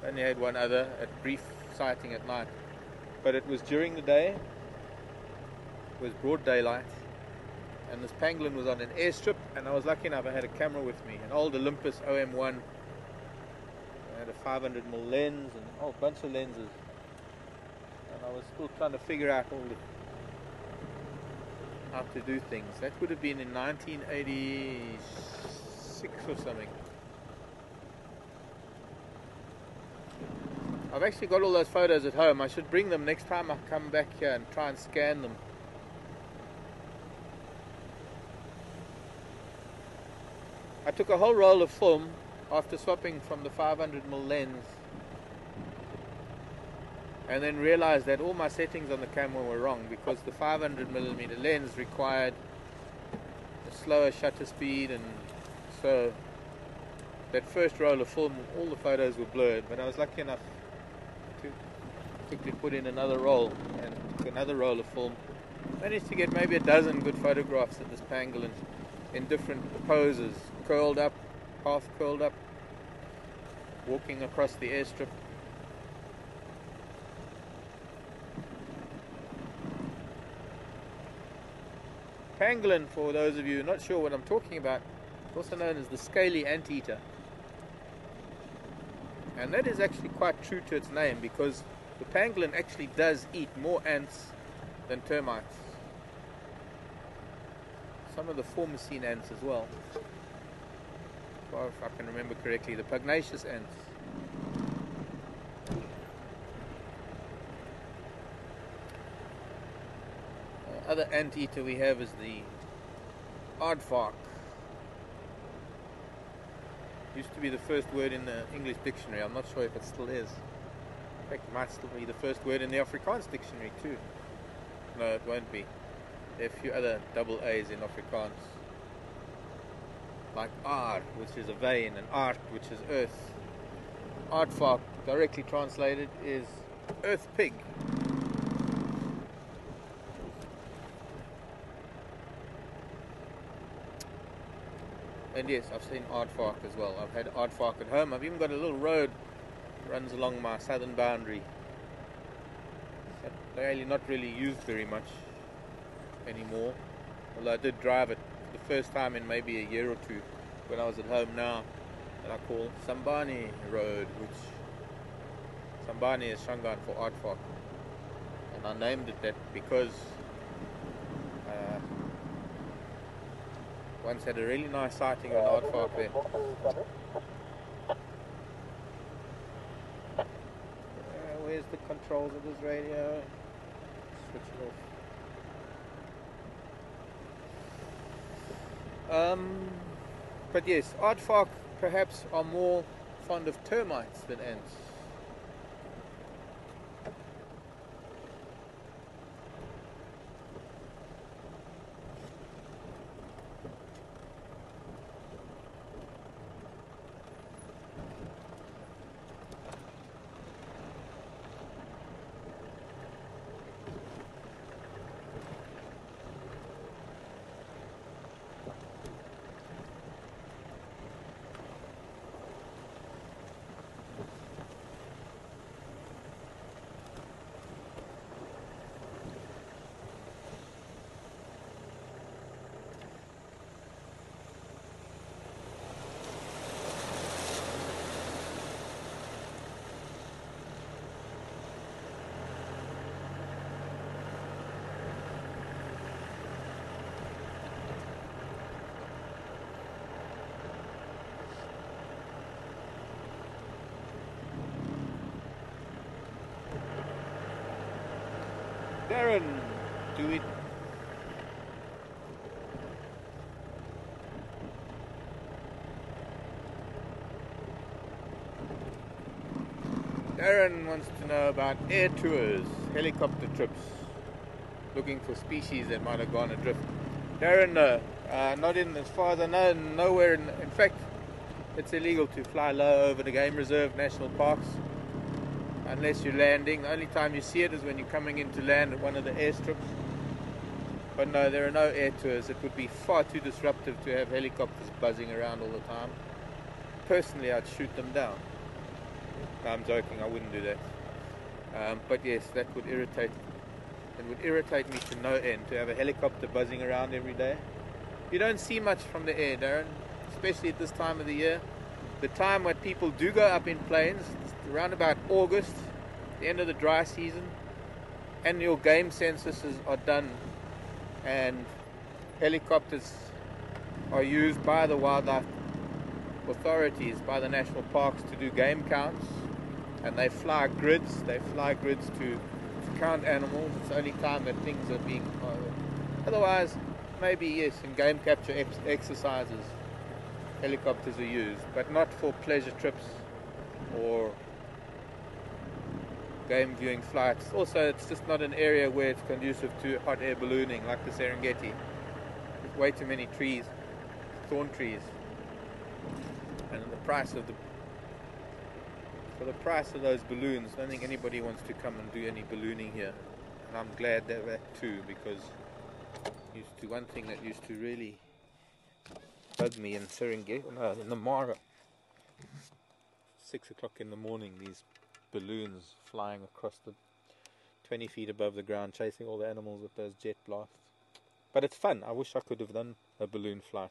[SPEAKER 1] I only had one other, a brief sighting at night, but it was during the day, it was broad daylight, and this pangolin was on an airstrip, and I was lucky enough I had a camera with me, an old Olympus OM1. I had a 500mm lens and a whole bunch of lenses, and I was still trying to figure out how to do things. That would have been in 1986 or something. I've actually got all those photos at home. I should bring them next time I come back here and try and scan them. I took a whole roll of film after swapping from the 500mm lens, and then realized that all my settings on the camera were wrong, because the 500mm lens required a slower shutter speed, and so that first roll of film, all the photos were blurred. But I was lucky enough to quickly put in another roll and took another roll of film. Managed to get maybe a dozen good photographs of this pangolin in different poses, curled up, half curled up, walking across the airstrip. Pangolin, for those of you not sure what I'm talking about, is also known as the scaly anteater. And that is actually quite true to its name, because the pangolin actually does eat more ants than termites. Some of the formicine ants as well. Or if I can remember correctly, the pugnacious ants. Other anteater we have is the aardvark. Used to be the first word in the English dictionary. I'm not sure if it still is. In fact, it might still be the first word in the Afrikaans dictionary too. No, it won't be. There are a few other double A's in Afrikaans. Like aard, which is a vein, and aard, which is earth. Aardvark, directly translated, is earth pig. And yes, I've seen aardvark as well. I've had aardvark at home. I've even got a little road that runs along my southern boundary. They're not really used very much anymore. Although I did drive it for the first time in maybe a year or two when I was at home now, that I call Sambani Road, which Sambani is Shangaan for aardvark. And I named it that because once had a really nice sighting of an aardvark there. Where's the controls of this radio? Switch it off. But yes, aardvark perhaps are more fond of termites than ants. Darren, do it. Darren wants to know about air tours, helicopter trips, looking for species that might have gone adrift. Darren, no, not in, as far as I know, nowhere. In fact, it's illegal to fly low over the game reserve, national parks, unless you're landing. The only time you see it is when you're coming in to land at one of the airstrips. But no, there are no air tours. It would be far too disruptive to have helicopters buzzing around all the time. Personally, I'd shoot them down. No, I'm joking, I wouldn't do that. But yes, that would irritate. It would irritate me to no end to have a helicopter buzzing around every day. You don't see much from the air, Darren, especially at this time of the year. The time when people do go up in planes, around about August, the end of the dry season, annual game censuses are done, and helicopters are used by the wildlife authorities, by the national parks, to do game counts, and they fly grids to count animals. It's the only time that things are being otherwise, maybe yes, in game capture exercises helicopters are used, but not for pleasure trips or game viewing flights. Also, it's just not an area where it's conducive to hot air ballooning like the Serengeti. There's way too many trees, thorn trees, and the price of for the price of those balloons, I don't think anybody wants to come and do any ballooning here. And I'm glad that too, because one thing that used to really bug me in Serengeti, no, in the Mara, 6 o'clock in the morning, these balloons flying across the 20 feet above the ground, chasing all the animals with those jet blasts. But it's fun. I wish I could have done a balloon flight.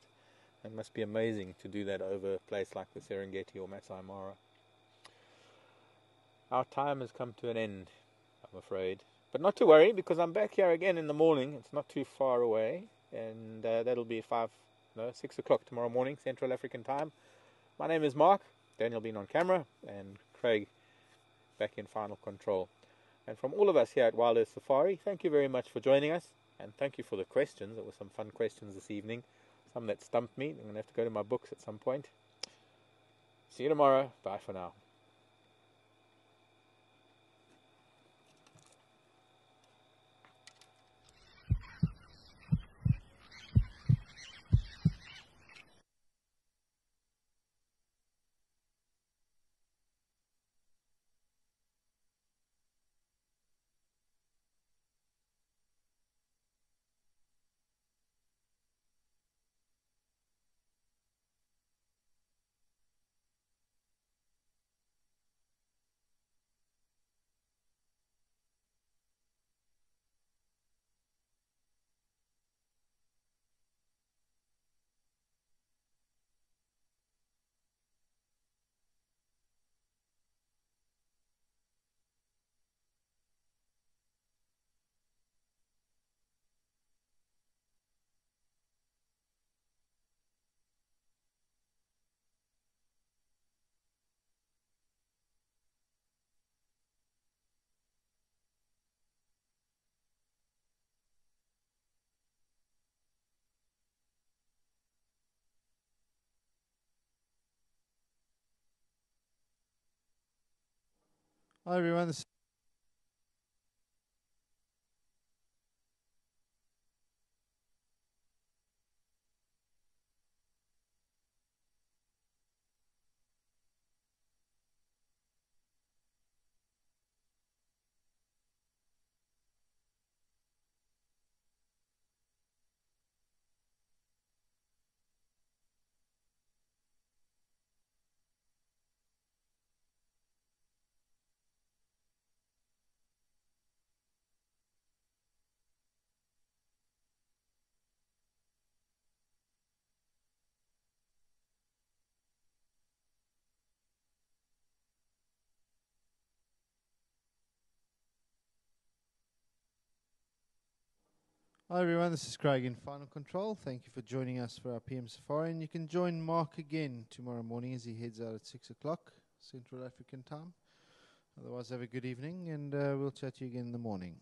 [SPEAKER 1] It must be amazing to do that over a place like the Serengeti or Masai Mara. Our time has come to an end, I'm afraid. But not to worry, because I'm back here again in the morning. It's not too far away, and that'll be 6 o'clock tomorrow morning, Central African time. My name is Mark, Daniel Bean on camera, and Craig back in final control. And from all of us here at Wild Earth Safari, thank you very much for joining us, and thank you for the questions. There were some fun questions this evening, some that stumped me. I'm going to have to go to my books at some point. See you tomorrow. Bye for now.
[SPEAKER 6] Hi everyone. This Hi everyone, this is Craig in Final Control. Thank you for joining us for our PM Safari, and you can join Mark again tomorrow morning as he heads out at 6 o'clock Central African time. Otherwise, have a good evening, and we'll chat to you again in the morning.